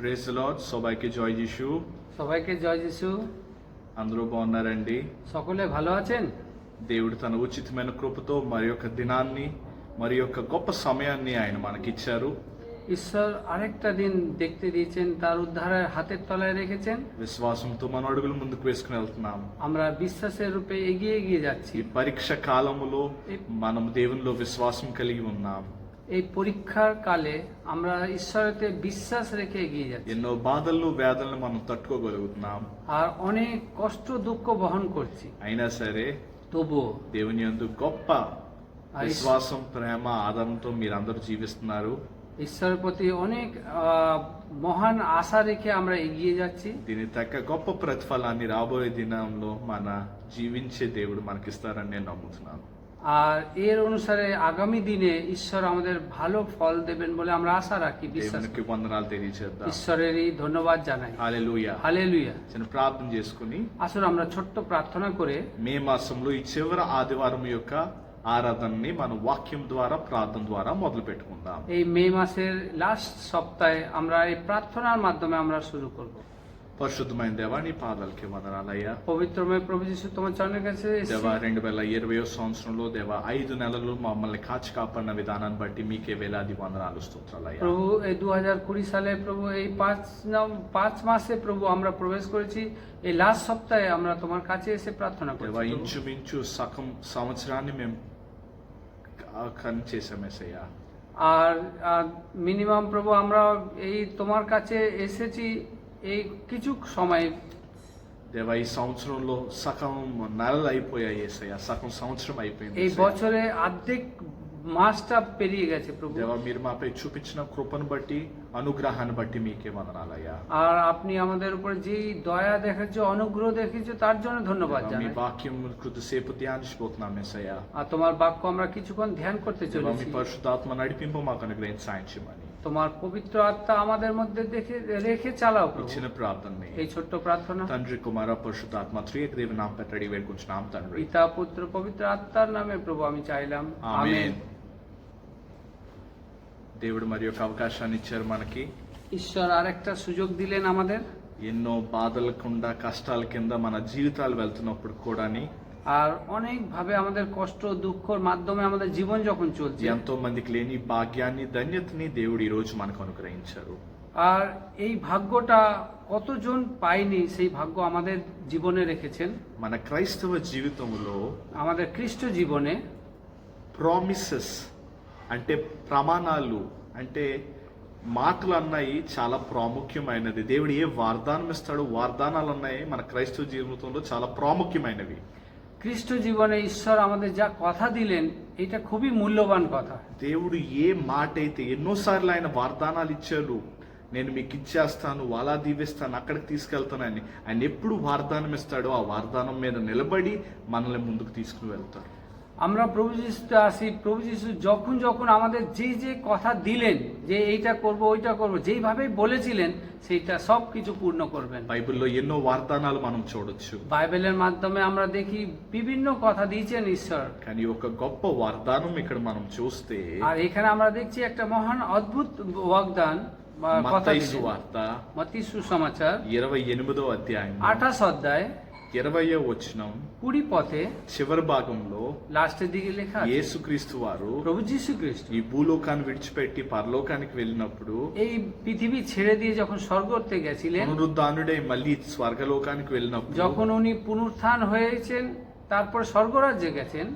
Praise the lord. సబాయికి জয় যিশু. সবাইকে জয় যিশু. అందరూ బాగున్నారండి? সকলে ভালো আছেন? దేవుడు తన ఉచితమైన కృపతో మరి యొక్క దినాన్ని మరి యొక్క గొప్ప సమయాన్ని ఆయన మనకిచ్చారు. ঈশ্বর আরেকটা দিন দেখতে দিয়েছেন, তার উদ্ধারের হাতের তলায় রেখেছেন. విశ్వాసంతో మన అడుగులు ముందుకు వేసుకుని వెళ్తున్నాం. আমরা বিশ্বাসের রূপে এগিয়ে এগিয়ে যাচ্ছি. ఈ పరీక్ష కాలములో మనం దేవునిలో విశ్వాసం కలిగి ఉన్నాం. এই পরীক্ষার কালে আমরা ঈশ্বরেতে বিশ্বাস রেখে এগিয়ে যাচ্ছি. ఎన్నో బాధలను వేదనలు మనం తట్టుకోగలుగుతున్నాం. আর অনেক কষ্ট দুঃখ বহন করছি. అయినా సరే তবুও దేవుని యందు గొప్ప విశ్వాసం, ప్రేమ, ఆదరణతో మీరందరూ జీవిస్తున్నారు. ঈশ্বরের প্রতি অনেক মহান আশা রেখে আমরা এগিয়ে যাচ্ছি. దీని తగ్గ గొప్ప ప్రతిఫలాన్ని రాబోయే దినంలో మన జీవించే దేవుడు మనకిస్తారని నేను నమ్ముతున్నాను. আর এর অনুসারে আগামী দিনে ঈশ্বর আমাদের ভালো ফল দেবেন বলে আমরা আশা রাখি, বিশ্বাস దేవునికి వందనాలు తెలియజేద్దాం. ঈশ্বরেরই ধন্যবাদ জানাই. హల్లెలూయా. হালেলুয়া. చిన్న ప్రార్థన చేసుకుని আসুন আমরা ছোট্ট প্রার্থনা করে మే మాసంలో ఈ చివరి ఆదివారం యొక్క ఆరాధనని మన వాక్యం ద్వారా, ప్రార్థన ద్వారా మొదలు పెట్టుకుందాం. এই মে মাসের লাস্ট সপ্তাহে আমরা এই প্রার্থনার মাধ্যমে আমরা শুরু করব. పరిశుద్ధమైన దేవా, నీ పాదాలకి వందనాలయ్యా. পবিত্রময় প্রভু যিশু, তোমার চরণের কাছে এসেছি. దేవా, 2020 సంవత్సరంలో దేవా 5 నెలలు మమ్మల్ని కాచి కాపాడిన విధానాన్ని బట్టి మీకే వేలాది వందనాలు, స్తోత్రాలయ్యా. প্রভু এই 2020 সালে প্রভু এই 5 মাসে প্রভু আমরা প্রবেশ করেছি. এই লাস্ট সপ্তাহে আমরা তোমার কাছে এসে প্রার্থনা దేవా, করছি. ఇంచుమించు సగం సంవత్సరాన్ని మేము చేసామేసయ్యా. আর মিনিমাম প্রভু আমরা এই তোমার কাছে এসেছি এই কিছু সময়. దేవా, ఈ సంవత్సరంలో సగం నెలలు అయిపోయాయి యేసయ్యా, సగం సంవత్సరం అయిపోయింది. এই বছরে অর্ধেক মাসটা পেরিয়ে গেছে প্রভু. దేవా, మీరు మాపై చూపించిన కృపను బట్టి, అనుగ్రహాన్ని బట్టి మీకే వందనాలయ్యా. আর আপনি আমাদের উপর যে দয়া দেখাচ্ছ, অনুগ্রহ দেখিয়েছো, তার জন্য ধন্যবাদ మీ জানাই. వాక్యం కొద్దిసేపు ధ్యానించబోతున్నాం యేసయ్యా. আর তোমার বাক্য আমরা কিছুক্ষণ ধ্যান করতে దేవా, మీ চলেছি. పరిశుద్ధాత్మ నడిపింపు మాకు అనుగ్రహించి సాయం చేయమని তোমার পবিত্র আত্মা আমাদের মধ্যে রেখে চালাও প্রভু. ఇచ్చిన ప్రార్థనని এই ছোট্ট প্রার্থনা తండ్రి, కుమార, పరిశుద్ధాత్మ త్రియేక దేవుని నామం పెట్టి వేడుకుంటున్నాం తండ్రి. পিতা, পুত্র, পবিত্র আত্মার নামে প্রভু আমি চাইলাম, ఆమేన్. আমেন. దేవుడు మరి యొక్క అవకాశాన్ని ఇచ్చారు మనకి. ঈশ্বর আরেকটা সুযোগ দিলেন আমাদের. ఎన్నో బాధల కింద, కష్టాల కింద మన జీవితాలు వెళ్తున్నప్పుడు కూడాని আর অনেক ভাবে আমাদের কষ্ট দুঃখর মাধ্যমে আমাদের জীবন যখন চলছে, ఎంతో మందికి లేని భాగ్యాన్ని, ధన్యతని దేవుడు ఈ రోజు మనకు అనుగ్రహించారు. আর এই ভাগ্যটা কতজন পায়নি, সেই ভাগ্য আমাদের জীবনে রেখেছেন. మన క్రైస్తవ జీవితంలో আমাদের খ্রিস্ট জীবনে ప్రామిసెస్ అంటే ప్రమాణాలు, అంటే మాటలు అన్నాయి చాలా ప్రాముఖ్యమైనది. దేవుడు ఏ వాగ్దానం ఇస్తాడో, వాగ్దానాలు అన్నాయి మన క్రైస్తవ జీవితంలో చాలా ప్రాముఖ్యమైనవి. খ্রিস্ট জীবনে ঈশ্বর আমাদের যা কথা দিলেন, এটা খুবই মূল্যবান কথা. దేవుడు ఏ మాట అయితే ఎన్నోసార్లు ఆయన వాగ్దానాలు ఇచ్చాడు, నేను మీకు ఇచ్చేస్తాను, అలా దీవిస్తాను, అక్కడికి తీసుకెళ్తానని. ఆయన ఎప్పుడు వాగ్దానం ఇస్తాడో ఆ వాగ్దానం మీద నిలబడి మనల్ని ముందుకు తీసుకుని వెళ్తారు. আমরা প্রভু যিশুতে আসি. প্রভু যিশু যখন যখন আমাদের যে যে কথা দিলেন, যে এইটা করব ওইটা করব, যেইভাবে বলেছিলেন, সেইটা সব কিছু পূর্ণ করবেন. బైబిల్లో ఎన్నో వాగ్దానాలు మనం చూడొచ్చు, বাইবেলের মাধ্যমে আমরা দেখি বিভিন্ন কথা দিয়েছেন ঈশ্বর. కానీ ఒక గొప్ప వాగ్దానం ఇక్కడ మనం చూస్తే আর ఎখানে আমরা দেখছি একটা মহান অদ্ভুত বাগদান বা কথা మత్తయి দিয়েছেন. సువార్త মত্তী সুসমাচার 28వ అధ్యాయం 28 অধ্যায় 20వ వచనం 20 পথে చివరి భాగంలో লাস্টের দিকে লেখা আছে, యేసుక్రీస్తు వారు প্রভু যীশু খ্রিস্ট ఈ భూలోకాన్ని విడిచిపెట్టి పరలోకానికి వెళ్ళినప్పుడు, এই পৃথিবী ছেড়ে দিয়ে যখন স্বর্গতে গেছিলেন, పునరుద్ధానుడై మళ్ళీ స్వర్గలోకానికి వెళ్ళినప్పుడు যখন উনি পুনরুত্থান হয়েছেন, তারপর স্বর্গরাজ্যে গেছেন,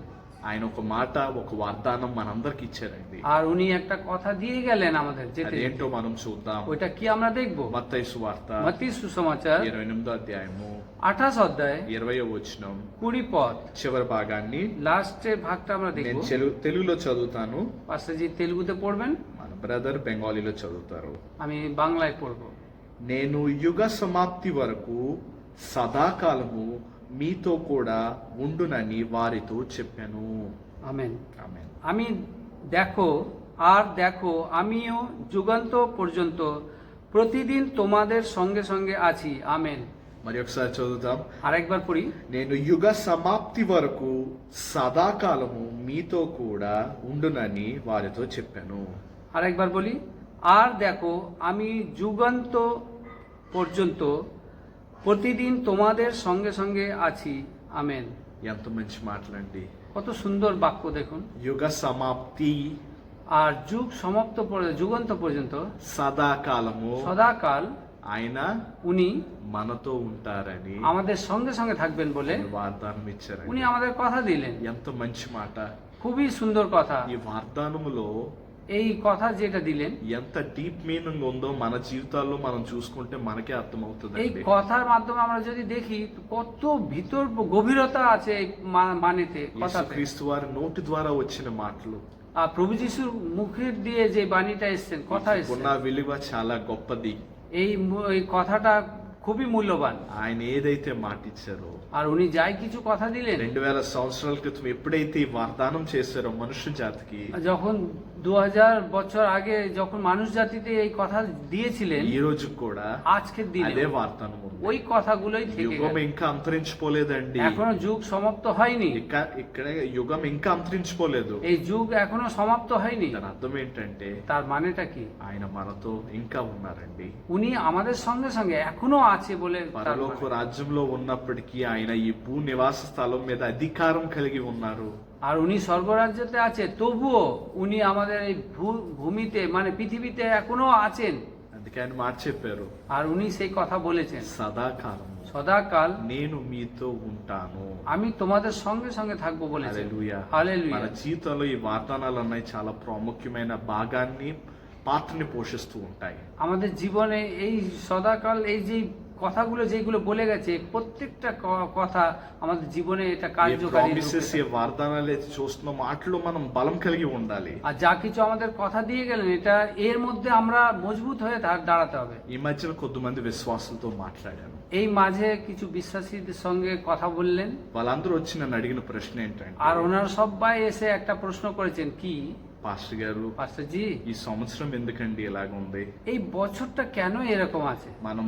ఆయన ఒక మాట, ఒక వాగ్దానం మనందరికి ఇచ్చారండి. আর উনি একটা কথা দিয়ে গেলেন আমাদের যেতে. అదేంటో మనం చూద్దాం. ওইটা কি আমরা দেখব? మత్తయి సువార్త মত্তీ সুসমাচার 28వ అధ్యాయము 28 অধ্যায় 20వ వచనం 20 পদ చివరి భాగాన్ని লাস্টের ভাগটা আমরা నేను দেখব. తెలుగులో చదువుతాను, পাস্টারজি তেলুগুতে পড়বেন, మన బ్రదర్ బెంగాలీలో చదువుతారు. আমি బాంగ్লায় পড়ব. నేను యుగ సమాప్తి వరకు సదాకాలము మీతో కూడా ఉండునని వారితో చెప్పాను. আমেন. ఆమేన్. আমি দেখো আমিও যুগান্ত পর্যন্ত প্রতিদিন তোমাদের সঙ্গে সঙ্গে আছি. আমেন. మరి ఒకసారి చదువుతాం. আরেকবার পড়ি. నేను యుగ సమాప్తి వరకు సదాకాలము మీతో కూడా ఉండునని వారితో చెప్పాను. আরেকবার বলি. আর দেখো আমি যুগান্ত পর্যন্ত প্রতিদিন তোমাদের সঙ্গে সঙ্গে আছি। আমেন। ఎంత మంచి మాటలండి. কত সুন্দর বাক্য দেখুন। యుగ సమాప్తి, আর যুগ সমাপ্ত যুগান্ত পর্যন্ত సదాకాలము সদাকাল ఆయన উনি మనతో ఉంటారని আমাদের সঙ্গে সঙ্গে থাকবেন বলে వాగ్దానం ఇచ్చారండి. উনি আমাদের কথা দিলেন। ఎంత మంచి మాట. খুবই সুন্দর কথা। ఈ వాగ్దానములో এই কথা যেটা দিলেন, ఎంత డీప్ మీనింగ్ ఉందో మన జీవితాల్లో మనం చూసుకుంటే మనకే এই అర్థమవుతుందండి. কথার মাধ্যমে আমরা যদি দেখি কত ভিতর গভীরতা আছে এই মানেতে কথাতে। యేసుక్రీస్తు వారి నోటి ద్వారా వచ్చిన మాటలు, আর প্রভু যিশুর মুখের দিয়ে যে বাণীটা এসছেন, কথা ఉన్న এসছেন, విలువ చాలా గొప్పది. এই কথাটা খুবই মূল্যবান। ఆయన ఏదైతే మాట ఇచ్చారో, আর উনি যাই কিছু কথা দিলেন, 2000 సంవత్సరాల క్రితం ఎప్పుడైతే ఈ వాగ్దానం చేశారో మనుష్య జాతికి, যখন 2000 বছর আগে যখন মানুষ জাতিতে এই কথা দিয়েছিলেন, ఈ రోజు కూడా আজকের দিনে అదే వాగ్దానం ఉంది. ওই কথাগুলোই থেকে యుగం গেছে। ఇంకా అంతరించిపోలేదండి. এখনো যুগ সমাপ্ত হয়নি। ఇక్కడ యుగం ఇంకా అంతరించిపోలేదు. এই যুগ এখনো সমাপ্ত হয়নি। దాని అర్థం ఏంటంటే তার মানেটা কি? ఆయన మనతో ఇంకా ఉన్నారండి. উনি আমাদের সঙ্গে সঙ্গে এখনো আছে বলে তার పరలోక মানে। రాజ్యంలో ఉన్నప్పటికీ ఆయన ఈ భూ నివాస స్థలం మీద అధికారం కలిగి ఉన్నారు. আর উনি স্বর্গরাজ্যতে আছে, তবুও উনি আমাদের এই ভূমিতে মানে পৃথিবীতে এখনো আছেন। అందుకే ఆయన మాట చెప్పారు, আর উনি সেই কথা বলেছেন, సదాకాలం সদাকাল నేను మీతో ఉంటాను. আমি তোমাদের সঙ্গে সঙ্গে থাকবো বলেছেন। హల్లెలూయా. హల్లెలూయా। మన జీవితంలో ఈ వాగ్దానాలు అన్నవి చాలా ప్రాముఖ్యమైన భాగాన్ని, పాత్రని పోషిస్తూ ఉంటాయి. আমাদের জীবনে এই সদাকাল এই যে কথাগুলো যেগুলো বলে গেছে, প্রত্যেকটা কথা আমাদের জীবনে এটা ఈ কার্যকারী রূপে ప్రామిసెస్, ఈ వాగ్దానాలు అయితే చూస్తున్నాం, వాటిలో మనం బలం కలిగి ఉండాలి. আর যা কিছু আমাদের কথা দিয়ে গেলেন, এটা এর মধ্যে আমরা মজবুত হয়ে দাঁড়াতে হবে। ఈ మధ్యన కొద్దిమంది విశ్వాసులతో మాట్లాడాను. এই মাঝে কিছু বিশ্বাসীদের সঙ্গে কথা বললেন, వాళ్ళందరూ వచ్చి నన్ను అడిగిన ప్రశ్న ఏంటంటే, আর ওনারা সবাই এসে একটা প্রশ্ন করেছেন, কি పాస్టర్ గారు পাস্টারজি ఈ సంవత్సరం ఎందుకండి ఇలాగ ఉంది? এই বছরটা কেন এরকম আছে? మనం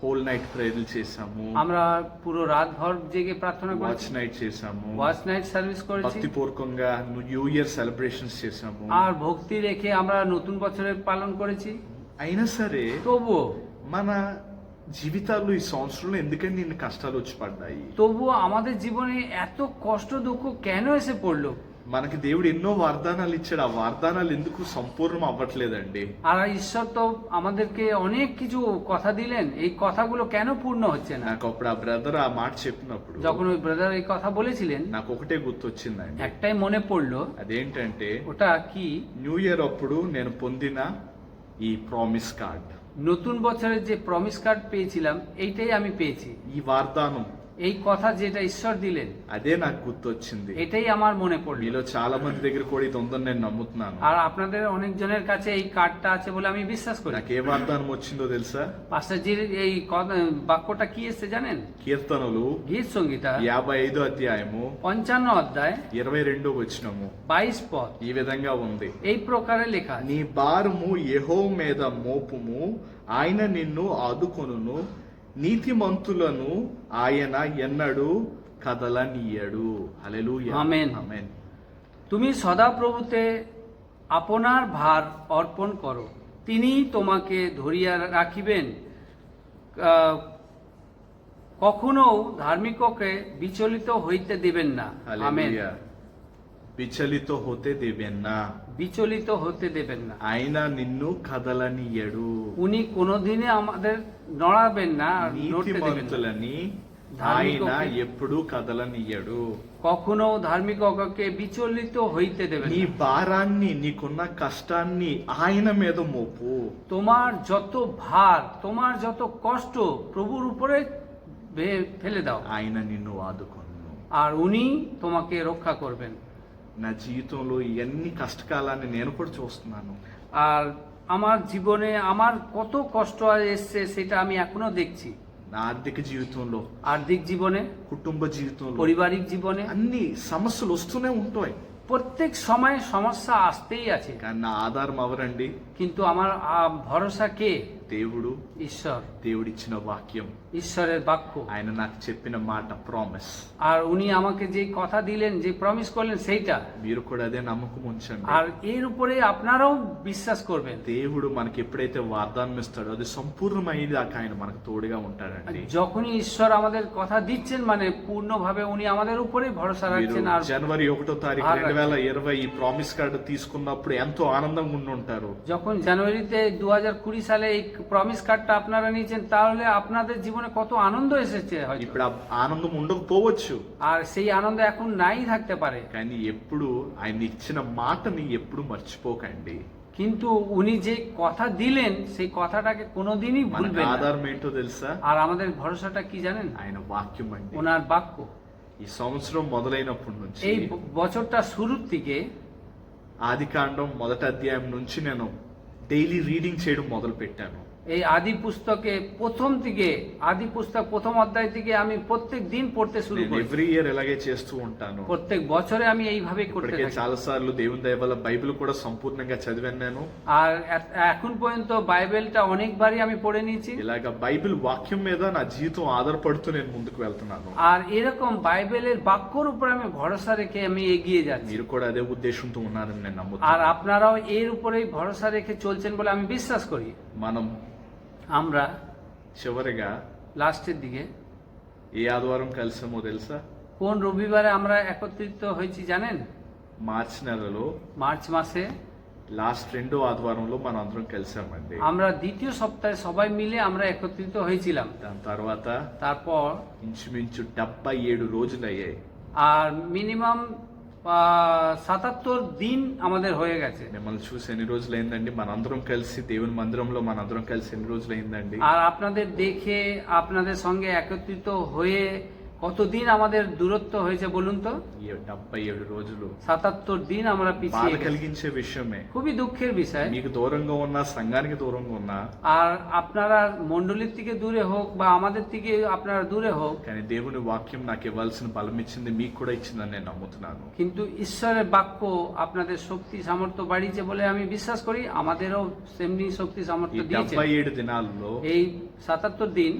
హోల్ నైట్ ప్రేయర్లు చేసాము, আমরা পুরো রাত ভর জেগে প্রার্থনা వాచ్ করেছি, నైట్ చేసాము, ওয়াচ নাইট সার্ভিস করেছি, భక్తిపూర్వకంగా న్యూ ఇయర్ సెలబ్రేషన్స్ చేసాము. আর ভক্তি রেখে আমরা নতুন বছরের পালন করেছি। అయినా సరే তবুও మన జీవితాల్లో ఈ సంవత్సరంలో ఎందుకండి ఇన్ని కష్టాలు వచ్చి పడ్డాయి? তবুও আমাদের জীবনে এত কষ্ট দুঃখ কেন এসে পড়লো? మనకి దేవుడు ఎన్నో వాగ్దానాలు ఇచ్చాడు, ఆ వాగ్దానాలు ఎందుకు సంపూర్ణం అవ్వట్లేదండి? আর ঈশ্বর তো আমাদেরকে অনেক কিছু কথা দিলেন, এই কথাগুলো কেন পূর্ণ হচ্ছে না? నాకు అప్పుడు ఆ బ్రదర్ ఆ మాట చెప్పినప్పుడు যখন ওই ব্রাদার এই কথা বলেছিলেন, నాకు ఒకటే గుర్తొచ్చిందండి. একটাই মনে পড়লো। అదేంటంటే, ওটা কি? న్యూ ఇయర్ అప్పుడు నేను పొందిన ఈ ప్రామిస్ కార్డ్, নতুন বছরের যে প্রমিস কার্ড পেয়েছিলাম, এইটাই আমি পেয়েছি। ఈ వాగ్దానం, এই কথা যেটা ঈশ্বর দিলেন, అదే నాకు గుర్తొచ్చింది. এটাই আমার মনে পড়লো। మీలో చాలా మంది దగ్గర కూడా ఇది ఉందని నేను నమ్ముతున్నాను. আর আপনাদের অনেকজনের কাছে এই কার্ডটা আছে বলে আমি বিশ্বাস করি। నాకు ఏ వాగ్దానం వచ్చిందో తెలుసా? পাস্টারজির এই বাক্যটা কি এসছে জানেন? కీర్తనలు গীত সংগীতা 55 అధ్యాయము 55 অধ্যায় 22 వచనము 22 পদ ఈ విధంగా ఉంది, এই প্রকারে লেখা আছে, నీ భారము యెహోవా మీద మోపుము, ఆయన నిన్ను ఆదుకొనును, నీతిమంతులను ఆయన ఎన్నడూ కదలనీయడు. హల్లెలూయా. ఆమేన్। ఆమేన్. তুমি সদাপ্রভুতে আপনার ভার অর্পণ করো, তিনি তোমাকে ধরিয়া রাখিবেন, কখনো ধার্মিককে বিচলিত হইতে দিবেন না। আমেন। హల్లెలూయా. విచలిత హోతే దేবেন না, বিচলিত হতে দেবেন না। ఆయన నిన్ను కదలనీయడు. উনি কোনোদিনে আমাদের নড়াবেন না, নড়তে দেবেন না। నీతిమంతులని ఆయన ఎప్పుడూ కదలనీయడు. কখনো ধার্মিককে বিচলিত হইতে দেবেন నీ না। భారాన్ని, నీకున్న కష్టాన్ని ఆయన మీద మోపు. তোমার যত ভার, তোমার যত কষ্ট প্রভুর উপরে ফেলে দাও, ఆయన నిన్ను ఆదుకొను. আর উনি তোমাকে রক্ষা করবেন। నా జీవితంలో ఎన్ని కష్టకాలాన్ని నేను కూడా చూస్తున్నాను. আর আমার জীবনে আমার কত কষ্ট এসছে সেটা আমি এখনো দেখছি। నా ఆర్థిక జీవితంలో, আর্থিক জীবনে, కుటుంబ జీవితంలో পারিবারিক জীবনে అన్ని సమస్యలు వస్తూనే ఉంటాయి. প্রত্যেক সময় সমস্যা আসতেই আছে, కానీ నా ఆధారం ఎవరండి? কিন্তু আমার ভরসা কে? దేవుడు, ঈশ্বর, దేవుడిచ్చిన వాక్యం, ঈশ্বরের বাক্য। ఆయన నాకు చెప్పిన మాట ప్రామిస్, আর উনি আমাকে যে কথা দিলেন, যে প্রমিস করলেন সেইটা, మీరు కూడా అదే నమ్మకం ఉంచండి। আর এর উপরে আপনারাও বিশ্বাস করবেন। దేవుడు మనకి ఎప్పుడైతే వాగ్దానం ఇస్తాడో అది సంపూర్ణమైదాకా ఆయన మనకు తోడుగా ఉంటాడండి। যখনই ঈশ্বর আমাদের কথা দিচ্ছেন মানে পূর্ণভাবে উনি আমাদের উপরে ভরসা మీరు রাখছেন। আর జనవరి 1వ తారీఖు আর 2020 ఈ ప్రామిస్ కార్డు తీసుకున్నప్పుడు ఎంతో ఆనందంగా ఉండి ఉంటారు। যখন জানুয়ারিতে 2020 সালে এই প্রমিস কার্ডটা আপনারা নিয়েছেন, তাহলে আপনাদের জীবনে কত আনন্দ এসেছে হয়তো। ఇప్పుడు ఆ ఆనందం ఉండకపోవచ్చు, আর সেই আনন্দ এখন নাই থাকতে পারে, కానీ ఎప్పుడు ఆయన ఇచ్చిన మాటని ఎప్పుడు మర్చిపోకండి। কিন্তু উনি যে কথা দিলেন সেই কথাটাকে কোনোদিনই మనకు ভুলবেন না। ఆధారం ఏంటో తెలుసా? আর আমাদের ভরসাটা কি জানেন? ఆయన వాక్యం అండి। ওনার বাক্য। ఈ సంవత్సరం మొదలైనప్పటి నుంచి এই বছরটা শুরুর দিকে ఆదికాండం 1వ అధ్యాయం నుంచి నేను డైలీ రీడింగ్ చేయడం మొదలు పెట్టాను। এই আদি পুস্তকে আদি পুস্তক প্রথম অধ্যায় থেকে আমি প্রত্যেক দিন পড়তে শুরু నేను করি। ఎవ్రీ ఇయర్ ఇలాగే చేస్తూ ఉంటాను। প্রত্যেক বছরে আমি এইভাবে করতে ఇప్పటికే থাকি। చాలా సార్లు దేవుని దయ వల్ల బైబిల్ కూడా సంపూర్ణంగా చదివాను నేను। আর এখন পর্যন্ত বাইবেলটা অনেকবারই আমি পড়ে নিয়েছি। ఇలాగ బైబిల్ వాక్యం మీద నా జీవితం ఆధారపడుతూ నేను ముందుకు వెళ్తున్నాను। আর এরকম বাইবেলের বাক্যর উপর আমি ভরসা রেখে আমি এগিয়ে যাচ্ছি। మీరు కూడా అదే ఉద్దేశంతో ఉన్నారని నేను আর నమ్ముతున్నాను। আপনারাও এর উপরেই ভরসা রেখে চলছেন বলে আমি বিশ্বাস করি। మనం আমরা చివరిగా লাস্টের দিকে ఏ ఆదివారం కలిసామో తెలుసా? কোন রবিবারে আমরা একত্রিত হয়েছি জানেন? మార్చి నెలలో মার্চ মাসে లాస్ట్ 2వ ఆదివారంలో మనం అందరం కలిసామండి। আমরা দ্বিতীয় সপ্তাহে সবাই মিলে আমরা একত্রিত হয়েছিলাম। దాని తర్వాత তারপর ఇంచుమించు 77 రోజులు అయ్యాయి। আর মিনিমাম 77 দিন আমাদের হয়ে গেছে। మిమ్మల్ని చూసి ఎన్ని రోజులు అయిందండి? మనందరం కలిసి దేవుని మందిరంలో మనందరం కలిసి ఎన్ని రోజులు అయిందండి? আর আপনাদের দেখে আপনাদের সঙ্গে একত্রিত হয়ে কতদিন আমাদের দূরত্ব হয়েছে বলুন তো? ఈ 77 రోజులు 77 দিন আমরা బాధ পিছিয়ে গেছি। కలిగించే విషయమే। খুবই দুঃখের বিষয়। మీకు దూరంగా ఉన్నా, సంఘానికి దూరంగా ఉన్నా, আর আপনারা মন্ডলীর থেকে দূরে হোক বা আমাদের থেকে আপনারা দূরে হোক, కానీ దేవుని వాక్యం నాకు ఇవ్వాల్సిన బలం ఇచ్చింది, మీకు కూడా ఇచ్చిందని నేను నమ్ముతున్నాను। কিন্তু ঈশ্বরের বাক্য আপনাদের শক্তি সামর্থ্য বাড়িয়েছে বলে আমি বিশ্বাস করি। আমাদেরও সেমনি শক্তি ఈ সামর্থ্য দিয়েছে। 77 దినాల్లో এই 77 দিন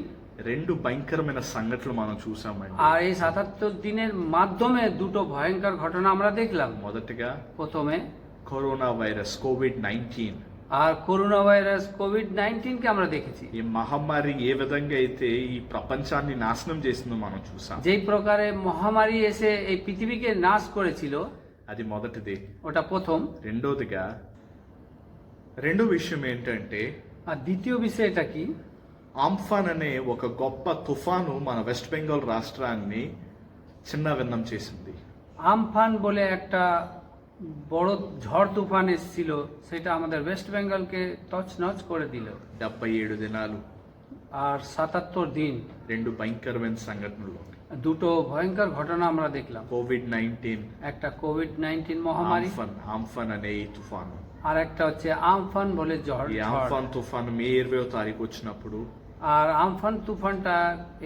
2 భయంకరమైన సంఘటనలు మనం చూసామండి। আর এই 77 দিনের মাধ্যমে দুটো ভয়ঙ্কর ঘটনা আমরা দেখলাম। మొదటగా প্রথমে కరోనా వైరస్ కోవిడ్-19, আর করোনা ভাইরাস কোভিড-19 কে আমরা দেখেছি। ఈ మహమ్మారి ఏ విధంగా అయితే ఈ ప్రపంచాన్ని నాశనం చేసిందో మనం చూసాం। যেই প্রকারে মহামারী এসে এই পৃথিবীকে নাশ করেছিল, అది మొదటిది। ওটা প্রথম। రెండో విషయం ఏంటంటే, আর দ্বিতীয় বিষয়টা কি? ఆంఫాన్ అనే ఒక గొప్ప తుఫాను మన వెస్ట్ బెంగాల్ రాష్ట్రాన్ని చిన్నవిన్నం చేసింది। আমফান বলে একটা বড় ঝড় তুফান এসেছিল, সেটা আমাদের ওয়েস্ট বেঙ্গলকে তছনছ করে দিল। 77 దినాలు, আর 77 দিন 2 భయంకరమైన సంఘటనలు। দুটো ভয়ঙ্কর ঘটনা আমরা দেখলাম। కోవిడ్-19, একটা কোভিড-19 মহামারী, ఆంఫాన్ అనే ఈ తుఫాను। আর একটা হচ্ছে আমফান বলে ঝড়। ఈ ఆంఫాన్ తుఫాను మే 20వ తారీఖు వచ్చినప్పుడు আর আমফান তুফানটা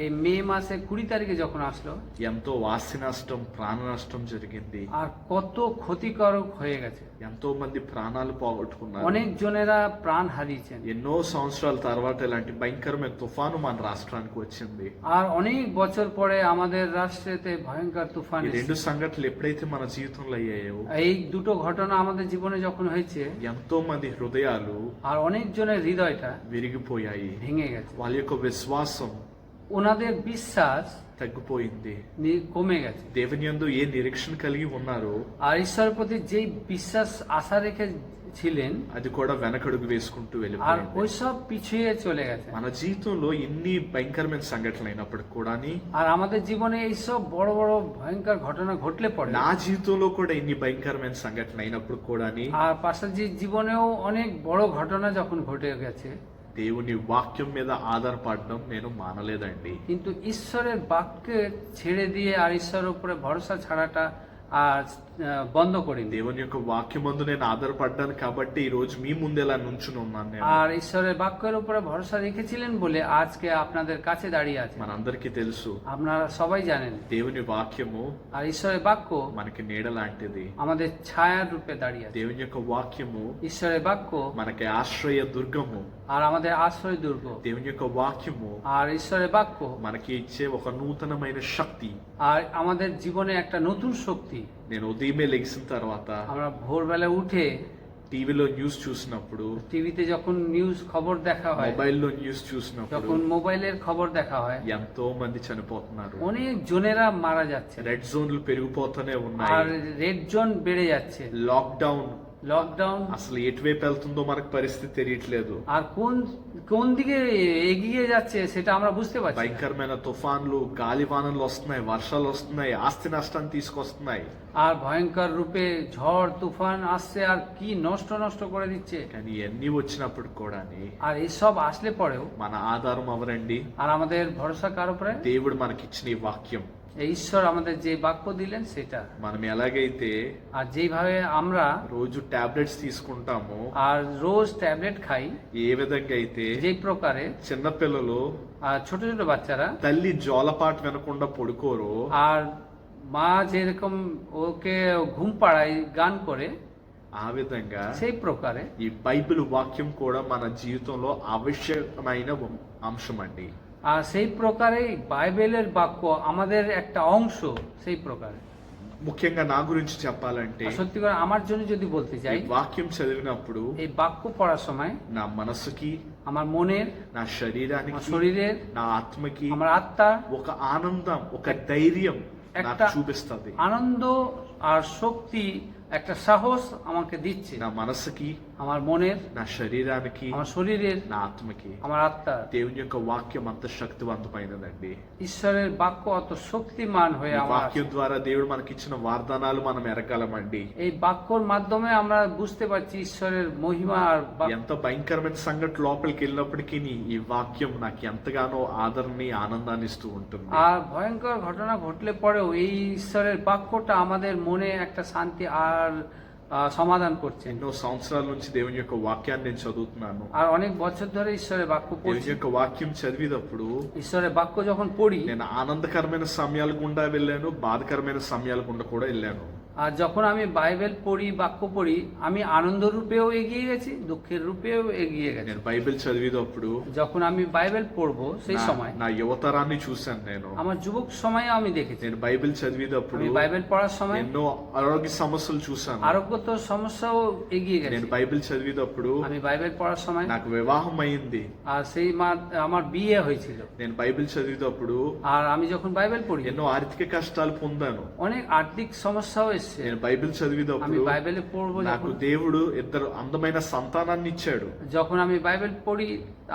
এই মে মাসে 20 তারিখে যখন আসলো, ఎంతో వాసి నష్టం, ప్రాణ నష్టం జరిగింది। আর কত ক্ষতিকারক হয়ে গেছে। ఎంతో మంది ప్రాణాలు పోగొట్టుకున్నారు। অনেক জনেরা প্রাণ হারিয়েছেন। ఎన్నో సంవత్సరాల తర్వాత ఇలాంటి భయంకరమైన తుఫాను మన రాష్ట్రానికి వచ్చింది। আর অনেক বছর পরে আমাদের রাষ্ট্রেতে ভয়ঙ্কর তুফান ఈ এসেছে। 2 సంఘటనలు ఎప్పుడైతే మన జీవితంలో అయ్యాయో, এই দুটো ঘটনা আমাদের জীবনে যখন হয়েছে, ఎంతో మంది హృదయాలు আর অনেক জনের হৃদয়টা విరిగిపోయాయి। ভেঙে গেছে। వాళ్ళ యొక్క విశ్వాసం ওনাদের বিশ্বাস తగ్గిపోయింది। কমে গেছে। దేవుని యందు ఏ నిరీక్షణ కలిగి ఉన్నారో আর ঈশ্বরের প্রতি যেই বিশ্বাস আশা রেখে ছিলেন, అది కూడా వెనకడుగు వేసుకుంటూ আর వెళ్ళిపోయింది। ওইসব পিছিয়ে চলে গেছে। మన జీవితంలో ఎన్ని భయంకరమైన సంఘటనలు అయినప్పటికీ కూడా, আর আমাদের জীবনে এইসব বড় বড় ভয়ঙ্কর ঘটনা ঘটলে পড়ে, నా జీవితంలో కూడా ఎన్ని భయంకరమైన సంఘటనలు అయినప్పుడు కూడా আর পাশাপাশি জীবনেও অনেক বড় ঘটনা যখন ঘটে গেছে, దేవుని వాక్యం మీద ఆధారపడడం నేను మానలేదండి। কিন্তু ঈশ্বরের বাক্যে ছেড়ে দিয়ে আর ঈশ্বরের উপরে ভরসা ছাড়াটা আর বন্ধ করিনি। దేవుని యొక్క వాక్యమందు నేను ఆధారపడ్డాను కాబట్టి ఈ రోజు మీ ముందు ఇలా నుంచుని ఉన్నాను నేను. আর ঈশ্বরের বাক্যের উপরে ভরসা রেখেছিলেন বলে আজকে আপনাদের কাছে দাঁড়িয়ে আছে। మనందరికీ తెలుసు আপনারা সবাই জানেন దేవుని వాక్యము আর ঈশ্বরের বাক্য మనకి నీడ లాంటిది. আমাদের ছায়ার রূপে দাঁড়িয়ে আছে। దేవుని యొక్క వాక్యము ঈশ্বরের বাক্য మనకి ఆశ్రయ దుర్గము. আর আমাদের আশ্রয় দুর্গ। దేవుని యొక్క వాక్యము আর ঈশ্বরের বাক্য మనకి ఇచ్చే ఒక నూతనమైన శక్తి. আর আমাদের জীবনে একটা নতুন শক্তি। నేను ఉదయమే లెగిసిన తర్వాత আমরা ভোরবেলা উঠে టీవీలో న్యూస్ చూసినప్పుడు, টিভিতে যখন নিউজ খবর দেখা হয়, మొబైల్లో న్యూస్ చూసినప్పుడు যখন মোবাইলের খবর দেখা হয়, ఎంతో మంది చనిపోతున్నారు. অনেক জনেরা মারা যাচ্ছে రెడ్ జోన్లు పెరిగిపోతూనే আর ఉన్నాయి. রেড জোন বেড়ে যাচ্ছে। లాక్డౌన్ লকডাউন అసలు ఎటువైపు వెళ్తుందో మనకు పరిస్థితి తెలియట్లేదు. আর কোন কোন দিকে এগিয়ে যাচ্ছে সেটা আমরা বুঝতে পারছি না। భయంకరమైన తుఫాన్లు, గాలివానలు వస్తున్నాయి, వర్షాలు వస్తున్నాయి, ఆస్తి నష్టాన్ని తీసుకొస్తున్నాయి. আর ভয়ঙ্কর রূপে ঝড় তুফান আসছে আর কি নষ্ট নষ্ট করে দিচ্ছে। కానీ ఇవన్నీ వచ్చినప్పుడు కూడా আর এসব আসলে পরেও మన ఆధారం ఎవరండి? আর আমাদের ভরসা কার উপরে? దేవుడు మనకిచ్చిన ఈ వాక్యం. এই ঈশ্বর আমাদের যে বাক্য দিলেন সেটা। మనం ఎలాగైతే আর যেভাবে আমরা రోజు టాబ్లెట్స్ తీసుకుంటామో, আর রোজ ট্যাবলেট খাই, ఏ విధంగా అయితే যে প্রকারে చిన్నపిల్లలు আর ছোট ছোট বাচ্চারা తల్లి జోలపాట వినకుండా పడుకోరు, আর মা যেরকম ওকে ঘুম পাড়ায় গান করে, ఆ విధంగా সেই প্রকারে ఈ బైబిల్ వాక్యం కూడా మన జీవితంలో ఆవశ్యకమైన అంశం అండి. আর সেই প্রকারেই বাইবেলের বাক্য আমাদের একটা অংশ। সেই প্রকারে ముఖ్యంగా నా గురించి చెప్పాలంటే, আর সত্যি করে আমার জন্য যদি বলতে ఈ চাই, వాక్యం చదివినప్పుడు এই বাক্য పড়ার সময় నా మనసుకి, আমার মনের, నా আমার శరీరానికి, শরীরের, నా ఆత్మకి আমার আত্মার ఒక ఆనందం, ఒక ధైర్యం నాకు একটা చూపిస్తుంది. আনন্দ আর শক্তি, একটা সাহস আমাকে দিচ্ছে। నా మనసుకి, আমার মনের, నా శరీరానికి, আমার শরীরের, నా ఆత్మకి আমার আত্মার దేవుని యొక్క వాక్యం అంత శక్తివంతమైనదండి. ঈশ্বরের বাক্য অত শক্তিমান ఈ হয়ে আমার వాక్యం ద్వారా దేవుడు మనకిచ్చిన వాగ్దానాలు మనం ఎరగలమండి. এই বাক্যর মাধ্যমে আমরা বুঝতে পারছি ঈশ্বরের মহিমা। আর ఎంత భయంకరమైన సంఘటన లోపలికి వెళ్ళినప్పటికీ ఈ వాక్యం నాకు ఎంతగానో ఆదరణని, ఆనందాన్ని ఇస్తూ ఉంటుంది. আর ভয়ঙ্কর ঘটনা ঘটলে পরেও এই ঈশ্বরের বাক্যটা আমাদের মনে একটা শান্তি আর সমাধান করছে। ఎన్నో సంవత్సరాల నుంచి దేవుని యొక్క వాక్యాన్ని నేను చదువుతున్నాను. আর অনেক বছর ধরে ঈশ্বরের বাক্য దేవుని পড়ছি। యొక్క వాక్యం చదివేటప్పుడు ঈশ্বরের বাক্য যখন পড়ি, నేను ఆనందకరమైన సమయాల గుండా వెళ్ళాను, బాధకరమైన సమయాల గుండా కూడా వెళ్ళాను. আর যখন আমি বাইবেল পড়ি, বাক্য পড়ি, আমি আনন্দ রূপেও এগিয়ে গেছি, দুঃখের রূপেও এগিয়ে গেছি। నేను బైబిల్ చదివేటప్పుడు যখন আমি বাইবেল পড়বো সেই সময় నా యువతరాన్ని చూశాను. నేను আমার যুবক সময়ে আমি দেখেছি। నేను బైబిల్ చదివేటప్పుడు আমি বাইবেল পড়ার সময় ఎన్నో ఆరోగ్య సమస్యలు చూశాను. আরোগ্যত সমস্যাও এগিয়ে গেছে। నేను బైబిల్ చదివేటప్పుడు আমি বাইবেল পড়ার সময় నాకు వివాహం అయింది. আর সেই আমার বিয়ে হয়েছিল। నేను బైబిల్ చదివేటప్పుడు আর আমি যখন বাইবেল পড়ি ఎన్నో ఆర్థిక కష్టాలు పొందాను. অনেক আর্থিক সমস্যাও এসছে। నేను బైబిల్ আমি చదివేటప్పుడు বাইবেলে পড়বো నాకు যখন దేవుడు ఇద్దరు అందమైన సంతానాన్ని ఇచ్చాడు. যখন আমি বাইবেল পড়ি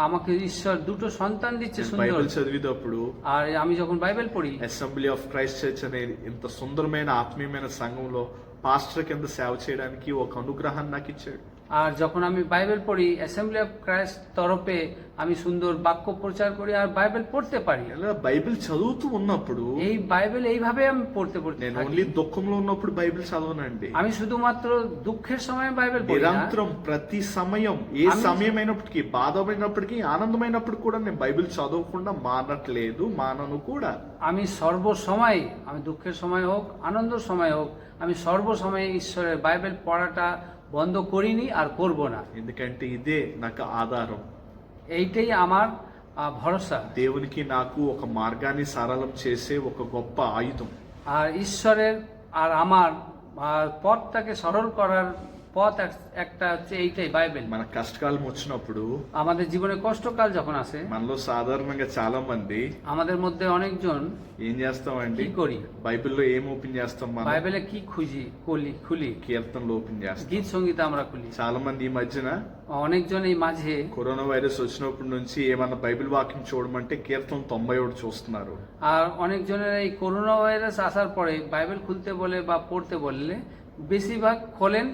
আমাকে ঈশ্বর দুটো সন্তান দিচ্ছে నేను সুন্দর। బైబిల్ చదివేటప్పుడు আর আমি যখন বাইবেল পড়ি అసెంబ్లీ ఆఫ్ క్రైస్ట్ చర్చ్ అనే ఇంత సుందరమైన ఆత్మీయమైన సంఘంలో పాస్టర్ కింద సేవ చేయడానికి ఒక అనుగ్రహాన్ని నాకు ఇచ్చాడు. আর যখন আমি বাইবেল পড়ি অ্যাসেম্বলি অফ ক্রাইস্ট তরফে আমি সুন্দর বাক্য প্রচার করি আর বাইবেল পড়তে পারি। ఇలా బైబిల్ చదువుతూ ఉన్నప్పుడు এই বাইবেল এইভাবে আমি পড়তে నేను থাকি। ఓన్లీ దుఃఖంలో ఉన్నప్పుడు బైబిల్ చదవనండి. আমি শুধুমাত্র দুঃখের সময় বাইবেল পড়ি না, నిరంతరం ప్రతి సమయం, ఏ సమయం అయినప్పటికీ, బాధమైనప్పటికీ, ఆనందమైనప్పుడు కూడా నేను బైబిల్ చదవకుండా మానట్లేదు, మానను కూడా. আমি সর্বসময়, আমি দুঃখের সময় হোক আনন্দের সময় হোক, আমি সর্বসময় ঈশ্বরের বাইবেল পড়াটা বন্ধ করিনি আর করব না। ఎందుకంటే ఇదే నాకు ఆధారం. এইটাই আমার ভরসা। దేవునికి నాకు ఒక మార్గాన్ని సరళం చేసే ఒక గొప్ప ఆయుధం. আর ঈশ্বরের আর আমার পথটাকে সরল করার পথ একটা হচ্ছে এইটাই বাইবেল। మన కష్టకాలం వచ్చినప్పుడు আমাদের জীবনে কষ্টকাল যখন আসে మనలో సాధారణంగా చాలా మంది আমাদের মধ্যে অনেকজন ఏం చేస్తామండి? কি করি, బైబిల్లో ఏం ఓపెన్ చేస్తాం? మనం বাইবেলে কি খুলি కీర్తనలు ఓపెన్ చేస్తాం. গীত সঙ্গীত আমরা খুলি। చాలా మంది ఈ మధ్యన অনেকজন এই মাঝে కరోనా వైరస్ వచ్చినప్పటి నుంచి ఏమన్నా బైబిల్ వాక్యం చూడమంటే కీర్తన 91 చూస్తున్నారు. আর অনেকজনের এই করোনা ভাইরাস আসার পরে বাইবেল খুলতে বলে বা পড়তে বললে বেশিরভাগ খোলেন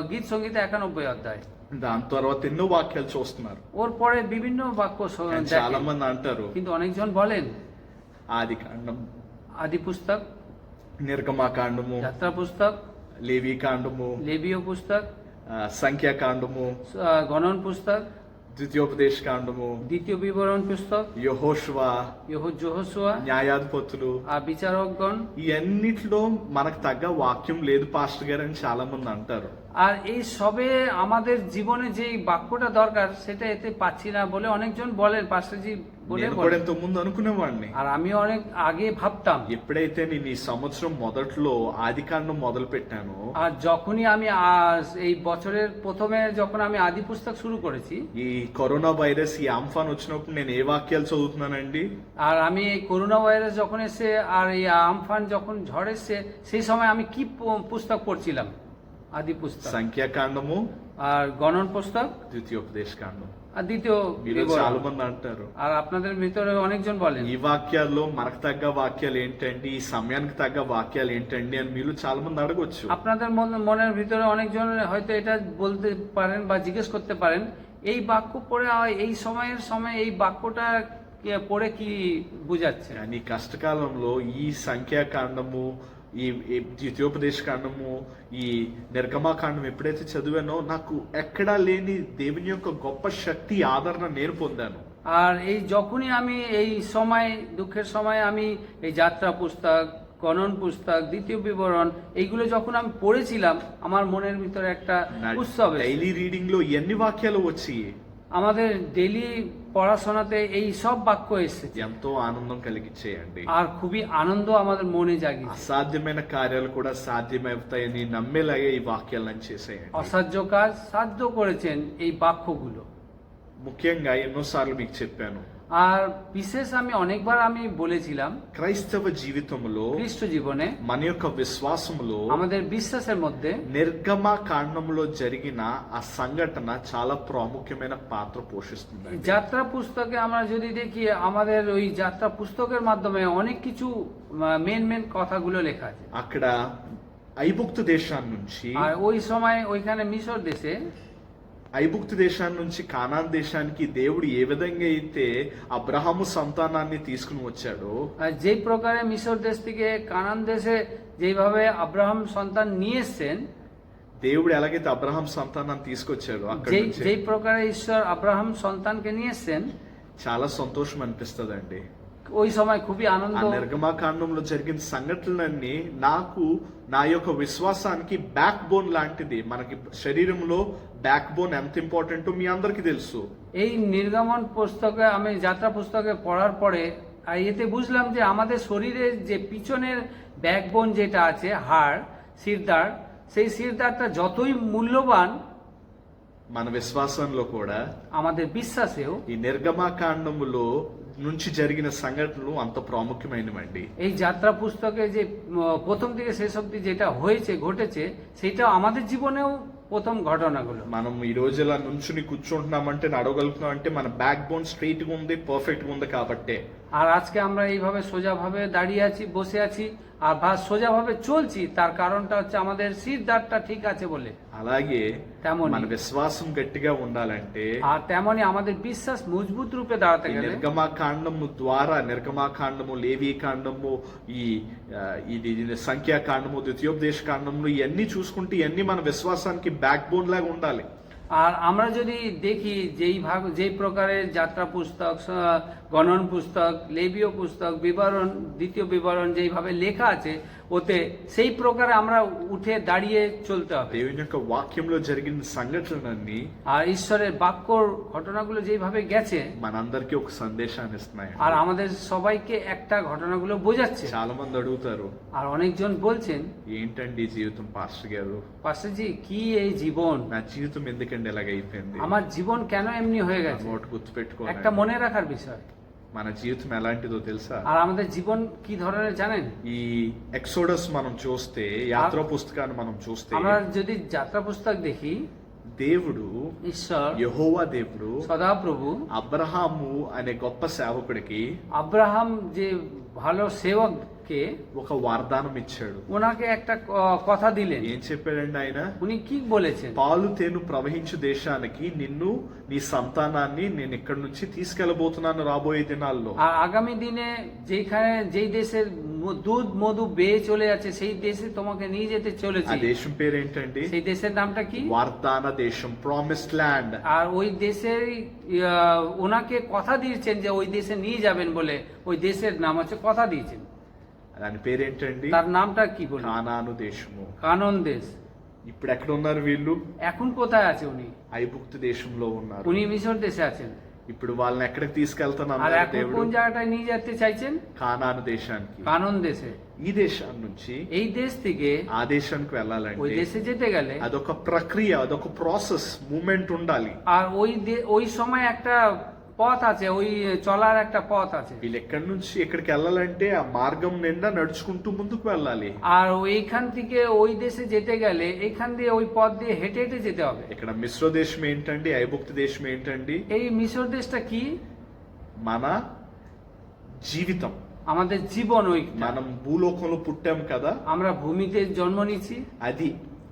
গীত সঙ্গীত 91 অধ্যায়। దాని తర్వాత ఎన్నో వాక్యాలు చూస్తున్నారు. ওর পরে বিভিন্ন বাক্য కానీ দেখেন। చాలా మంది అంటారు কিন্তু অনেকজন বলেন ఆది కాండం, আদি পুস্তক నిర్గమాకాండము, যাত্রা পুস্তক, లేవీకాండము, লেবীয় পুস্তক, సంఖ్యాకాండము, গণন పుస్తক, ద్వితీయోపదేశ కాండము, দ্বিতীয় বিবরণ পুস্তক, యెహోషువ, యెహోషువ, న్యాయాధిపతులు, বিচারকগণ। ఇవన్నిట్లో మనకు తగ్గ వాక్యం లేదు పాస్టర్ గారు అని చాలా మంది అంటారు. আর এই সবে আমাদের জীবনে যে বাক্যটা দরকার সেটা এতে পাচ্ছি না বলে অনেকজন বলেন, পাস্টারজি বলে నేను కూడా বলেন। ఎంతో ముందు అనుకునేవాడిని. আর আমি অনেক আগে ভাবতাম, ఎప్పుడైతే నేను ఈ సంవత్సరం మొదట్లో ఆదికాండం మొదలు పెట్టానో, আর যখনই আমি এই বছরের প্রথমে যখন আমি আদি পুস্তক শুরু করেছি, ఈ కరోనా వైరస్ ఈ ఆంఫాన్ వచ్చినప్పుడు నేను ఏ వాక్యాలు చదువుతున్నానండి? আর আমি এই করোনা ভাইরাস যখন এসে আর এই আমফান যখন ঝড় এসছে, সেই সময় আমি কি পুস্তক পড়ছিলাম? আদি পুস্তক, సంఖ్యాకాండము, আর গণন পুস্তক, ద్వితీయోపదేశ కాండం. আর দ্বিতীয় మీరు বিবরণ। చాలా మంది అంటారు, আর আপনাদের ভিতরে অনেকজন বলেন, ఈ వాక్యాల్లో మనకు తగ్గ వాక్యాలు ఏంటండి, ఈ సమయానికి తగ్గ వాక్యాలు ఏంటండి అని మీరు చాలా మంది అడగొచ్చు. আপনাদের মনের ভিতরে অনেকজন হয়তো এটা বলতে পারেন বা জিজ্ঞেস করতে পারেন, এই বাক্য পড়ে এই সময় এই বাক্যটা পড়ে কি বুঝাচ্ছে? కానీ కష్టకాలంలో ఈ సంఖ్యాకాండము, ఈ ద్వితీయోపదేశ కాండము, ఈ నిర్గమాకాండం ఎప్పుడైతే చదివానో నాకు ఎక్కడా లేని దేవుని యొక్క గొప్ప శక్తి ఆదరణ నేను పొందాను. আর এই যখনই আমি এই সময় দুঃখের সময় আমি এই যাত্রা পুস্তক, গণন পুস্তক, দ্বিতীয় বিবরণ এইগুলো যখন আমি পড়েছিলাম, আমার মনের ভিতরে একটা উৎসব এসেছে। డైలీ రీడింగ్ లో ఎన్ని వాక్యాలు వచ్చి আমাদের ডেইলি পড়াশোনাতে এই সব বাক্য এসেছে, ఎంతో ఆనందం కలిగించేయండి. আর খুবই আনন্দ আমাদের মনে জাগিয়েছে। అసాధ్యమైన కార్యాలు కూడా సాధ్యమవుతాయని నమ్మేలాగే ఈ వాక్యాలను చేసేయండి. অসাধ্য কাজ সাধ্য করেছেন এই বাক্যগুলো। ముఖ్యంగా ఎన్నోసార్లు మీకు చెప్పాను, আর বিশেষ আমি অনেকবার আমি বলেছিলাম, క్రైస్తవ జీవితంలో খ্রিস্ট জীবনে మన యొక్క విశ్వాసములో আমাদের বিশ্বাসের মধ্যে నిర్గమ కాండంలో జరిగిన ఆ సంఘటన చాలా ప్రాముఖ్యమైన పాత్ర పోషిస్తుంది. যাত্রা পুস্তকে আমরা যদি দেখি, আমাদের ওই যাত্রা পুস্তকের মাধ্যমে অনেক কিছু মেন কথাগুলো লেখা আছে। అక్కడ ఐగుప్తు దేశాన్ని నుంచి আর ওই সময় ওইখানে মিশর দেশে, ఐగుప్తు దేశాన్ని నుంచి కానాన్ దేశానికి దేవుడు ఏ విధంగా అయితే అబ్రహాము సంతానాన్ని తీసుకుని వచ్చాడో, যেই প্রকারে মিশর দেশ থেকে কানান দেশে যেভাবে আব্রাহাম সন্তান নিয়ে এসছেন, దేవుడు ఎలాగైతే అబ్రహాం సంతానాన్ని తీసుకొచ్చాడో అక్కడ నుంచి যেই প্রকারে ঈশ্বর আব্রাহাম সন্তানকে নিয়ে এসছেন, చాలా సంతోషం అనిపిస్తదండి. ওই সময় খুবই ఆ আনন্দ। నిర్గమాకాండంలో జరిగిన సంఘటనలన్నీ నాకు నా యొక్క విశ్వాసానికి బ్యాక్ బోన్ లాంటిది. మనకి శరీరంలో బ్యాక్ బోన్ ఎంత ఇంపార్టెంటో మీ అందరికీ తెలుసు. এই নির্গমন পুস্তকে আমি যাত্রা পুস্তকে পড়ার পরে এতে বুঝলাম যে আমাদের শরীরের যে পিছনের ব্যাকবোন যেটা আছে, হাড়, শিরদাঁড়, সেই শিরদাঁড়টা যতই মূল্যবান మన విశ్వాసంలో కూడా আমাদের বিশ্বাসেও, ఈ నిర్గమాకాండములో నుంచి జరిగిన సంఘటనలు అంత ప్రాముఖ్యమైనవండి. এই যাত্রা পুস্তকে যে প্রথম থেকে শেষ অবধি যেটা হয়েছে ঘটেছে, সেটা আমাদের জীবনেও প্রথম ঘটনাগুলো। మనం ఈ రోజు ఇలా నుంచుని కూర్చుంటున్నామంటే, నడవగలుగుతున్నాం అంటే మన బ్యాక్ బోన్ స్ట్రైట్ గా ఉంది, పర్ఫెక్ట్ గా ఉంది కాబట్టే. আর আজকে আমরা এইভাবে সোজাভাবে দাঁড়িয়ে আছি, বসে আছি আর সোজাভাবে চলছি, তার কারণটা হচ্ছে আমাদের শিরদাঁড়টা ঠিক আছে বলে। అలాగే তেমনই మన విశ్వాసం గట్టిగా ఉండాలంటే আর তেমনই আমাদের বিশ্বাস মজবুত রূপে দাঁড়াতে ఈ গেলে నిర్గమాకాండము ద్వారా, నిర్గమాకాండము, లేవీకాండము, ఇది సంఖ్యాకాండము, ద్వితీయోపదేశ కాండము, ఇవన్నీ చూసుకుంటే ఇవన్నీ మన విశ్వాసానికి బ్యాక్ బోన్ లాగా ఉండాలి. আর আমরা যদি দেখি যেই প্রকারের যাত্রা পুস্তক, গণন পুস্তক, লেবীয় পুস্তক, বিবরণ, দ্বিতীয় বিবরণ যেইভাবে লেখা আছে ওতে, সেই প্রকারে আমরা উঠে দাঁড়িয়ে চলতে হবে। దేవుని యొక్క వాక్యంలో జరిగిన సంఘటనలన్నీ আর ঈশ্বরের বাক্যর ঘটনাগুলো যেইভাবে গেছে మనందరికీ ఒక సందేశాన్ని ఇస్తున్నాయి. আর আমাদের সবাইকে একটা ঘটনাগুলো বোঝাচ্ছে। చాలా మంది అడుగుతారు, আর অনেকজন বলছেন, ఏంటండి ఈ జీవితం పాస్టర్ గారు, পাস্টারজি কি এই জীবন, నా జీవితం ఎందుకండి ఎలాగైపోయింది? আমার জীবন কেন এমনি হয়ে গেছে? నోటు గుర్తుపెట్టుకోవాలి, একটা মনে রাখার বিষয়। మన జీవితం ఎలాంటిదో తెలుసా? আর আমাদের জীবন কি ধরনের জানেন? ఈ ఎక్సోడస్ మనం చూస్తే, యాత్రా పుస్తకాన్ని మనం చూస్తే, আমরা যদি যাত্রা পুস্তক দেখি, దేవుడు, ঈশ্বর యెహోవా దేవుడు সদাপ্রভু అబ్రహాము అనే గొప్ప సేవకుడికి আব্রাহাম যে ভালো সেবককে ఒక వాగ్దానం ఇచ్చాడు. ওনাকে একটা কথা দিলেন। ఏం చెప్పాడండి ఆయన? উনি কি বলেছেন? పాలు తేను ప్రవహించు దేశానికి నిన్ను, నీ సంతానాన్ని నేను ఇక్కడి నుంచి తీసుకెళ్లబోతున్నాను రాబోయే దినాల్లో. আর আগামী দিনে যেই দেশের দুধ মধু বেয়ে চলে যাচ্ছে, সেই দেশে তোমাকে নিয়ে যেতে ఆ চলেছি। దేశం పేరేంటండి? সেই দেশের নামটা কি? వాగ్దాన దేశం, ప్రామిస్డ్ ల్యాండ్. আর ওই দেশে ওনাকে কথা দিয়েছেন যে ওই দেশে নিয়ে যাবেন বলে, ওই দেশের নাম হচ্ছে কথা দিয়েছেন। దాని పేరేంటండి? তার নামটা কি বলে? కానాను దేశము. কানন দেশ। ఇప్పుడు ఎక్కడ ఉన్నారు వీళ్ళు? এখন কোথায় আছে উনি? ఐగుప్తు దేశంలో ఉన్నారు. উনি মিশর দেশে আছেন। ఇప్పుడు వాళ్ళని ఎక్కడికి আর తీసుకెళ్తున్నారు এখন దేవుడు? কোন জায়গাটায় নিয়ে যেতে চাইছেন? కానాను దేశానికి. কানন দেশে। ఈ దేశం నుంచి এই দেশ থেকে ఆ దేశానికి ওই వెళ్ళాలంటే দেশে যেতে গেলে అదొక ప్రక్రియ, అదొక ప్రాసెస్, మూమెంట్ ఉండాలి. আর ওই সময় একটা পথ আছে, ওই চলার একটা পথ আছে। వీళ్ళు ఎక్కడి నుంచి ఎక్కడికి వెళ్ళాలంటే ఆ మార్గం నిండా నడుచుకుంటూ ముందుకు వెళ్ళాలి. আর এইখান থেকে ওই দেশে যেতে গেলে এখান দিয়ে ওই পথ দিয়ে হেঁটে হেঁটে যেতে হবে। ఇక్కడ మిశ్ర దేశం ఏంటండి? ఐగుప్తు దేశం ఏంటండి? এই মিশর দেশটা কি? మన జీవితం. আমাদের জীবন। ওইটা మనం భూలోకంలో పుట్టాం కదా, আমরা ভূমিতে জন্ম নিচ্ছি, అది.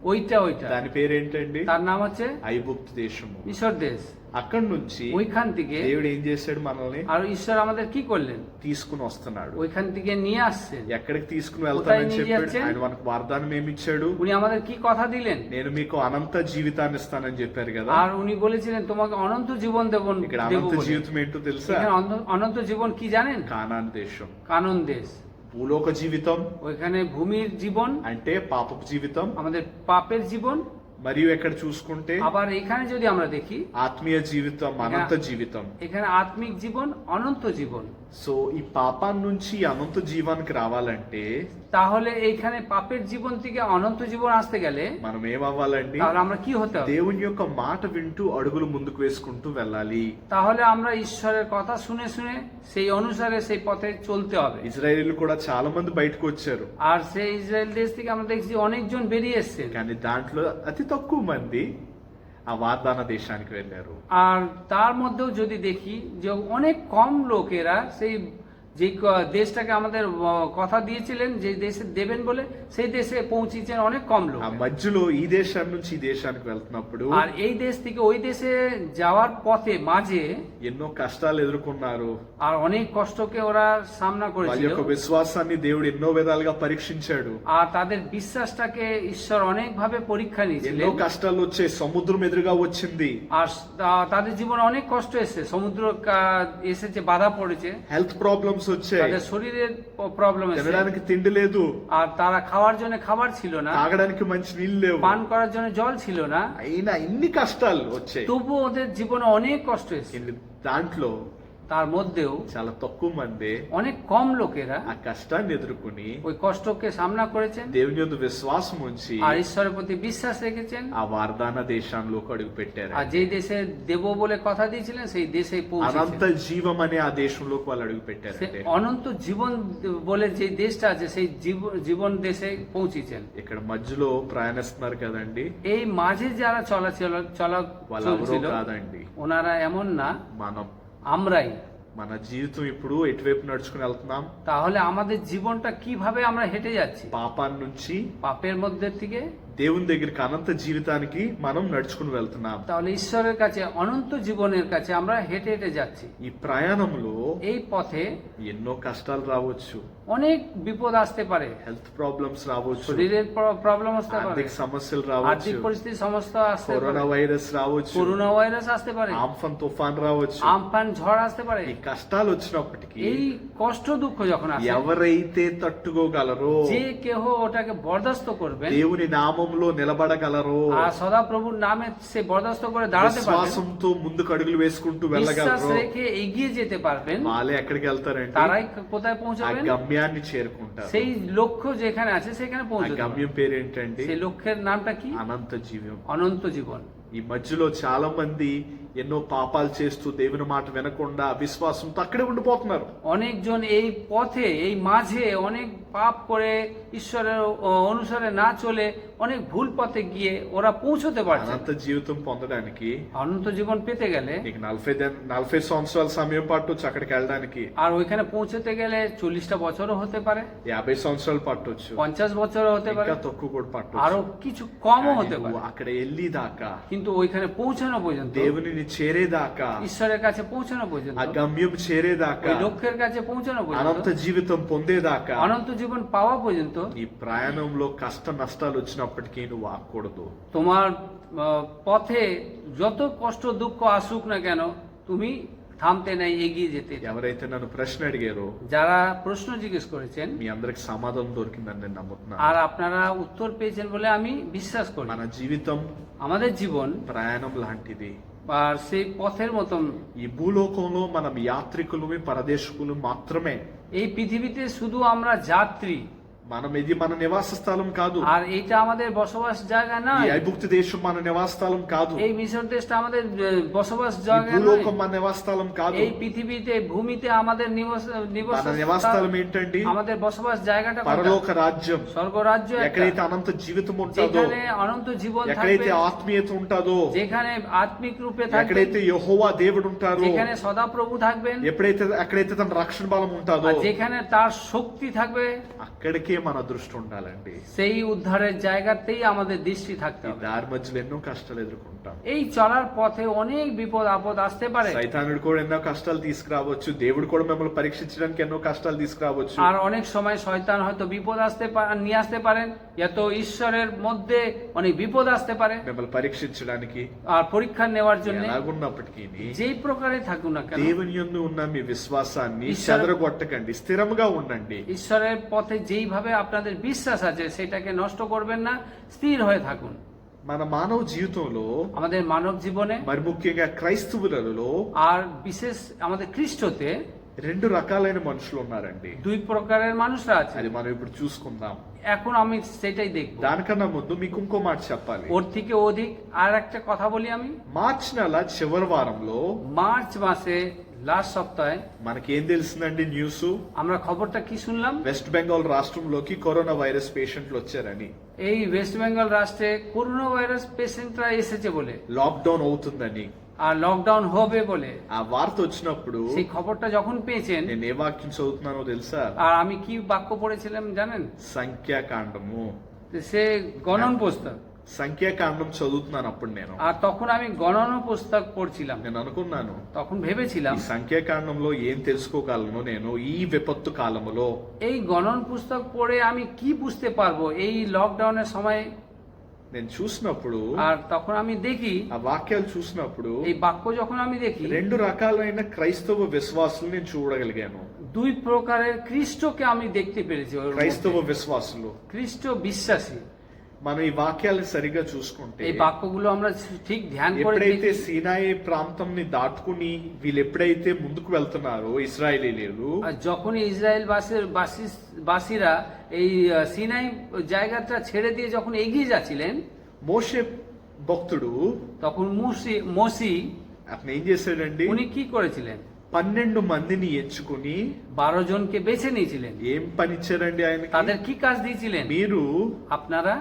ওইটা। దాని పేరేంటండి? তার নাম হচ্ছে ఐగుప్తు దేశము. মিশর দেশ। అక్కడి నుంచి ওইখান থেকে దేవుడు ఏం చేశాడు? మనల్ని আর ঈশ্বর আমাদের কি করলেন? తీసుకుని వస్తున్నాడు. ওইখান থেকে নিয়ে আসছেন। ఎక్కడికి తీసుకుని কোথায় వెళ్తానని নিয়ে చెప్పాడు? যাচ্ছেন? ఆయన మనకు వాగ్దానం ఏమి ఇచ్చాడు? উনি আমাদের কি কথা দিলেন? నేను మీకు అనంత జీవితాన్ని ఇస్తానని చెప్పారు కదా. আর উনি বলেছিলেন তোমাকে অনন্ত জীবন দেব ఇక్కడ দেব అనంత বলে। జీవితం ఏంటో తెలుసా? এখানে অনন্ত জীবন কি জানেন? కానాను దేశం. কানন দেশ। భూలోక జీవితం ওইখানে ভূমির জীবন, అంటే పాపపు జీవితం. আমাদের পাপের জীবন। మరియు ఎక్కడ చూసుకుంటే আবার এখানে যদি আমরা দেখি ఆత్మీయ జీవితం, అనంత జీవితం. এখানে আত্মিক জীবন, অনন্ত জীবন। సో ఈ పాపం నుంచి అనంత జీవానికి రావాలంటే তাহলে এইখানে পাপের জীবন থেকে অনন্ত জীবন আসতে গেলে మనం ఏమవ్వాలండి? তাহলে আমরা কি হতে হবে? దేవుని యొక్క మాట వింటూ అడుగులు ముందుకు వేసుకుంటూ వెళ్ళాలి. তাহলে আমরা ঈশ্বরের কথা শুনে শুনে সেই অনুসারে সেই পথে চলতে হবে। ఇజ్రాయేలీలు కూడా చాలా మంది బయటకు వచ్చారు, আর সেই ইসরায়েল দেশ থেকে আমরা দেখছি অনেকজন বেরিয়ে এসেছেন, కానీ దాంట్లో అతి తక్కువ మంది ఆ వాగ్దాన దేశానికి వెళ్ళారు. আর তার মধ্যেও যদি দেখি যে অনেক কম লোকেরা সেই যে দেশটাকে আমাদের কথা দিয়েছিলেন যে দেশে দেবেন বলে, সেই দেশে পৌঁছেছেন অনেক কম লোক। ఆ మధ్యలో ఈ దేశం నుంచి ఈ దేశానికి వెళ్తున్నప్పుడు আর এই দেশ থেকে ওই দেশে যাওয়ার পথে মাঝে ఎన్నో కష్టాలు ఎదుర్కొన్నారు. আর অনেক কষ্টকে ওরা সামনা వాళ్ళ করেছিল, యొక్క విశ్వాసాన్ని దేవుడు ఎన్నో విధాలుగా పరీక్షించాడు. আর তাদের বিশ্বাসটাকে ঈশ্বর অনেক ভাবে পরীক্ষা ఎన్నో নিয়েছিলেন। కష్టాలు వచ్చాయి, సముద్రం ఎదురుగా వచ్చింది, আর তাদের জীবনে অনেক কষ্ট এসেছে, সমুদ্র এসেছে, বাধা পড়েছে, హెల్త్ ప్రాబ్లమ్స్ వచ్చాయి, তাদের শরীরের প্রবলেম এসেছে, తినడానికి తిండి లేదు, আর তারা খাওয়ার জন্য খাবার ছিল না, తాగడానికి మంచి నీళ్ళు లేవు, পান করার জন্য জল ছিল না, అయినా ఇన్ని కష్టాలు వచ్చాయి. তবু ওদের জীবনে অনেক কষ্ট এসেছে। কিন্তু దాంట్లో তার মধ্যেও చాలా తక్కువ మంది অনেক কম লোকেরা ఆ కష్టాన్ని ఎదుర్కొని ওই কষ্টকে সামনা করেছেন దేవుని యందు విశ్వాసం ఉంచి আর ঈশ্বরের প্রতি বিশ্বাস রেখেছেন, ఆ వాగ్దాన దేశంలోకి అడుగు పెట్టారు. আর যেই দেশে দেব বলে কথা দিয়েছিলেন সেই দেশে అనంత পৌঁছেছেন। జీవం అనే ఆ దేశంలోకి వాళ్ళు అడుగు সে పెట్టారంటే অনন্ত জীবন বলে যে দেশটা আছে সেই জীবন দেশে পৌঁছেছেন। ఇక్కడ మధ్యలో ప్రయాణిస్తున్నారు కదండి, এই মাঝে যারা চলা వాళ్ళు ఎవరో চলছিল కాదండి, ওনারা এমন না, మనం. আমরাই। మన జీవితం ఇప్పుడు ఎటువైపు నడుచుకుని వెళ్తున్నాం? তাহলে আমাদের জীবনটা কিভাবে আমরা হেঁটে যাচ্ছি? పాపాన్ని నుంచి পাপের মধ্যে থেকে దేవుని దగ్గరికి, అనంత జీవితానికి మనం నడుచుకుని వెళ్తున్నాం. তাহলে ঈশ্বরের কাছে, অনন্ত জীবনের কাছে আমরা হেঁটে হেঁটে যাচ্ছি। ఈ ప్రయాణంలో এই পথে ఎన్నో కష్టాలు రావచ్చు, অনেক বিপদ আসতে পারে, హెల్త్ ప్రాబ్లమ్స్ రావచ్చు, শরীরের প্রবলেম আসতে পারে, ఆర్థిక సమస్యలు আর্থিক రావచ్చు, পরিস্থিতি সমস্ত আসতে కరోనా পারে, వైరస్ రావచ్చు, করোনা ভাইরাস আসতে পারে, ఆంఫన్ తుఫాన్ రావచ్చు. আমফান ঝড় আসতে পারে। ఈ కష్టాలు వచ్చినప్పటికీ এই কষ্ট দুঃখ যখন আসে, ఎవరైతే తట్టుకోగలరో, যে কেহ ওটাকে বরদাস্ত করবেন దేవుని నామంలో నిలబడగలరో, আর সদাপ্রভুর নামে সে বরদাস্ত করে দাঁড়াতে পারবেন, విశ్వాసంతో ముందుకు అడుగులు వేసుకుంటూ বিশ্বাস వెళ్ళగలరో, রেখে এগিয়ে যেতে পারবেন, వాళ్ళే ఎక్కడికి వెళ్తారంటే তারাই কোথায় ఆ পৌঁছাবেন? గమ్యాన్ని చేరుకుంటారు. সেই লক্ষ্য যেখানে আছে সেখানে ఆ পৌঁছতে পারবেন। గమ్యం పేరేంటండి? সেই লক্ষ্যের নামটা কি? అనంత జీవం. অনন্ত জীবন। ఈ మధ్యలో చాలా మంది ఎన్నో పాపాలు చేస్తూ దేవుని మాట వినకుండా అవిశ్వాసంతో అక్కడే ఉండిపోతున్నారు. অনেকজন এই পথে, এই মাঝে অনেক পাপ করে ঈশ্বরের অনুসারে না চলে অনেক ভুল পথে গিয়ে ওরা পৌঁছতে পারছে। అనంత జీవితం పొందడానికి অনন্ত জীবন পেতে গেলে నీకు 40 సంవత్సరాల సమయం పట్టొచ్చు అక్కడికి వెళ్ళడానికి, আর ওইখানে পৌঁছতে গেলে 40টা বছরও হতে পারে, 50 సంవత్సరాలు పట్టొచ్చు, 50 বছরও হতে পারে, ఇంకా తక్కువ కూడా আরো పట్టొచ్చు. কিছু কমও కానీ হতে నువ్వు পারে। అక్కడ వెళ్ళి దాకా কিন্তু কিন্তু ওইখানে পৌঁছানো পর্যন্ত, దేవునిని చేరేదాకా, ঈশ্বরের কাছে পৌঁছানো পর্যন্ত, ఆ గమ్యం చేరేదాకా, ওই లక్ষ্যের কাছে পৌঁছানো అనంత পর্যন্ত, జీవితం పొందేదాకా, অনন্ত জীবন পাওয়া পর্যন্ত ఈ ప్రయాణంలో కష్ట నష్టాలు వచ్చినప్పటికీ నువ్వు ఆగకూడదు. তোমার পথে যত কষ্ট দুঃখ আসুক না কেন তুমি থামতে নাই, এগিয়ে যেতে। ఎవరైతే నన్ను ప్రశ్న అడిగారో যারা প্রশ্ন জিজ্ঞেস করেছেন మీ అందరికి సమాధానం దొరికిందని నేను నమ్ముతున్నాను. আর আপনারা উত্তর পেয়েছেন বলে আমি বিশ্বাস করি। మన జీవితం আমাদের জীবন ప్రయాణం లాంటిది. আর সেই পথের মতন, ఈ భూలోకంలో మనం యాత్రికులమే, పరదేశకులు మాత్రమే. এই পৃথিবীতে শুধু আমরা যাত্রী, ఇది మన నివాస స్థలం కాదు. আর এইটা আমাদের বসবাস জায়গা ఈ নয়। ఐగుప్తు దేశం మన నివాస స్థలం కాదు. এই মিশর দেশটা আমাদের বসবাস ఈ জায়গা নয়। భూలోకం మన నివాస స్థలం కాదు. এই పৃথিবীতে ভূমিতে আমাদের మన నివాస స్థలం ఏంటండి? আমাদের বসবাস জায়গাটা কোনটা? పరలోక రాజ్యం. স্বর্গরাজ্য একটা, ఎక్కడైతే అనంత జీవితం ఉంటుందో, যেখানে অনন্ত জীবন ఎక్కడైతే থাকবে, ఆత్మీయత ఉంటుందో, যেখানে আত্মিক রূপে থাকবে, ఎక్కడైతే యెహోవా దేవుడు ఉంటారో, যেখানে সদাপ্রভু থাকবেন, ఎక్కడైతే తన రక్షణ బలం ఉంటుందో, আর যেখানে তার শক্তি থাকবে, అక్కడికే మన దృష్టి ఉండాలండి. সেই উদ্ধারের জায়গাতেই আমাদের দৃষ্টি থাকতে ఈ হবে। దారి మధ్యలో ఎన్నో కష్టాలు ఎదుర్కొంటాం. এই চলার পথে অনেক বিপদ আপদ আসতে পারে, సైతానుడు కూడా ఎన్నో కష్టాలు తీసుకురావచ్చు. దేవుడు కూడా మిమ్మల్ని పరీక్షించడానికి ఎన్నో కష్టాలు తీసుకురావచ్చు. আর অনেক সময় শয়তান হয়তো বিপদ নিয়ে আসতে পারেন, এত ঈশ্বরের মধ্যে অনেক বিপদ আসতে পারে మిమ్మల్ని పరీక్షించడానికి. আর পরীক্ষা নেওয়ার জন্য। ఎలాగున్నప్పటికీ যেই প্রকারে থাকুন না কেন, దేవుని యందు ఉన్న మీ విశ్వాసాన్ని ঈশ্বর- చెదరగొట్టకండి, స్థిరంగా ఉండండి. ঈশ্বরের পথে যেইভাবে আপনাদের বিশ্বাস আছে সেটাকে নষ্ট করবেন না, স্থির হয়ে থাকুন। మన మానవ జీవితంలో, আমাদের মানব জীবনে మరి ముఖ్యంగా క్రైస్తవులలో আর বিশেষ আমাদের খ্রিস্টতে రెండు రకాలైన మనుషులు ఉన్నారండి. দুই প্রকারের মানুষরা আছে। అది మనం ఇప్పుడు చూసుకుందాం. এখন আমি সেটাই দেখব। దానికన్నా ముందు మీకు ఇంకో మాట చెప్పాలి. ওর থেকে অধিক আর একটা কথা বলি আমি। మార్చి నెల చివరి వారంలో মার্চ মাসে লাস্ট সপ্তাহে మనకేం తెలిసిందండి న్యూస్? আমরা খবরটা কি শুনলাম? వెస్ట్ బెంగాల్ రాష్ట్రంలోకి కరోనా వైరస్ పేషెంట్లు వచ్చారని, এই ওয়েস্ট বেঙ্গল রাষ্ট্রে করোনা ভাইরাস পেশেন্টরা এসেছে বলে లాక్డౌన్ అవుతుందని. আর লকডাউন হবে বলে ఆ వార్త వచ్చినప్పుడు সেই খবরটা যখন পেয়েছেন, నేను ఏ వాక్యం చదువుతున్నానో తెలుసా? আর আমি কি বাক্য পড়েছিলাম জানেন? సంఖ్యాకాండము. সে গণন পুস্তক, సంఖ్యాకాండం చదువుతున్నాను అప్పుడు నేను. আর তখন আমি গণন পুস্তক পড়ছিলাম। నేను అనుకున్నాను, তখন ভেবেছিলাম ఈ సంఖ్యాకాండంలో ఏం తెలుసుకోగలను నేను ఈ విపత్తు కాలములో. এই গণন পুস্তক পড়ে আমি কি বুঝতে পারবো এই লকডাউনের সময়। నేను చూసినప్పుడు, আর তখন আমি দেখি, ఆ వాక్యాలు చూసినప్పుడు এই বাক্য যখন আমি দেখি, రెండు రకాలైన క్రైస్తవ విశ్వాసులు నేను చూడగలిగాను. দুই প্রকারের খ্রিস্টকে আমি দেখতে পেরেছি। ওর মধ্যে। క్రైస్తవ విశ్వాసులు. খ্রিস্ট বিশ্বাসী। మనం ఈ వాక్యాలను సరిగా చూసుకుంటే, এই বাক্যগুলো আমরা ঠিক ধ্যান করে ఎప్పుడైతే দেখি। సీనాయి ప్రాంతంని దాటుకుని వీళ్ళు ఎప్పుడైతే ముందుకు వెళ్తున్నారో ఇస్రాయేలీలు, আর যখন ইসরায়েল বাসীরা এই সিনাই জায়গাটা ছেড়ে দিয়ে যখন এগিয়ে যাচ্ছিলেন, మోషే భక్తుడు তখন মসি అతను ఏం చేశాడండి? উনি কি করেছিলেন? 12 మందిని ఎంచుకుని 12 জনকে বেছে নিয়েছিলেন। ఏం పనిచ్చారండి ఆయనకి? তাদের কি কাজ দিয়েছিলেন? మీరు আপনারা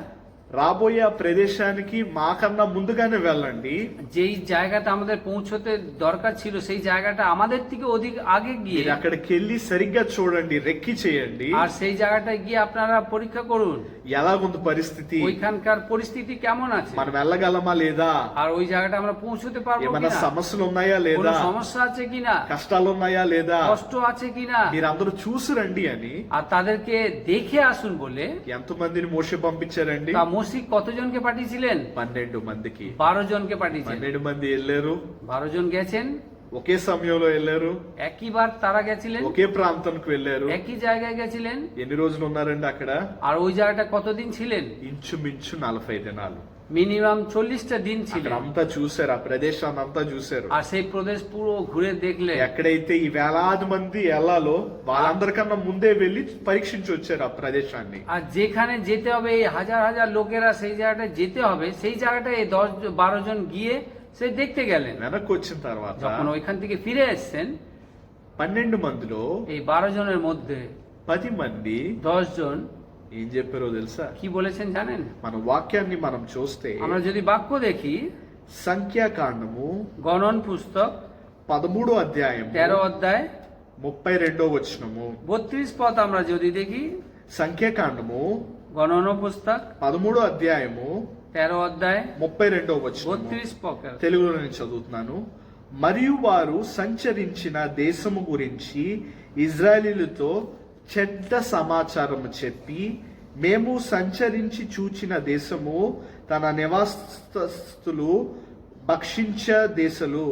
రాబోయే ఆ ప్రదేశానికి మాకన్నా ముందుగానే వెళ్ళండి. যেই জায়গাটা আমাদের পৌঁছতে দরকার ছিল সেই জায়গাটা আমাদের থেকে অধিক আগে গিয়ে, మీరు అక్కడికి వెళ్ళి సరిగ్గా చూడండి, రెక్కి చేయండి. আর সেই জায়গাটায় গিয়ে আপনারা পরীক্ষা করুন ఎలాగుంది పరిస్థితి, ওইখানকার পরিস্থিতি কেমন আছে, మనం వెళ్ళగలమా లేదా, আর ওই জায়গাটা আমরা পৌঁছতে পারবো ఏమైనా কিনা, సమస్యలు ఉన్నాయా কোনো లేదా, সমস্যা আছে কিনা, కష్టాలు ఉన్నాయా లేదా, কষ্ট আছে কিনা, మీరందరూ చూసి రండి అని আর তাদেরকে দেখে আসুন বলে ఎంతమందిని మోషే పంపించారండి? তা মসি কতজনকে পাঠিয়েছিলেন? 12 మందికి. 12 জনকে পাঠিয়েছেন। 12 మంది వెళ్ళారు, 12 জন গেছেন, ఒకే సమయంలో వెళ్ళారు, একইবার তারা গেছিলেন, ఒకే ప్రాంతానికి వెళ్ళారు. একই জায়গায় গেছিলেন। ఎన్ని రోజులు ఉన్నారండి అక్కడ? আর ওই জায়গাটা কতদিন ছিলেন? ఇంచుమించు 40 దినాలు. মিনিমাম 40টা দিন అక్కడ ছিলেন। అంతా చూశారు, ఆ ప్రదేశాన్ని అంతా చూశారు. আর সেই প্রদেশ পুরো ঘুরে দেখলে, ఎక్కడైతే ఈ వేలాది మంది వెళ్ళాలో వాళ్ళందరికన్నా ముందే వెళ్ళి పరీక్షించి వచ్చారు ఆ ప్రదేశాన్ని. আর যেখানে যেতে হবে এই হাজার হাজার লোকেরা সেই জায়গাটায় যেতে হবে, সেই জায়গাটায় এই 10-12 জন গিয়ে সে দেখতে গেলেন। వెనక్కి వచ్చిన తర్వాత যখন ওইখান থেকে ফিরে এসেছেন, 12 మందిలో এই 12 জনের মধ্যে 10 మంది 10 জন ఏం చెప్పారో తెలుసా? কি বলেছেন জানেন? మన వాక్యాన్ని మనం చూస్తే আমরা যদি বাক্য দেখি, సంఖ్యాకాండము গণন পুস্তক 13 అధ్యాయం 13 অধ্যায় 32 వచనము. 32 পদ আমরা যদি দেখি, సంఖ్యాకాండము গণনা পুস্তক 13వ అధ్యాయము 13 অধ্যায় 32వ వచనం 32 পদ। తెలుగులో నేను చదువుతున్నాను. మరియు వారు సంచరించిన దేశము గురించి ఇజ్రాయేలీలతో చెడ్డ సమాచారము చెప్పి, మేము సంచరించి చూచిన దేశము తన నివాసస్థులు భక్షించ దేశలు,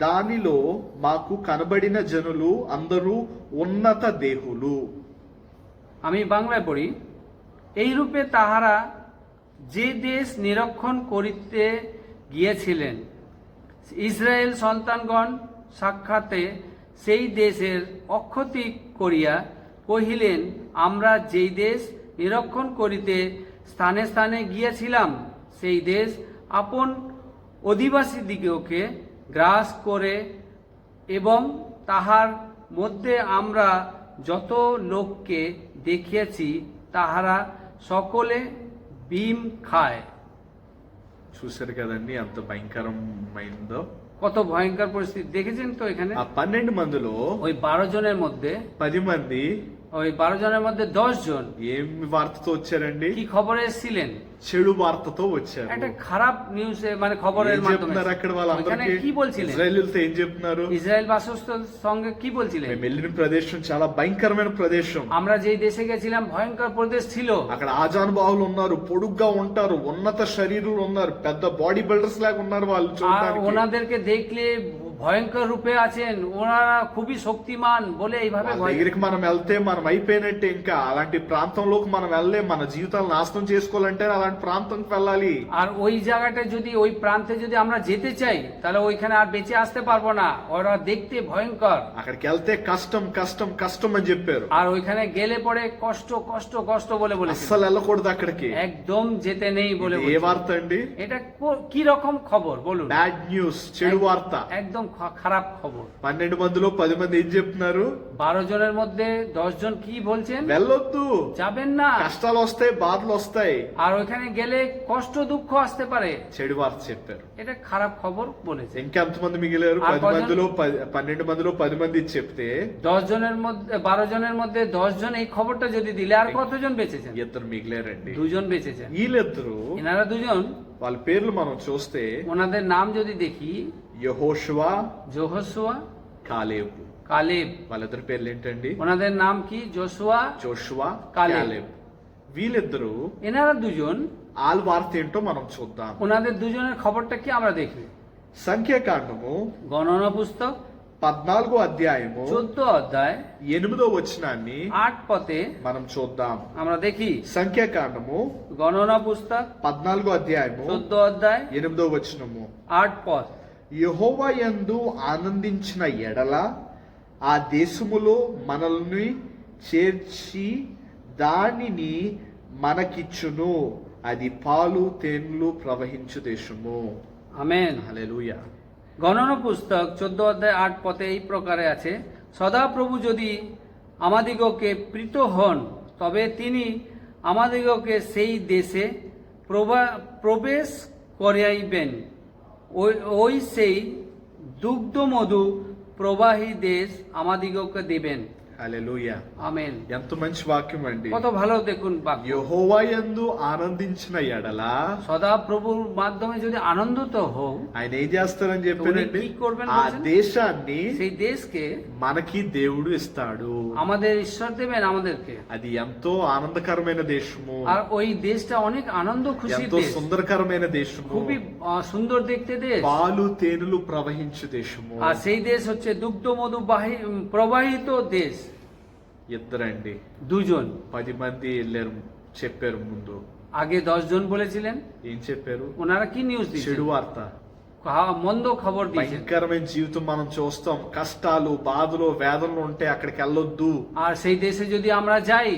దానిలో మాకు కనబడిన జనులు అందరూ ఉన్నత దేహులు। আমি বাংলায় পড়ি। এইরূপে তাহারা যে দেশ নিরীক্ষণ করিতে গিয়েছিলেন, ইসরায়েল সন্তানগণ সাক্ষাতে সেই দেশের অক্ষতি করিয়া কহিলেন, আমরা যেই দেশ নিরীক্ষণ করিতে স্থানে স্থানে গিয়েছিলাম, সেই দেশ আপন অধিবাসীদিগকে গ্রাস করে এবং তাহার মধ্যে আমরা যত লোককে দেখিয়াছি তাহারা সকলে ভীম খায়। చూశారు కదండి ఎంత భయంకరమైందో। কত ভয়ঙ্কর পরিস্থিতি দেখেছেন তো এখানে। ఆ 12 మందిలో ওই 12 জনের মধ্যে 10 మంది ওই 12 জনের মধ্যে 10 জন ఏం వార్తతో వచ్చారండి? কি খবরে এসেছিলেন? చెడు వార్తతో వచ్చారు। একটা খারাপ নিউজে মানে খবরের ఏం মাধ্যমে చెప్తున్నారు అక్కడ ওখানে వాళ్ళందరికీ? কি বলছিলেন? ఇజ్రాయేలీలతో ఏం చెప్తున్నారు? ইসরায়েল বাসস্থল সঙ্গে কি বলছিলেন? మేము వెళ్ళిన ప్రదేశం చాలా భయంకరమైన ప్రదేశం। আমরা যেই দেশে গেছিলাম ভয়ঙ্কর প্রদেশ ছিল। అక్కడ ఆజానుబాహులు ఉన్నారు, పొడుగ్గా ఉంటారు, ఉన్నత శరీరులు ఉన్నారు, పెద్ద బాడీ బిల్డర్స్ లాగా ఉన్నారు వాళ్ళు আর చూడడానికి। ওনাদেরকে দেখলে ভয়ঙ্কর রূপে আছেন, ওনারা খুবই শক্তিমান বলে এইভাবে వాళ్ళ ভয়। దగ్గరికి మనం వెళ్తే మనం అయిపోయినట్టే। ఇంకా అలాంటి ప్రాంతంలోకి మనం వెళ్ళే, మన జీవితాలు నాశనం చేసుకోవాలంటే అలాంటి ప్రాంతంకి వెళ్ళాలి। আর ওই জায়গাটা যদি ওই প্রান্তে যদি আমরা যেতে চাই তাহলে ওইখানে আর বেঁচে আসতে পারবো না, ওরা দেখতে ভয়ঙ্কর। అక్కడికి వెళ్తే కష్టం కష్టం కష్టం అని చెప్పారు। আর ওইখানে গেলে পরে কষ্ট কষ্ট কষ্ট বলে বলেছে, అస్సలు వెళ్ళకూడదు అక్కడికి। একদম যেতে নেই বলে ఇది ఏ বলেছে। వార్త అండి? এটা কি রকম খবর বলুন? బ్యాడ్ న్యూస్, చెడు వార్త। একদম খারাপ খবর। 12 మందిలో 10 మంది ఏం చెప్తున్నారు? 12 জনের মধ্যে 10 জন কি বলছেন? వెళ్ళొద్దు, যাবেন না, కష్టాలు వస్తాయి, బాధలు వస్తాయి, আর ওইখানে গেলে কষ্ট দুঃখ আসতে পারে। చెడు వార్త చెప్పారు। এটা খারাপ খবর বলেছে। ఇంకెంతమంది మిగిలారు? আর 10 మందిలో 12 మందిలో 10 మంది చెప్తే 10 জনের মধ্যে 12 জনের মধ্যে 10 জন এই খবরটা যদি দিলে আর কতজন বেঁচেছেন? ఇద్దరు మిగిలారండి। 2 জন বেঁচেছেন। వీళ్ళిద్దరు এনারা 2 জন, వాళ్ళ పేర్లు మనం చూస్తే ওনাদের নাম যদি দেখি, యెహోషువ, যোহোশুয়া, కాలేబు। কালেব। వాళ్ళిద్దరి పేర్లు ఏంటండి? ওনাদের নাম কি? Joshua, Joshua, Caleb. కాలేబ్। వీళ్ళిద్దరు এনারা 2 জন, ఆల్ వార్త ఏంటో మనం చూద్దాం। ওনাদের 2 জনের খবরটা কি আমরা দেখি। సంఖ్యాకాండము গণনা পুস্তক 14వ అధ్యాయము 14 অধ্যায় 8వ వచనాన్ని 8 পদে మనం చూద్దాం। আমরা দেখি। సంఖ్యాకాండము গণনা পুস্তক 14వ అధ్యాయము 14 অধ্যায় 8వ వచనము। 8 পদ। యెహోవా యందు ఆనందించిన ఎడల ఆ దేశములో మనల్ని చేర్చి దానిని మనకిచ్చును, అది పాలు తేనెలు ప్రవహించు దేశము। আমেন। హల్లెలూయా। গণনা পুস্তক 14 অধ্যায় 8 পদে এই প্রকারে আছে, সদাপ্রভু যদি আমাদিগকে প্রীত হন তবে তিনি আমাদিগকে সেই দেশে প্রবেশ করাইবেন, ওই সেই দুগ্ধ মধু প্রবাহী দেশ আমাদিগকে দিবেন। హల్లెలూయా। আমেন। ఎంత మంచి వాక్యం అండి। কত ভালো দেখুন বাক্য। యెహోవా యందు ఆనందించిన ఎడల সদাপ্রভুর মাধ্যমে যদি আনন্দিত হও, ఆయన ఏం చేస్తారని చెప్పారండి? কি করবেন ఆ বলছেন? దేశాన్ని সেই দেশকে మనకి దేవుడు ఇస్తాడు। আমাদের ঈশ্বর দেবেন আমাদেরকে। అది ఎంతో ఆనందకరమైన దేశము, আর ওই দেশটা অনেক আনন্দ খুশির ఎంతో দেশ, సుందరకరమైన దేశము, খুবই সুন্দর দেখতে দেশ। పాలు తేనెలు ప్రవహించు దేశము। আর সেই দেশ হচ্ছে দুগ্ধ মধু প্রবাহিত দেশ। ఇద్దరండి 2 জন। 10 మంది వెళ్ళారు, చెప్పారు ముందు। আগে 10 জন বলেছিলেন। ఏం చెప్పారు? ওনারা কি নিউজ দিয়েছেন? చెడు వార్త, মন্দ খবর দিয়েছেন। భయంకరమైన జీవితం మనం చూస్తాం। కష్టాలు, బాధలు, వేదనలు ఉంటే అక్కడికి వెళ్ళొద్దు। আর সেই দেশে যদি আমরা যাই,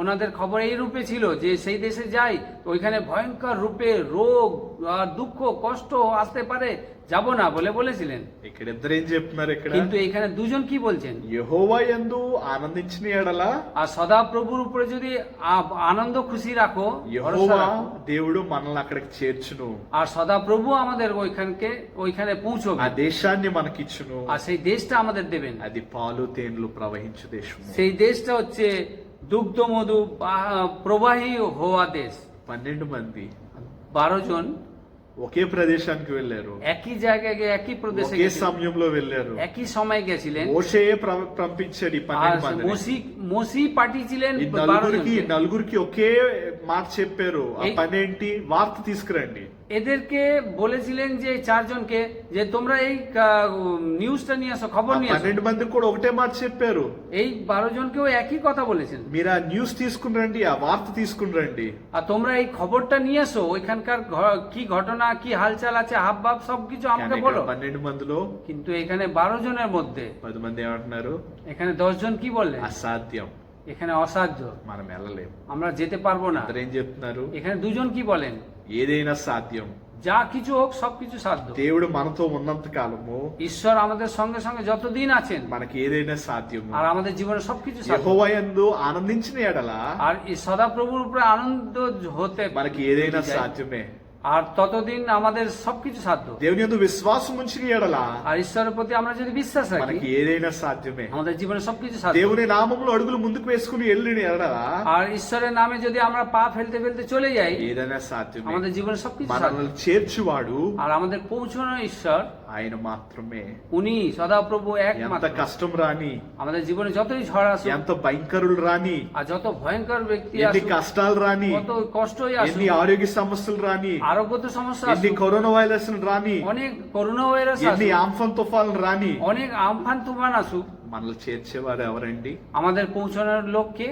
ওনাদের খবর এই রূপে ছিল যে সেই দেশে যাই তো ওইখানে ভয়ঙ্কর রূপে রোগ আর দুঃখ কষ্ট আসতে পারে, যাব না বলে বলেছিলেন। ఇక్కడ ఇద్దరు ఏం చెప్తున్నారు? ఇక్కడ কিন্তু এখানে 2 জন কি বলছেন? యెహోవా యందు ఆనందించిన ఎడల, আর সদা প্রভুর উপরে যদি আনন্দ খুশি রাখো, ভরসা యెహోవా রাখো, దేవుడు మనల్ని అక్కడికి చేర్చును, আর সদা প্রভু আমাদের ওইখানে পৌঁছবে, ఆ దేశాన్ని మనకిచ్చును, আর সেই দেশটা আমাদের দেবেন। అది పాలు తేనెలు ప్రవహించు దేశము। সেই দেশটা হচ্ছে দুগ্ধ মধু প্রবাহী হওয়া দেশ। 12 మంది 12 জন ఒకే ప్రదేశానికి వెళ్ళారు, একই জায়গায় গিয়ে একই প্রদেশে ఒకే গেছিলেন, సమయంలో వెళ్ళారు. একই সময় গেছিলেন। మోషే పంపించాడు ఈ আর 12 మందిని. মসি পাঠিয়েছিলেন ఈ 12 জনকে। నలుగురికి ఒకే మాట చెప్పారు, ఆ এই- పని ఏంటి? వార్త తీసుకురండి. এদেরকে বলেছিলেন যে 4 জনকে যে তোমরা এই নিউজটা নিয়ে আসো, খবর ఆ নিয়ে আসো। 12 మందికి కూడా ఒకటే మాట చెప్పారు, এই 12 জনকেও একই কথা বলেছেন, మీరు ఆ న్యూస్ తీసుకుని రండి, ఆ వార్త తీసుకుని రండి. আর তোমরা এই খবরটা নিয়ে আসো, ওইখানকার কি ঘটনা কি হালচাল আছে হাবভাব সবকিছু আমাকে కానీ বলো। ఇక్కడ 12 మందిలో কিন্তু এখানে 12 জনের মধ্যে 10 మంది ఏమంటున్నారు? এখানে 10 জন কি বললেন? అసాధ్యం, এখানে অসাধ্য, మనం వెళ్ళలేము. আমরা যেতে পারবো না। అందరూ ఏం చెప్తున్నారు? এখানে 2 জন কি বলেন? ఏదైనా సాధ్యం. যা কিছু হোক সবকিছু সাধ্য। దేవుడు మనతో ఉన్నంత కాలము ঈশ্বর আমাদের সঙ্গে সঙ্গে যতদিন আছেন మనకి ఏదైనా సాధ్యము. আর আমাদের জীবনে সবকিছু সাধ্য। యెహోవా యందు ఆనందించిన ఎడల আর এই সদাপ্রভুর উপরে আনন্দ হতে మనకి ఏదైనా চাই। సాధ్యమే. আর ততদিন আমাদের সবকিছু সাধ্য। దేవుని యందు విశ్వాసం ఉంచిన ఎడల আর ঈশ্বরের প্রতি আমরা যদি বিশ্বাস রাখি మనకి ఏదైనా సాధ్యమే. আমাদের জীবনে সবকিছু সাধ্য। దేవుని నామములో అడుగులు ముందుకు వేసుకుని వెళ్ళిన ఎడల আর ঈশ্বরের নামে যদি আমরা পা ফেলতে ফেলতে চলে যাই ఏదైనా సాధ్యమే. আমাদের জীবনে সবকিছু সাধ্য। మనల్ని చేర్చువాడు আর আমাদের পৌঁছানো ঈশ্বর ఆయన మాత్రమే. উনি সদাপ্রভু ఎంత একমাত্র। కష్టం రాని, আমাদের জীবনে যতই ঝড় আসুক ఎంత భయంకరులు రాని, আর যত ভয়ঙ্কর ব্যক্তি ఎన్ని আসুক కష్టాలు రాని, কত কষ্টই ఎన్ని আসুক ఆరోగ్య సమస్యలు రాని, আরোগ্যত সমস্যা ఎన్ని আসুক కరోనా వైరస్ రాని, অনেক করোনা ভাইরাস ఎన్ని আসুক ఆంఫన్ తుఫాన్లు రాని, অনেক আমফান তুফান আসুক మనల్ని చేర్చేవారు ఎవరండి? আমাদের পৌঁছানোর লোককে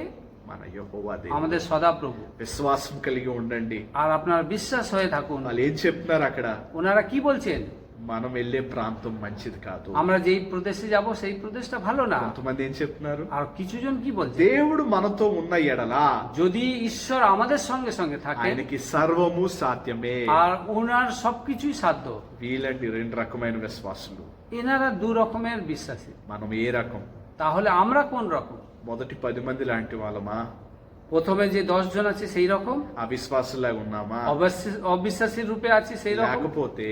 మన యెహోవా దేవుడు. আমাদের সদাপ্রভু। విశ్వాసం కలిగి ఉండండి. আর আপনার বিশ্বাস হয়ে থাকুন। వాళ్ళు ఏం చెప్తున్నారు అక్కడ? ওনারা কি বলছেন? మనం వెళ్ళే ప్రాంతం మంచిది కాదు. আমরা যেই প্রদেশে যাব সেই প্রদেশটা ভালো না। కొంతమంది ఏం చెప్తున్నారు? আর কিছু জন কি বলছে? దేవుడు మనతో ఉన్న ఎడల যদি ঈশ্বর আমাদের সঙ্গে সঙ্গে থাকে ఆయనకి సర్వము సాధ్యమే. আর ওনার সবকিছুই সাধ্য। వీళ్ళండి 2 రకమైన విశ్వాసులు. এনারা 2 রকমের বিশ্বাসী। మనం ఏ రకం? তাহলে আমরা কোন রকম? మొదటి 10 మంది లాంటి వాళ్ళమా? প্রথমে যে 10 জন আছে সেই রকম, అవిశ్వాసులాగా ఉన్నామా? অবিশ্বাসীর রূপে আছে সেই রকম, లేకపోతే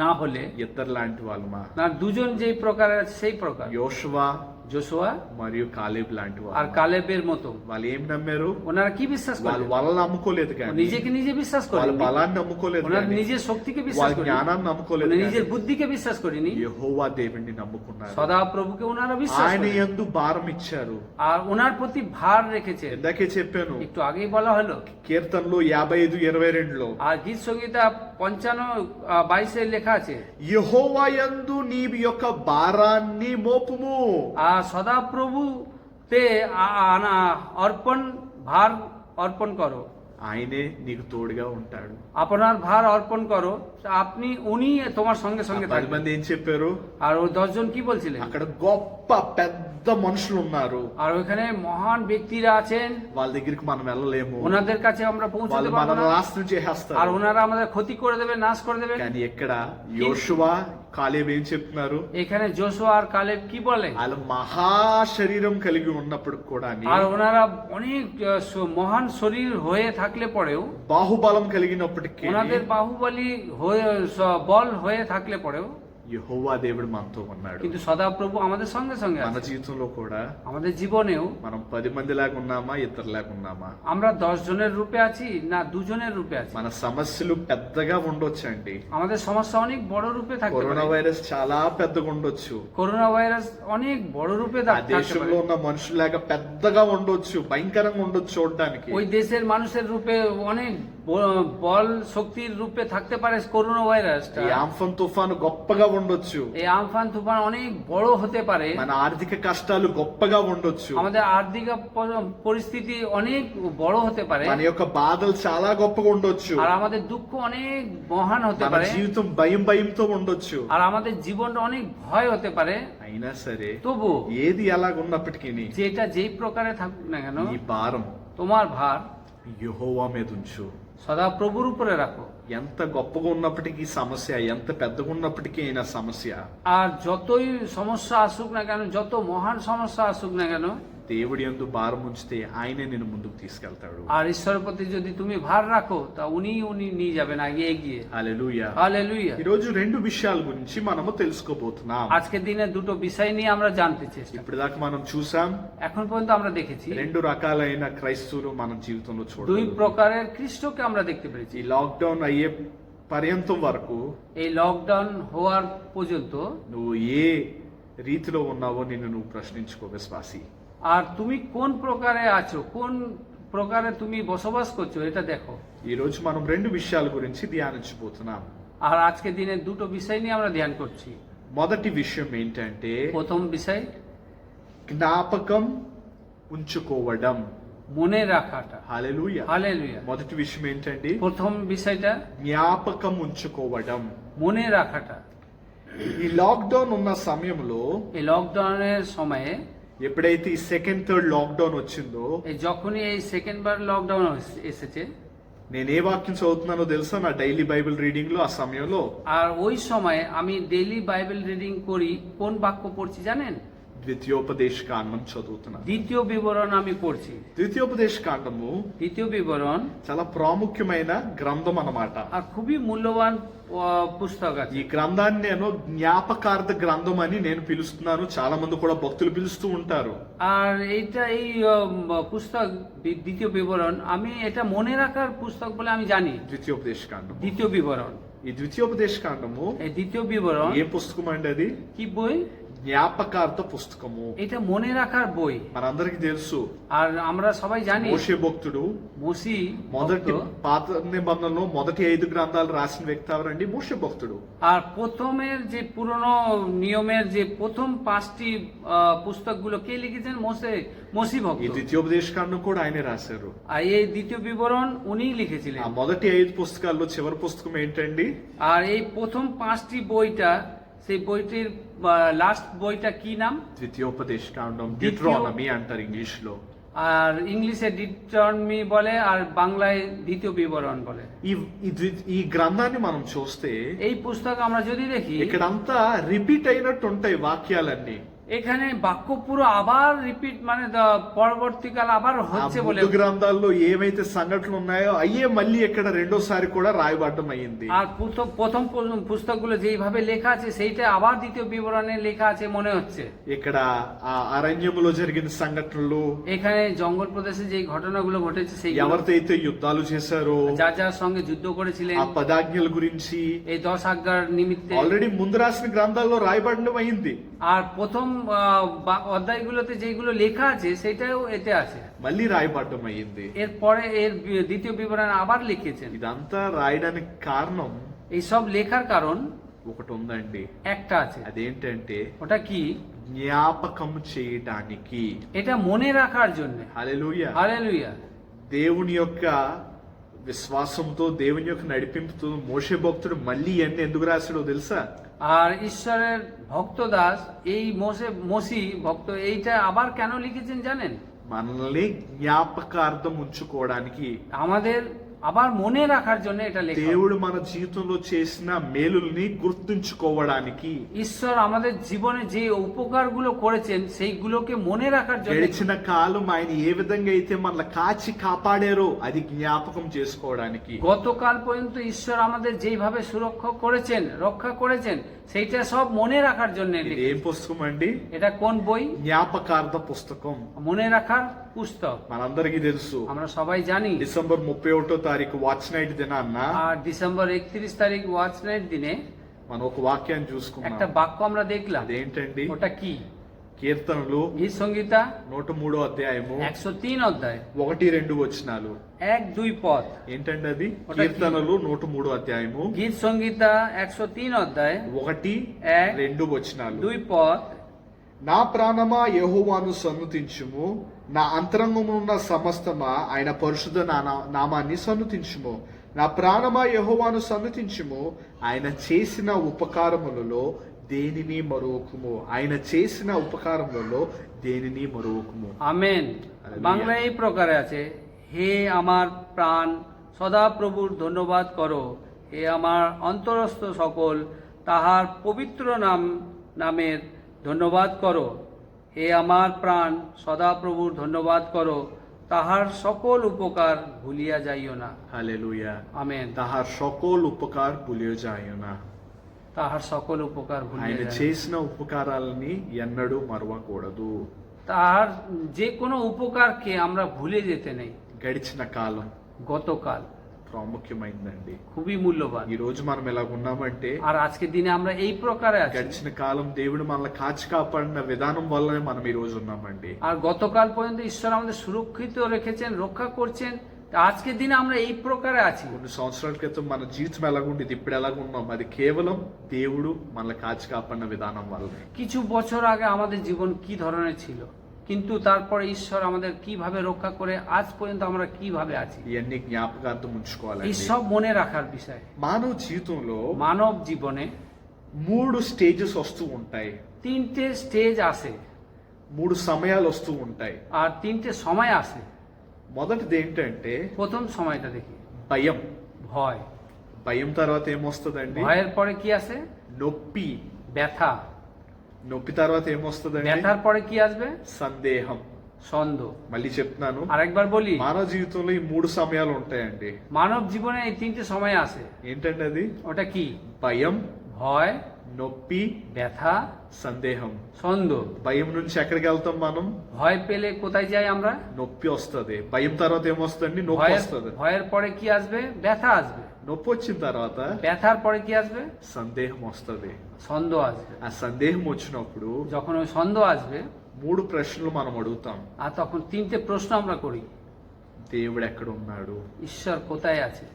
না হলে ఇద్దరు లాంటి వాళ్ళమా? না 2 জন যেই প্রকারের আছে সেই প্রকার, యోషువా যোশুয়া మరియు కాలేబ్ లాంటి আর వాళ్ళు. কালেবের মতো। వాళ్ళు ఏం నమ్మారు? ওনারা কি বিশ্বাস వాళ్ళు করেন? వలన నమ్ముకోలేదు కానీ, নিজেকে নিজে বিশ্বাস వాళ్ళ করেন, బలాన్ని నమ్ముకోలేదు ওনার కానీ, নিজের শক্তিকে বিশ্বাস వాళ్ళ করেন, జ్ఞానాన్ని నమ్ముకోలేదు নিজের కానీ, বুদ্ধিকে বিশ্বাস করেনি, యెహోవా దేవుణ్ణి నమ్ముకున్నారు. সদা প্রভুকে ওনারা বিশ্বাস ఆయన করেন యందు భారం ఇచ్చారు. আর ওনার প্রতি ভার রেখেছেন। ఇందాకే చెప్పాను, একটু আগেই বলা হলো। కీర్తనలు 55:22లో আর গীত সংহিতা 55:22 লেখা আছে, యెహోవా యందు నీ యొక్క భారాన్ని మోపుము. আর সদা প্রভুতে অর্পণ ভার অর্পণ করো, ఆయనే నీకు తోడుగా ఉంటాడు. আপনার ভার অর্পণ করো, আপনি উনি তোমার সঙ্গে সঙ্গে 10 থাকবেন। మంది ఏం చెప్పారు? আর ওই 10 জন কি বলছিলেন? అక్కడ గొప్ప పెద్ద మనుషులు ఉన్నారు, আর ওখানে মহান ব্যক্তিরা আছেন, వాళ్ళ దగ్గరికి మనం వెళ్ళలేము, ওনাদের কাছে আমরা পৌঁছতে వాళ్ళు পারবো మనల్ని না, నాశనం আর చేసేస్తారు. ওনারা আমাদের ক্ষতি করে দেবে, নাশ করে দেবে। కానీ ఎక్కడ యోషువా కాలేబ్ ఏం చెప్తున్నారు? এখানে যোশুয়া আর কালেব কি বলে? వాళ్ళు মహా శరీరం కలిగి ఉన్నప్పుడు కూడా আর ওনারা অনেক মহান শরীর হয়ে থাকলে পরেও, బాహుబలం కలిగినప్పటికీ ওনাদের বাহুবলী বল হয়ে থাকলে পরেও యెహోవా దేవుడు మనతో ఉన్నాడు. কিন্তু সদাপ্রভু আমাদের সঙ্গে সঙ্গে మన আছে। జీవితంలో కూడా আমাদের জীবনেও మనం 10 మందిలాగా ఉన్నామా, ఇద్దరులాగా ఉన్నామా? আমরা 10 জনের রূপে আছি না 2 জনের রূপে আছি? మన సమస్యలు పెద్దగా ఉండొచ్చండి. আমাদের সমস্যা অনেক বড় রূপে থাকতে కరోనా পারে। వైరస్ చాలా పెద్దగా ఉండొచ్చు. করোনা ভাইরাস অনেক বড় রূপে ఆ থাকতে దేశంలో পারে। ఉన్న మనుషులాగా పెద్దగా ఉండొచ్చు, భయంకరంగా ఉండొచ్చు చూడడానికి. ওই দেশের মানুষের রূপে অনেক বল শক্তির রূপে থাকতে পারে করোনা ভাইরাসটা। ఈ ఆంఫన్ తుఫాను గొప్పగా ఉండొచ్చు, এই আমফান তুফান অনেক বড় হতে পারে, మన ఆర్థిక కష్టాలు గొప్పగా ఉండొచ్చు, আমাদের আর্থিক পরিস্থিতি অনেক বড় হতে পারে, మన యొక్క బాధలు చాలా గొప్పగా ఉండొచ్చు, আর আমাদের দুঃখ অনেক মহান হতে మన পারে, జీవితం భయంతో ఉండొచ్చు. আর আমাদের জীবনটা অনেক ভয় হতে পারে। అయినా సరే তবু ఏది ఎలాగున్నప్పటికీ যেটা যেই প্রকারে থাকুক না কেন, ఈ భారం তোমার ভার యెహోవా మీద ఉంచు. সদা প্রভুর উপরে রাখো। ఎంత గొప్పగా ఉన్నప్పటికీ సమస్య, ఎంత పెద్దగా ఉన్నప్పటికీ అయినా సమస్య, আর যতই সমস্যা আসুক না কেন, যত মহান সমস্যা আসুক না কেন, దేవుడి యందు భారం ఉంచితే ఆయనే నిన్ను ముందుకు తీసుకెళ్తాడు. আর ঈশ্বরের প্রতি যদি তুমি ভার রাখো তা উনি নিয়ে যাবেন আগে এগিয়ে। హల్లెలూయా. হালেলুয়া। ఈ రోజు రెండు విషయాల గురించి మనము తెలుసుకోబోతున్నాం. আজকের দিনে দুটো বিষয় নিয়ে আমরা জানতে চেষ্টা করি। ఇప్పటిదాకా మనం చూసాం এখন পর্যন্ত আমরা দেখেছি రెండు రకాలైన క్రైస్తవులు మన జీవితంలో দুই చూడగలం. প্রকারের খ্রিস্টকে আমরা দেখতে পেরেছি। ఈ లాక్డౌన్ అయ్యే పర్యంతం వరకు এই লকডাউন হওয়ার পর্যন্ত నువ్వు ఏ రీతిలో ఉన్నావో నిన్ను నువ్వు ప్రశ్నించుకో విశ్వాసి. আর তুমি কোন প্রকারে আছো, কোন প্রকারে তুমি বসবাস করছো এটা দেখো। ఈ రోజు మనం రెండు విషయాల గురించి ధ్యానించబోతున్నాం. আর আজকের দিনে দুটো বিষয় নিয়ে আমরা ধ্যান করছি। మొదటి విషయం ఏంటంటే প্রথম বিষয় జ్ఞాపకం ఉంచుకోవడం. মনে রাখাটা। హల్లెలూయా. হালেলুয়া। మొదటి విషయం ఏంటండి? প্রথম বিষয়টা జ్ఞాపకం ఉంచుకోవడం. মনে রাখাটা। ఈ లాక్డౌన్ ఉన్న సమయంలో এই লকডাউনের সময়ে ఎప్పుడైతే ఈ సెకండ్ థర్డ్ లాక్డౌన్ వచ్చిందో এই যখনই এই সেকেন্ড বার লকডাউন এসেছে, నేను ఏ వాక్యం చదువుతున్నానో తెలుసా? నా డైలీ బైబిల్ రీడింగ్ లో ఆ సమయంలో আর ওই সময়ে আমি ডেইলি বাইবেল রিডিং করি, কোন বাক্য পড়ছি জানেন? ద్వితీయోపదేశ కాండం చదువుతున్నాను. দ্বিতীয় বিবরণ আমি পড়ছি। ద్వితీయోపదేశ కాండము দ্বিতীয় বিবরণ చాలా ప్రాముఖ్యమైన గ్రంథం అన్నమాట. আর খুবই মূল্যবান পুস্তক ఈ আছে। గ్రంథాన్ని నేను జ్ఞాపకార్థ గ్రంథం అని నేను పిలుస్తున్నాను. చాలా మంది కూడా భక్తులు పిలుస్తూ ఉంటారు. আর এইটা এই পুস্তক দ্বিতীয় বিবরণ আমি এটা মনে রাখার পুস্তক বলে আমি জানি। ద్వితీయోపదేశ కాండం, দ্বিতীয় বিবরণ, ఈ ద్వితీయోపదేశ కాండము এই দ্বিতীয় বিবরণ ఏ పుస్తకం అండి? అది কি বই? జ్ఞాపకార్థ పుస్తకము. এটা মনে রাখার বই। మనందరికి తెలుసు আর আমরা সবাই জানি మోషే భక్తుడు মসি మొదటి ভক্ত। పాత నిబంధనలో మొదటి 5 గ్రంథాలు రాసిన వ్యక్తి ఎవరండి? మోషే భక్తుడు. আর প্রথমের যে পুরনো নিয়মের যে প্রথম 5টি পুস্তকগুলো কে লিখেছেন? মসি ఈ ভক্ত। ద్వితీయోపదేశ కాండం కూడా ఆయనే రాశారు. আর এই দ্বিতীয় বিবরণ উনিই লিখেছিলেন। ఆ మొదటి 5 పుస్తకాల్లో చివరి పుస్తకం ఏంటండి? আর এই প্রথম 5টি বইটা, সেই বইটির লাস্ট বইটা কি নাম? ద్వితీయోపదేశ కాండం, দ্বিতীয়- డ్యూట్రానమీ అంటారు ఇంగ్లీష్ లో. আর ইংলিশে ডিটরমি বলে, আর বাংলায় দ্বিতীয় বিবরণ বলে। ఈ గ్రంథాన్ని మనం చూస్తే এই পুস্তক আমরা যদি দেখি, ఇక్కడంతా రిపీట్ అయినట్టు ఉంటాయి వాక్యాలన్నీ. এখানে বাক্য পুরো আবার রিপিট, মানে পরবর্তীকাল আবার ఆ হচ্ছে বলে। ముందు గ్రంథాల్లో ఏవైతే సంఘటనలు ఉన్నాయో అయ్యే మళ్ళీ ఇక్కడ రెండోసారి కూడా రాయబడడం అయ్యింది. আর প্রথম পুস্তকগুলো যেইভাবে লেখা আছে সেইটা আবার দ্বিতীয় বিবরণে লেখা আছে মনে হচ্ছে। ఇక్కడ ఆ అరణ్యములో జరిగిన సంఘటనలు, এখানে জঙ্গল প্রদেশে যে ঘটনাগুলো ঘটেছে সেই ఎవరితో అయితే యుద్ధాలు చేశారో, যার সঙ্গে যুদ্ধ করেছিলেন, ఆ పదాజ్ఞల గురించి এই 10 আজ্ঞার নিমিত্তে, ఆల్రెడీ ముందు రాసిన గ్రంథాల్లో రాయబడడం అయింది. আর প্রথম অধ্যায়গুলোতে যেগুলো লেখা আছে সেটাও এতে আছে। మళ్ళీ రాయబడడం అయ్యింది. এরপরে এর দ্বিতীয় বিবরণ আবার লিখেছেন। ఇదంతా రాయడానికి కారణం এই সব লেখার কারণ ఒకటి ఉందండి. একটা আছে। అదేంటంటే ওটা কি? జ్ఞాపకం చేయడానికి. এটা মনে রাখার জন্য। హల్లెలూయా. হালেলুয়া। దేవుని యొక్క విశ్వాసంతో, దేవుని యొక్క నడిపింపుతో మోషే భక్తుడు మళ్ళీ ఇవన్నీ ఎందుకు రాశాడో తెలుసా? আর ঈশ্বরের ভক্ত দাস এই মসি ভক্ত এইটা আবার কেন লিখেছেন জানেন? మనల్ని జ్ఞాపకార్థం ఉంచుకోవడానికి, আমাদের আবার মনে রাখার জন্য এটা লেখা। దేవుడు మన జీవితంలో చేసిన మేలుల్ని గుర్తుంచుకోవడానికి, ঈশ্বর আমাদের জীবনে যে উপকারগুলো করেছেন সেইগুলোকে মনে রাখার জন্য, గడిచిన కాలం ఆయన ఏ విధంగా అయితే మనల్ని కాచి కాపాడారో అది జ్ఞాపకం చేసుకోవడానికి. গতকাল পর্যন্ত ঈশ্বর আমাদের যেইভাবে রক্ষা করেছেন সেইটা সব মনে রাখার জন্য ఇది লিখেছেন। ఏం పుస్తకం అండి? এটা কোন বই? జ్ఞాపకార్థ పుస్తకం. মনে রাখার পুস্তক। మనందరికీ తెలుసు. আমরা సবাই জানি। డిసెంబర్ 31వ తారీఖు వాచ్ నైట్ దినాన్న আর ডিসেম্বর 31 তারিখ ওয়াচ নাইট দিনে మనం ఒక వాక్యాన్ని একটা చూసుకున్నాం. বাক্য আমরা দেখলাম। అదేంటండి? ওটা কি? కీర్తనలు গীত সংহিতা 103వ అధ్యాయము 103 অধ্যায় 1-2 వచనాలు. 1-2 পদ। ఏంటండి అది? ওটা কি? కీర్తనలు 103వ అధ్యాయము গীত সংহিতা 103 অধ্যায় 1-2 వచనాలు. 2 পদ। నా ప్రాణమా యెహోవాను సన్నుతించుము, నా అంతరంగమున్న సమస్తమా ఆయన పరిశుద్ధ నామాన్ని సన్నుతించుము. నా ప్రాణమా యెహోవాను సన్నుతించుము, ఆయన చేసిన ఉపకారములలో దేనిని మరువకుము. ఆయన చేసిన ఉపకారములలో దేనిని మరువకుము. আমেন। বাংলায় এই প্রকারে আছে, হে আমার প্রাণ সদা প্রভুর ধন্যবাদ করো, হে আমার অন্তরস্থ সকল তাহার পবিত্র নামের ধন্যবাদ করো, এ আমার প্রাণ সদাপ্রভুর ধন্যবাদ করো, তাহার সকল উপকার ভুলিয়া যাইও না। హల్లెలూయా. আমেন। তাহার সকল উপকার ভুలియో జాయునా. তাহার সকল উপকার ভুলিয়া ఆయన যাইও না। చేసిన ఉపకారాలని ఎన్నడూ మరవకూడదు. তাহার যে কোনো উপকারকে আমরা ভুলে যেতে নেই। గడిచిన కాలం গতকাল ప్రాముఖ్యమైందండి. খুবই মূল্যবান। ఈ రోజు మనం ఎలా ఉన్నామంటే আর আজকের দিনে আমরা এই প্রকারে আছি। గడిచిన కాలం దేవుడు మనల్ని కాచి కాపాడిన విధానం వల్లనే మనం ఈ రోజు ఉన్నామండి. আর గতকাল পর্যন্ত ঈশ্বর আমাদের সুরক্ষিত রেখেছেন, রক্ষা করছেন। আজকের দিনে আমরা এই প্রকারে আছি। కొన్ని సంవత్సరాల క్రితం మన జీవితం ఎలాగుండేది, ఇప్పుడు ఎలాగున్నాం, అది కేవలం దేవుడు మనల్ని కాచి కాపాడిన విధానం వల్లనే. কিছু বছর আগে আমাদের জীবন কি ধরনের ছিল, কিন্তু তারপরে ঈশ্বর আমাদের কিভাবে রক্ষা করে আজ পর্যন্ত আমরা কিভাবে আছি, ఇవన్నీ జ్ఞాపకార్థం এই ఉంచుకోవాలండి. সব মনে রাখার বিষয়। మానవ జీవితంలో মানব জীবনে 3 స్టేజెస్ వస్తూ ఉంటాయి, 3টে স্টেজ আসে 3 సమయాలు వస్తూ ఉంటాయి. আর 3টে সময় আসে। మొదటిది ఏంటంటే প্রথম সময়টা দেখি, భయం. ভয়। భయం తర్వాత ఏమొస్తుందండి? ভয়ের পরে কি আসে? నొప్పి. ব্যথা। నొప్పి తర్వాత ఏమొస్తుందండి? ব্যথার পরে কি আসবে? సందేహం. সন্দেহ। మళ్ళీ చెప్తున్నాను, আরেকবার বলি, మానవ జీవితంలో ఈ 3 సమయాలు ఉంటాయండి. মানব জীবনে এই 3টে সময় আসে। ఏంటండి అది? ওটা কি? భయం, ভয়, నొప్పి, ব্যথা, సందేహం. সন্দেহ। భయం నుంచి ఎక్కడికి వెళ్తాం మనం? ভয় পেলে কোথায় যাই আমরা? నొప్పి వస్తుంది. భయం తర్వాత ఏమొస్తుందండి? నొప్పి ভয়ের వస్తుంది. ভয়ের পরে কি আসবে? ব্যথা আসবে। నొప్పి వచ్చిన తర్వాత ব্যথার পরে কি আসবে? సందేహం వస్తుంది. সন্দেহ আসবে। ఆ సందేహం వచ్చినప్పుడు যখন ওই সন্দেহ আসবে 3 ప్రశ్నలు మనం అడుగుతాం. আর তখন 3টে প্রশ্ন আমরা করি। దేవుడు ఎక్కడ ఉన్నాడు? ঈশ্বর কোথায় আছে?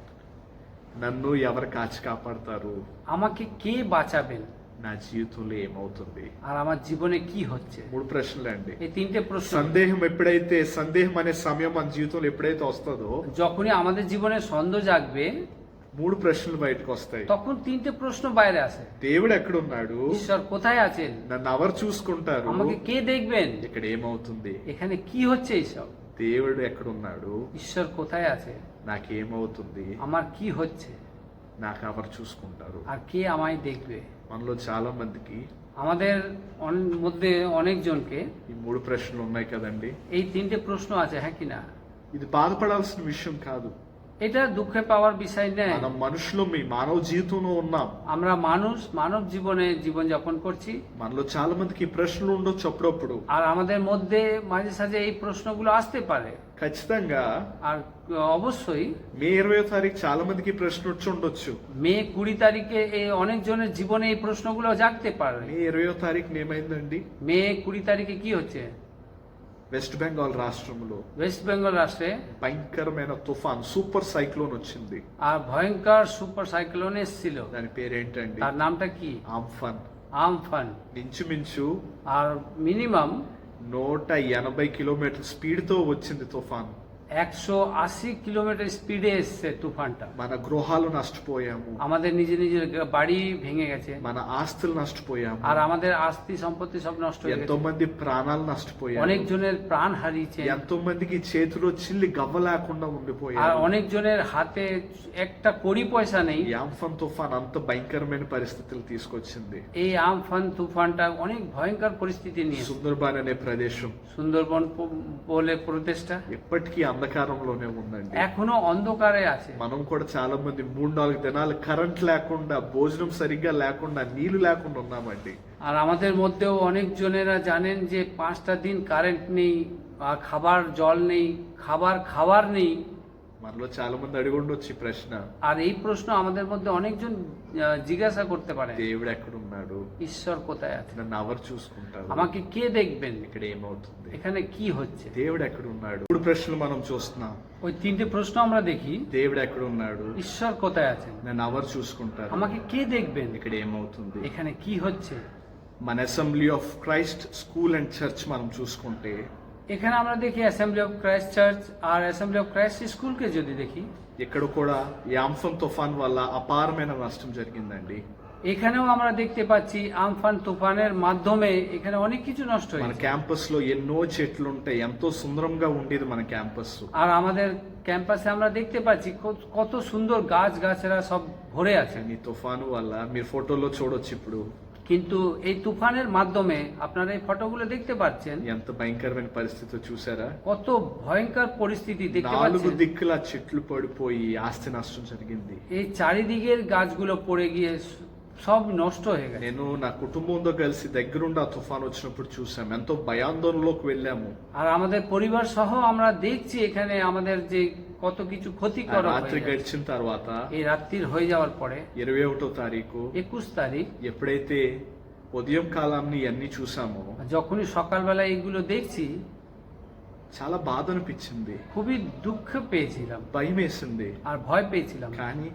నన్ను ఎవరు కాచి కాపాడతారు? আমাকে কে বাঁচাবেন? నా జీవితంలో ఏమవుతుంది? আর আমার জীবনে কি হচ্ছে? 3 ప్రశ్నలండి. এই 3টে প্রশ্ন సందేహం అనే సమయం మన జీవితంలో ఎప్పుడైతే వస్తుందో যখনই আমাদের জীবনে সন্দেহ জাগবে 3 ప్రశ్నలు బయటకు వస్తాయి. তখন 3টে প্রশ্ন বাইরে আসে। దేవుడు ఎక్కడ ఉన్నాడు? ঈশ্বর কোথায় আছেন? నన్ను ఎవరు చూసుకుంటారు? আমাকে কে দেখবেন? ఇక్కడ ఏమవుతుంది? এখানে কি হচ্ছে এইসব? దేవుడు ఎక్కడ ఉన్నాడు? ঈশ্বর কোথায় আছে? నాకేమవుతుంది? আমার কি হচ্ছে? నాకు ఎవరు చూసుకుంటారు? আর কে আমায় দেখবে? మనలో చాలా మందికి আমাদের মধ্যে অনেকজনকে ఈ 3 ప్రశ్నలు ఉన్నాయి కదండి. এই 3টে প্রশ্ন আছে, হ্যাঁ কি না? ఇది బాధపడాల్సిన విషయం కాదు. এটা দুঃখে পাওয়ার বিষয় নেই। మనం మనుషులు, మీ మానవ జీవితంలో ఉన్నాం. আমরা মানুষ, মানব জীবনে জীবন যাপন করছি। మనలో చాలా మందికి ఈ ప్రశ్నలు ఉండొచ్చు అప్పుడప్పుడు. আর আমাদের মধ্যে মাঝে সাঝে এই প্রশ্নগুলো আসতে পারে। ఖచ్చితంగా আর অবশ্যই మే 20వ తారీఖు చాలా మందికి ఈ ప్రశ్న వచ్చి ఉండొచ్చు. মে 20 তারিখে এই অনেকজনের জীবনে এই প্রশ্নগুলো জাগতে পারে। మే 20వ తారీఖున ఏమైందండి? মে 20 তারিখে কি হচ্ছে? వెస్ట్ బెంగాల్ రాష్ట్రంలో ওয়েস্ট বেঙ্গল রাষ্ট্রে భయంకరమైన తుఫాన్, సూపర్ సైక్లోన్ వచ్చింది. আর ভয়ঙ্কর সুপার সাইক্লোন এসেছিল। దాని పేరేంటండి? তার নামটা কি? ఆంఫాన్. আমফান। ఇంచుమించు আর মিনিমাম 180 కిలోమీటర్ల స్పీడ్ తో వచ్చింది తుఫాన్. 180 কিলোমিটার স্পিডে এসছে তুফানটা। మన గృహాలు నష్టపోయాము, আমাদের নিজের নিজের বাড়ি ভেঙে গেছে, మన ఆస్తులు నష్టపోయాము, আর আমাদের আস্তি সম্পত্তি সব নষ্ট হয়ে ఎంతో গেছে। మంది ప్రాణాలు నష్టపోయారు. অনেক জনের প্রাণ হারিয়েছে, ఎంతో మందికి చేతిలో చిల్లి గవ్వ లేకుండా আর ఉండిపోయారు. অনেক জনের হাতে একটা কড়ি পয়সা নেই। ఈ ఆంఫాన్ తుఫాన్ అంత భయంకరమైన పరిస్థితులు తీసుకొచ్చింది. এই আমফান তুফানটা অনেক ভয়ঙ্কর পরিস্থিতি নিয়ে సుందర్బాన్ అనే ప్రదేశం সুন্দরবন বলে প্রদেশটা ఎప్పటికీ అంధకారంలోనే ఉందండి. এখনো অন্ধকারে আছে। మనం కూడా చాలా మంది 3-4 దినాలు కరెంట్ లేకుండా, భోజనం సరిగ్గా లేకుండా, నీళ్లు లేకుండా ఉన్నామండి. আর আমাদের মধ্যেও অনেক জনেরা জানেন যে 5টা দিন কারেন্ট নেই, আর খাবার জল নেই, খাবার নেই। మనలో చాలా మంది అడిగి ఉండొచ్చు ఈ ప్రశ్న, আর এই প্রশ্ন আমাদের মধ্যে অনেকজন জিজ্ঞাসা করতে পারে, దేవుడు ఎక్కడున్నాడు? ঈশ্বর কোথায় আছে? నన్ను ఎవరు చూసుకుంటారు? আমাকে কে দেখবেন? ఇక్కడ ఏమవుతుంది? এখানে কি হচ্ছে? దేవుడు ఎక్కడున్నాడు? 3 ప్రశ్నలు మనం చూస్తున్నాం. ওই 3টে প্রশ্ন আমরা দেখি। దేవుడు ఎక్కడున్నాడు? ঈশ্বর কোথায় আছেন? నన్ను ఎవరు చూసుకుంటారు? আমাকে কে দেখবেন? ఇక్కడ ఏమవుతుంది? এখানে কি হচ্ছে? మన assembly of Christ school and church మనం చూసుకుంటే এখানে আমরা দেখি অ্যাসেম্বলি অফ ক্রাইস্ট চার্চ আর অ্যাসেম্বলি অফ ক্রাইস্ট স্কুলকে যদি দেখি, ఇక్కడ కూడా ఈ ఆంఫాన్ తుఫాన్ వల్ల అపారమైన నష్టం జరిగిందండి. এখানেও আমরা দেখতে পাচ্ছি আমফান তুফানের মাধ্যমে এখানে অনেক কিছু নষ্ট మన হয়েছে। క్యాంపస్ లో ఎన్నో చెట్లు ఉంటాయి, ఎంతో సుందరంగా ఉండేది మన క్యాంపస్. আর আমাদের ক্যাম্পাসে আমরা দেখতে পাচ্ছি কত সুন্দর গাছ গাছেরা সব ভরে আছে। కానీ తుఫాను వల్ల మీరు ఫోటోలో చూడొచ్చు ఇప్పుడు কিন্তু এই তুফানের মাধ্যমে আপনারা এই ফটোগুলো দেখতে পাচ্ছেন ఎంత భయంకరమైన పరిస్థితి చూసారా? কত ভয়ঙ্কর পরিস্থিতি দেখতে 4 পাচ্ছেন। దిక్కుల చెట్లు పడిపోయి ఆస్తి నష్టం జరిగింది. এই চারিদিকের গাছগুলো পড়ে গিয়ে সব নষ্ট হয়ে গেছে। నేను నా కుటుంబంతో కలిసి దగ్గరుండి ఆ తుఫాన్ వచ్చినప్పుడు చూసాం. ఎంతో భయాందోళనలోకి వెళ్ళాము. আর আমাদের পরিবার সহ আমরা দেখছি এখানে আমাদের যে কত কিছু ఆ ক্ষতিকর రాత్రి గడిచిన తర్వాత এই রাত্রির হয়ে যাওয়ার পরে 21వ తారీఖు 21 তারিখ ఎప్పుడైతే ఉదయం కాలాన్ని అన్ని చూసామో যখনই সকালবেলা এইগুলো দেখছি చాలా బాధ అనిపించింది, খুবই দুঃখ পেয়েছিলাম భయం వేసింది. আর ভয় পেয়েছিলাম। కానీ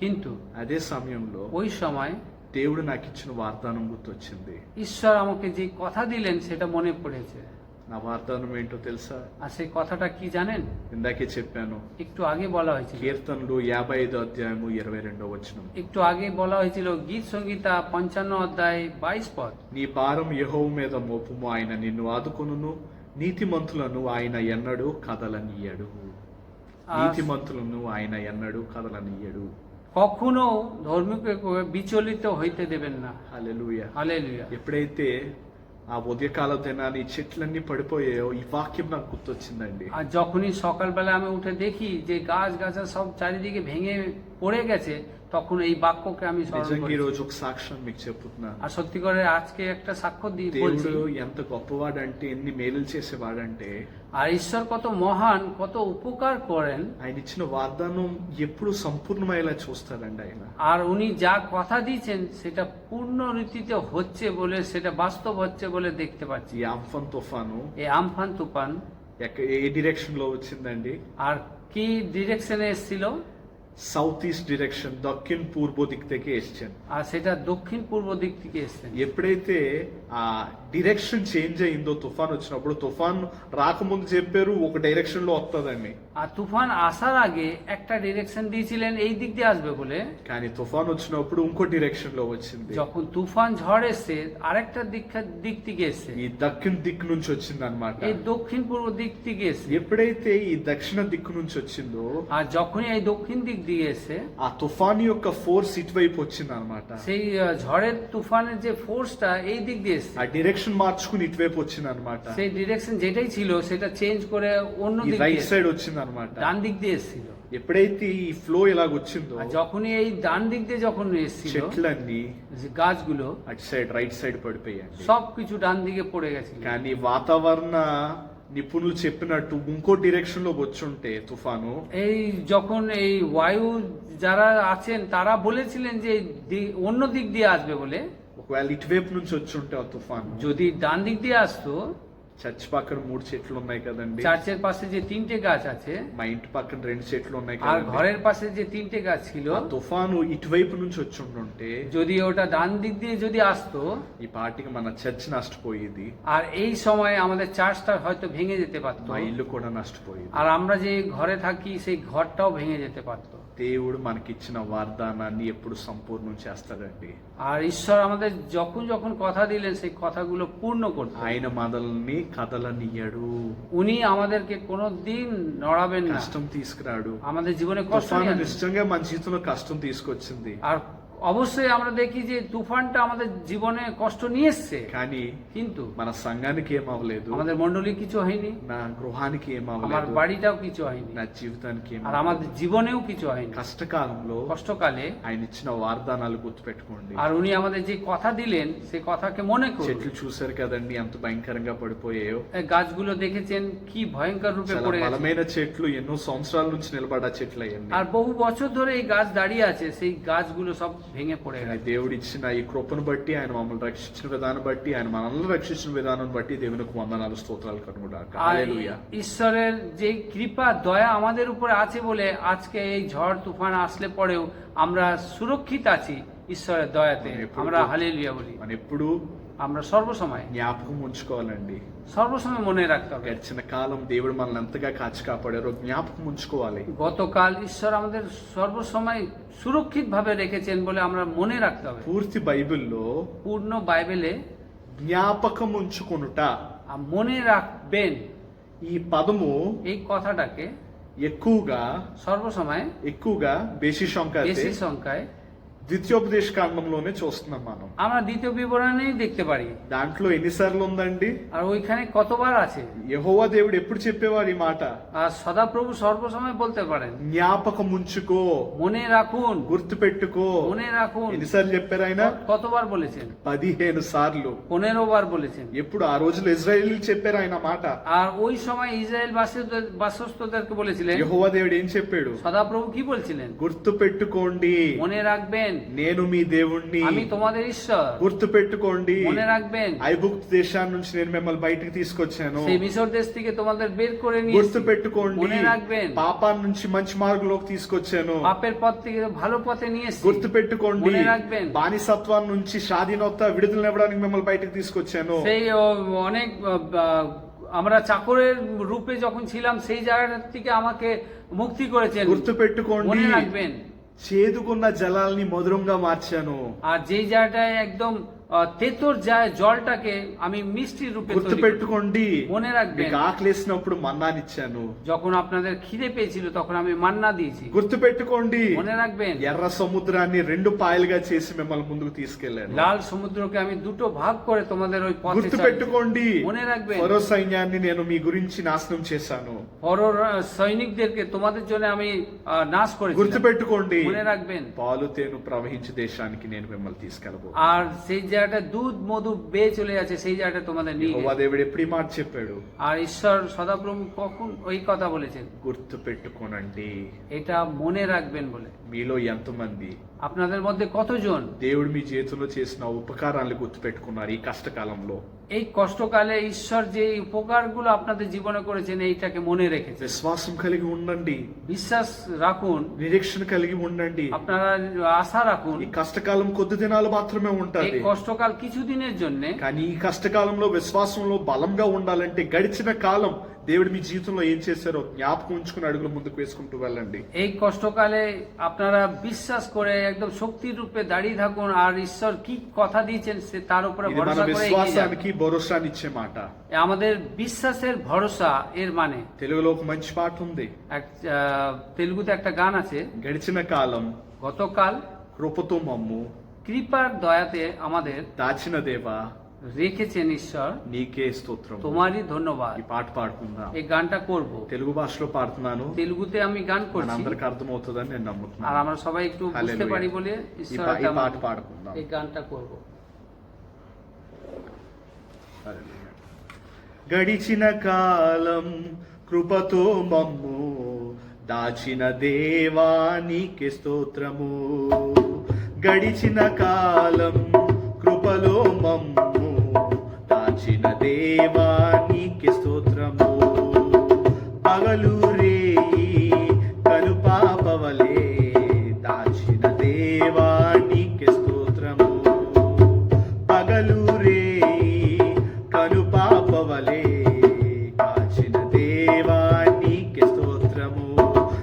কিন্তু అదే సమయంలో ওই সময় దేవుడు నాకు ఇచ్చిన వాగ్దానం గుర్తొచ్చింది. ঈশ্বর আমাকে যে কথা দিলেন সেটা মনে পড়েছে। నా వాగ్దానం ఏంటో తెలుసా? আর সেই কথাটা কি জানেন? ఇందాకే చెప్పాను, একটু আগে বলা হয়েছিল, కీర్తనలు 55 అధ్యాయము 22వ వచనం. একটু আগে বলা হয়েছিল গীত সংগীতা 55 অধ্যায় 22 পদ। నీ భారం యెహోవా మీద మోపుము, ఆయన నిన్ను ఆదుకొనును, నీతిమంతులను ఆయన ఎన్నడూ కదలనీయడు. నీతిమంతులను ఆయన ఎన్నడూ కదలనీయడు. কখনো ধর্মীয়কে বিচলিত হইতে দেবেন না। హల్లెలూయా. হালেলুয়া। ఎప్పుడైతే ఆ ఉదయకాల దినాన్ని చెట్లన్నీ పడిపోయాయో ఈ వాక్యం నాకు గుర్తొచ్చిందండి. আর যখনই সকালবেলা আমি উঠে দেখি যে গাছ গাছা সব চারিদিকে ভেঙে পড়ে গেছে, তখন এই বাক্যকে আমি স্মরণ నిజంగా ఈ করি। రోజు ఒక సాక్ష్యం మీకు చెప్పుతున్నాను. আর সত্যি করে আজকে একটা সাক্ষ্য দিয়ে বলছি। దేవుడు ఎంత గొప్పవాడంటే, ఎన్ని మేలులు చేసేవాడంటే, আর ঈশ্বর কত মহান, কত উপকার করেন। ఆయన ఇచ్చిన వాగ్దానం ఎప్పుడు సంపూర్ణమయ్యేలా చూస్తాడండి ఆయన. আর উনি যা কথা দিয়েছেন সেটা পূর্ণ রীতিতে হচ্ছে বলে, সেটা বাস্তব হচ্ছে বলে দেখতে পাচ্ছি। ఈ ఆంఫన్ తుఫాను এই আমফান তুফান ఏ డిరెక్షన్ లో వచ్చిందండి? আর কি ডিরেকশনে এসেছিল? సౌత్ ఈస్ట్ డైరెక్షన్, దక్షిణ పూర్వ దిక్కు থেকে এসছেন. আর সেটা দক্ষিণ পূর্ব দিক থেকে এসেছে। ఎప్పుడైతే ఆ డిరెక్షన్ చేంజ్ అయిందో, తుఫాన్ వచ్చినప్పుడు, తుఫాన్ రాకముందు చెప్పారు ఒక డైరెక్షన్ లో వస్తుందండి. আর তুফান আসার আগে একটা ডিরেকশন দিয়েছিলেন এই দিক দিয়ে আসবে বলে, కానీ తుఫాన్ వచ్చినప్పుడు ఇంకో డైరెక్షన్ లో వచ్చింది. যখন তুফান ঝড় এসছে আরেকটা দিক থেকে এসছে, ఈ దక్షిణ దిక్కు నుంచి వచ్చింది అనమాట. এই দক্ষিণ পূর্ব দিক থেকে এসছে। ఎప్పుడైతే ఈ దక్షిణ దిక్కు నుంచి వచ్చిందో, আর যখনই এই দক্ষিণ দিক দিয়ে এসে ఆ తుఫాన్ యొక్క ఫోర్స్ ఇటువైపు వచ్చింది అనమాట. সেই ঝড়ের তুফানের যে ফোর্সটা এই দিক দিয়ে এসছে, ఆ డైరెక్షన్ మార్చుకుని ఇటువైపు వచ్చింది అనమాట. সেই ডিরেকশন যেটাই ছিল সেটা চেঞ্জ করে অন্য ఈ দিক రైట్ দিয়ে సైడ్ వచ్చింది అనమాట. ডান দিক দিয়ে এসেছিল। ఎప్పుడైతే ఈ ఫ్లో ఇలాగ వచ్చిందో, আর যখনই এই ডান দিক দিয়ে যখন এসেছিল చెట్లన్నీ যে গাছগুলো అటు సైడ్ రైట్ సైడ్ పడిపోయాయి. সবকিছু ডান দিকে পড়ে গেছিল। కానీ వాతావరణ నిపుణులు చెప్పినట్టు ఇంకో డైరెక్షన్ లో వచ్చుంటే తుఫాను, এই যখন এই বায়ু যারা আছেন তারা বলেছিলেন যে অন্য দিক দিয়ে আসবে বলে, ఒకవేళ ఇటువైపు నుంచి వచ్చుంటే ఆ తుఫాను, যদি ডান দিক দিয়ে আসতো, చర్చ్ పక్కన 3 చెట్లు ఉన్నాయి కదండి, চার্চের পাশে যে 3টে গাছ আছে మా ఇంటి పక్కన 2 చెట్లు ఉన్నాయి আর కదండి, ঘরের পাশে যে 3টে গাছ ছিল, ఆ తుఫాను ఇటువైపు నుంచి వచ్చుంటుంటే যদি ওটা ডান দিক দিয়ে যদি আসতো, ఈ పాటికి మన చర్చ్ నష్టపోయేది, আর এই সময় আমাদের চার্চটা হয়তো ভেঙে যেতে পারতো, మా ఇల్లు కూడా నష్టపోయేది. আর আমরা যে ঘরে থাকি সেই ঘরটাও ভেঙে যেতে পারতো। దేవుడు మనకిచ్చిన వాగ్దానాన్ని ఎప్పుడు సంపూర్ణం చేస్తాడండి. আর ঈশ্বর আমাদের যখন যখন কথা দিলেন সেই কথাগুলো পূর্ণ করতেন। ఆయన మనల్ని కదలనీయడు, উনি আমাদেরকে কোনো দিন নড়াবেন না, కష్టం తీసుకురాడు. আমাদের জীবনে কষ্ট తుఫాను নিয়ে আসবেন। నిజంగా మన జీవితంలో కష్టం తీసుకొచ్చింది, আর অবশ্যই আমরা দেখি যে তুফানটা আমাদের জীবনে কষ্ট নিয়ে এসছে, కానీ কিন্তু మన సంఘానికి ఏం అవ్వలేదు, আমাদের মন্ডলী কিছু হয়নি, నా గృహానికి ఏం আমার అవ్వలేదు, বাড়িটাও কিছু হয়নি, నా జీవితానికి ఏం আর అవ్వలేదు. আমাদের জীবনেও কিছু হয়নি। కష్టకాలంలో কষ্টকালে ఆయన ఇచ్చిన వాగ్దానాలు గుర్తుపెట్టుకోండి. আর উনি আমাদের যে কথা দিলেন সেই কথাকে মনে করুন। చెట్లు చూశారు కదండి ఎంత భయంకరంగా పడిపోయాయో. এই গাছগুলো দেখেছেন কি ভয়ঙ্কর রূপে చాలా পড়ে গেছে, బలమైన చెట్లు, ఎన్నో సంవత్సరాల నుంచి నిలబడ్డ చెట్లు అయ్యండి. আর বহু বছর ধরে এই গাছ দাঁড়িয়ে আছে, সেই গাছগুলো সব ভেঙে পড়ে গেছে। దేవుడు ఇచ్చిన ఈ కృపను బట్టి, ఆయన మమ్మల్ని రక్షించిన విధానం బట్టి, ఆయన మనల్ని రక్షించిన విధానం బట్టి దేవునికి వందనాలు, స్తోత్రాలు కనుగొడాక. আর హల్లెలూయా. ঈশ্বরের যে কৃপা দয়া আমাদের উপরে আছে বলে আজকে এই ঝড় তুফান আসলে পরেও আমরা সুরক্ষিত আছি ঈশ্বরের দয়াতে। আমরা হালেলুয়া বলি। మనం ఎప్పుడు আমরা সর্বসময় జ్ఞాపకం ఉంచుకోవాలండి. সর্বসময় মনে রাখতে হবে, గడిచిన కాలం దేవుడు మనల్ని ఎంతగా కాచి కాపాడారో జ్ఞాపకం ఉంచుకోవాలి. গতকাল ঈশ্বর আমাদের সর্বসময় সুরক্ষিত ভাবে রেখেছেন বলে আমরা মনে রাখতে হবে। పూర్తి బైబిల్లో পূর্ণ বাইবেলে జ్ఞాపకం ఉంచుకొనుట, মনে রাখবেন ఈ పదము এই কথাটাকে ఎక్కువగా সর্বসময় ఎక్కువగా বেশি সংখ্যাতে বেশি সংখ্যায় ద్వితీయోపదేశ కాండంలోనే చూస్తున్నాం మనం. আমরা দ্বিতীয় বিবরণেই দেখতে পারি। దాంట్లో ఎన్నిసార్లు ఉందండి? আর ওইখানে কতবার আছে? యెహోవా దేవుడు ఎప్పుడు చెప్పేవారు ఈ మాట? আর সদাপ্রভু সর্বসময় বলতে পারেন, జ్ఞాపకం ఉంచుకో, মনে রাখুন, గుర్తు పెట్టుకో. মনে রাখুন। ఎన్నిసార్లు చెప్పారు ఆయన? কতবার বলেছেন? 15 సార్లు। 15 বার বলেছেন। ఎప్పుడు? ఆ రోజులు ఇజ్రాయేలీలు చెప్పారు ఆయన మాట. আর ওই সময় ইসরায়েল বাসস্থদেরকে বলেছিলেন, యెహోవా దేవుడు ఏం చెప్పాడు? সদাপ্রভু কি বলছিলেন? గుర్తు పెట్టుకోండి, মনে রাখবেন నేను మీ దేవుణ్ణి, আমি তোমাদের ঈশ্বর। గుర్తు పెట్టుకోండి, মনে রাখবেন ఐగుప్తు దేశాన్ని నుంచి నేను మిమ్మల్ని బయటికి తీసుకొచ్చాను, সেই মিশর দেশ থেকে তোমাদের বের করে নিয়ে గుర్తు పెట్టుకోండి, মনে রাখবেন పాపాన్ని నుంచి మంచి మార్గంలోకి తీసుకొచ్చాను, পাপের পথ থেকে ভালো পথে নিয়ে এসেছি, గుర్తు పెట్టుకోండి, মনে রাখবেন బానిసత్వం నుంచి স্বাধীনత విడుదల ఇవ్వడానికి మిమ్మల్ని బయటికి తీసుకొచ్చాను। সেই অনেক আমরা চাকরের রূপে যখন ছিলাম সেই জায়গাটা থেকে আমাকে মুক্তি করেছেন, గుర్తు పెట్టుకోండి, মনে রাখবেন చేదుకున్న జలాల్ని మధురంగా మార్చాను, আর যেই জায়গাটায় একদম তেতর যায় জলটাকে আমি মিষ্টি রূপে గుర్తు তৈরি করেছি। పెట్టుకోండి, মনে রাখবেন మీకు ఆకలేసినప్పుడు మన్నానిచ్చాను, যখন আপনাদের খিদে পেয়েছিল তখন আমি মান্না দিয়েছি। గుర్తు పెట్టుకోండి, মনে রাখবেন ఎర్ర సముద్రాన్ని 2 పాయలుగా చేసి మిమ్మల్ని ముందుకు తీసుకెళ్లాను, লাল সমুদ্রকে আমি দুটো ভাগ করে তোমাদের ওই পথে గుర్తు চালিয়েছি। పెట్టుకోండి, মনে রাখবেন ఫరో సైన్యాన్ని నేను మీ గురించి నాశనం చేశాను, ফরোর সৈনিকদেরকে তোমাদের জন্য আমি নাশ করেছি। గుర్తు పెట్టుకోండి, মনে రాখবেন పాలు తేను ప్రవహించే దేశానికి నేను మిమ్మల్ని తీసుకెళ్ళబో। আর সেই জায়গাটা দুধ মধু বেয়ে চলে যাচ্ছে সেই জায়গাটা তোমাদের নিয়ে యెహోవా গেছে। దేవుడు ఎప్పుడు ఈ మాట చెప్పాడు? আর ঈশ্বর সদাপ্রভু কখন ওই কথা বলেছেন? గుర్తు పెట్టుకోనండి। এটা মনে রাখবেন বলে। మీలో ఎంతమంది আপনাদের মধ্যে কতজন దేవుడు మీ చేతిలో చేసిన ఉపకారాలను గుర్తు పెట్టుకున్నారు ఈ కష్టకాలంలో? এই কষ্টকালে ঈশ্বর যে উপকারগুলো আপনাদের জীবনে করেছেন এইটাকে মনে রেখেছে? విశ్వాసం కలిగి ఉండండి, বিশ্বাস রাখুন, నిరీక్షణ కలిగి ఉండండి। আপনারা আশা রাখুন। ఈ కష్టకాలం కొద్ది దినాలు మాత్రమే এই ఉంటది, কষ্টকাল কিছুদিনের জন্য, కానీ ఈ కష్టకాలంలో విశ్వాసంలో బలంగా ఉండాలంటే గడిచిన కాలం దేవుడు మీ జీవితంలో ఏం చేశారో జ్ఞాపకం ఉంచుకుని అడుగులు ముందుకు వేసుకుంటూ వెళ్ళండి। এই কষ্টকালে আপনারা বিশ্বাস করে একদম শক্তির রূপে দাঁড়িয়ে থাকুন আর ঈশ্বর কি কথা দিয়েছেন সে তার উপরে ఇది మన ভরসা করে এগিয়ে যান। విశ్వాసానికి భరోసానిచ్చే మాట। আমাদের বিশ্বাসের ভরসা এর মানে తెలుగులో ఒక మంచి పాట ఉంది, তেলুগুতে একটা গান আছে, గడిచిన కాలం গতকাল కృపతో మమ్ము কৃপার দয়াতে আমাদের దాచిన దేవా রেখেছেন ঈশ্বর, నీకే స్తోత్రం। তোমারই ধন্যবাদ। ఈ పాట పాడుకుందాం। এই গানটা করব, తెలుగు భాషలో పాడుతున్నాను, তেলুগুতে আমি গান করছি మనందరికి అర్థమవుతుందని నేను আর నమ్ముతున్నాను। আমরা সবাই একটু বুঝতে Hallelujah. পারি বলে ఈ ঈশ্বর పా- ఈ పాట పాడుకుందాం। এই গানটা করব। Hallelujah. గడిచిన కాలం కృపతో మమ్ము దాచిన దేవా నీకే స్తోత్రము, గడిచిన కాలం కృపలో మమ్ము దాచిన దేవా నీకే స్తోత్రము, పగలు రేయి కనుపాపవలే దాచిన దేవా నీకే స్తోత్రము, పగలు రేయి కనుపాపవలే కాచిన దేవా నీకే స్తోత్రము,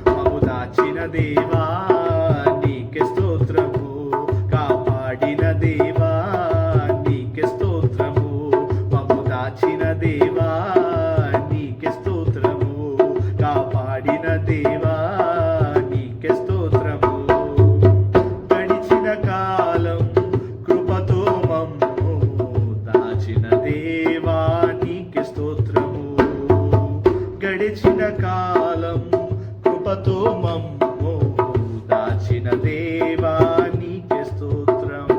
మము దాచిన దేవా నీకే స్తోత్రము, కాపాడిన దేవా నీకే స్తోత్రము, మము దాచిన దేవా నీకే స్తోత్రము, కాపాడిన దేవా నీకే స్తోత్రము, గడిచిన కాలం కృపతో మమ్ము దాచిన దేవా నీకే స్తోత్రము, గడిచిన కాలం కృపతో మమ్ము దాచిన దేవా నీకే స్తోత్రము।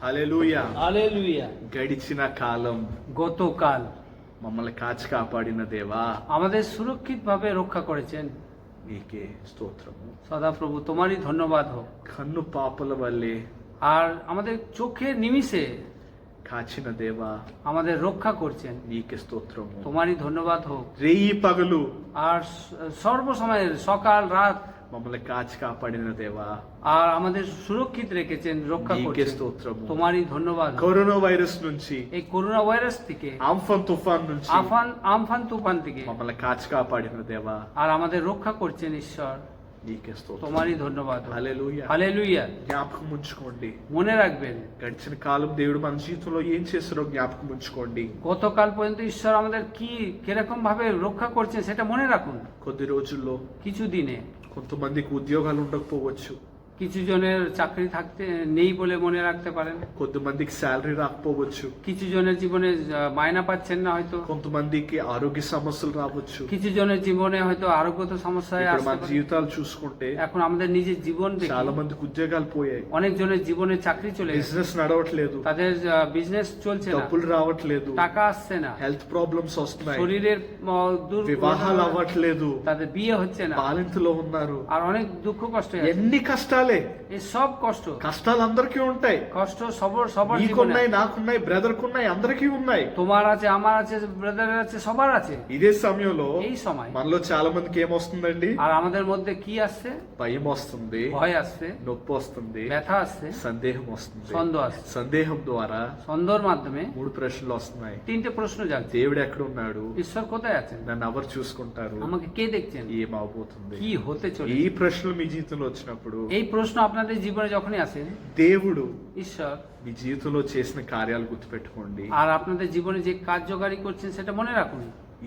హల్లెలూయా। হালেলুয়া। గడిచిన కాలం গতকাল మమ్మల్ని కాచి కాపాడిన దేవా আমাদের সুরক্ষিতভাবে রক্ষা করেছেন, నీకే స్తోత్రము। সদাপ্রভু তোমারই ধন্যবাদ হোক। కన్ను పాపల వల్లే আর আমাদের চোখের নিমিষে కాచిన దేవా আমাদের রক্ষা করছেন, నీకే స్తోత్రము। তোমারই ধন্যবাদ হোক। రేయి పగలు আর সর্বসময়ের সকাল রাত మమ్మల్ని కాచి కాపాడిన దేవా আর আমাদের সুরক্ষিত রেখেছেন, রক্ষা నీకే করছেন, స్తోత్రము। তোমারই ধন্যবাদ হোক। కరోనా వైరస్ నుంచి, এই করোনা ভাইরাস থেকে, ఆంఫన్ తుఫాన్ నుంచి আমফান তুফান থেকে మమ్మల్ని కాచి కాపాడిన దేవా আর আমাদের রক্ষা করছেন ঈশ্বর, నీకే స్తోత్రం। তোমারই ধন্যবাদ হোক। హల్లెలూయా। হালেলুয়া। జ్ఞాపకం ఉంచుకోండి, মনে রাখবেন గడిచిన కాలం దేవుడు మన జీవితంలో ఏం చేస్తారో జ్ఞాపకం ఉంచుకోండి। গতকাল পর্যন্ত ঈশ্বর আমাদের কি কিরকম ভাবে রক্ষা করছেন সেটা মনে রাখুন। కొద్ది రోజుల్లో কিছু দিনে కొంతమందికి ఉద్యోగాలు ఉండకపోవచ్చు, কিছু জনের চাকরি থাকতে নেই বলে মনে রাখতে পারেন, కొంతమందికి శాలరీ రాకపోవచ్చు, কিছু জনের জীবনে মায়না পাচ্ছেন না হয়তো, కొంతమందికి ఆరోగ్య సమస్యలు రావచ్చు. কিছু জনের জীবনে হয়তো আরোগ্যত সমস্যায় ఇప్పుడు আসতে మన পারে। జీవితాలు చూసుకుంటే এখন আমাদের নিজের জীবন দেখি చాలా మందికి ఉద్యోగాలు పోయాయి, অনেক জনের জীবনে চাকরি চলে গেছে, బిజినెస్ నడవట్లేదు, তাদের বিজনেস চলছে না, డబ్బులు రావట్లేదు, টাকা আসছে না, హెల్త్ ప్రాబ్లమ్స్ వస్తున్నాయి, শরীরের వివాహాలు అవ్వట్లేదు, তাদের বিয়ে হচ্ছে না, బాలింతలో ఉన్నారు. আর অনেক দুঃখ কষ্ট আছে। ఎన్ని కష్టాలే, এই সব কষ্ট కష్టాలు అందరికీ ఉంటాయి. কষ্ট সবার জীবনে నీకున్నాయి, నాకున్నాయి, బ్రదర్ కున్నాయి, అందరికీ ఉన్నాయి. তোমার আছে, আমার আছে, ব্রাদারের আছে, সবার আছে। ఇదే సమయంలో এই সময় మనలో చాలా మందికి ఏమొస్తుందండి? আর আমাদের মধ্যে কি আসছে? భయం వస్తుంది, ভয় আসছে, నొప్పి వస్తుంది, ব্যথা আসছে, సందేహం వస్తుంది. সন্দেহ আসছে। సందేహం ద్వారా সন্দেহর মাধ্যমে 3 ప్రశ్నలు వస్తున్నాయి. তিনটে প্রশ্ন জাগছে। దేవుడు ఎక్కడ ఉన్నాడు? ঈশ্বর কোথায় আছেন? నన్ను ఎవరు చూసుకుంటారు? আমাকে কে দেখছেন? ఏమవబోతుంది? কি হতে ఈ চলেছে? ప్రశ్నలు మీ జీవితంలో వచ్చినప్పుడు এই প্রশ্ন আপনাদের জীবনে যখনই আসে, దేవుడు ঈশ্বর మీ జీవితంలో చేసిన కార్యాలు గుర్తుపెట్టుకోండి. আর আপনাদের জীবনে যে কার্যকারী করছেন সেটা মনে রাখুন।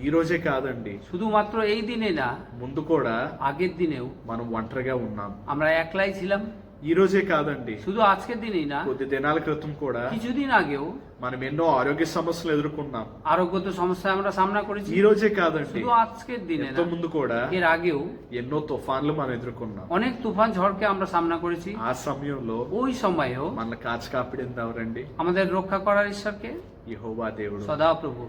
ఈ రోజే కాదండి, শুধুমাত্র এই দিনে না, ముందు కూడా আগের দিনেও మనం ఒంటరిగా ఉన్నాం. আমরা একলাই ছিলাম। ఈ రోజే కాదండి, শুধু আজকের দিনেই না, కొద్ది దినాల క్రితం కూడా কিছুদিন আগেও మనం ఎన్నో ఆరోగ్య సమస్యలు ఎదుర్కొన్నాం. আরোগ্যত সমস্যা আমরা সামনা করেছি। ఈ రోజే కాదండి, শুধু আজকের দিনে ఎంతో না, ముందు కూడా এর আগেও ఎన్నో తుఫాన్లు మనం ఎదుర్కొన్నాం. অনেক তুফান ঝড়কে আমরা সামনা করেছি। ఆ సమయంలో ওই সময়েও మన కాచి కాపాడింది ఎవరండి? আমাদের রক্ষা করার ঈশ্বরকে యెహోవా దేవుడు. সদাপ্রভু।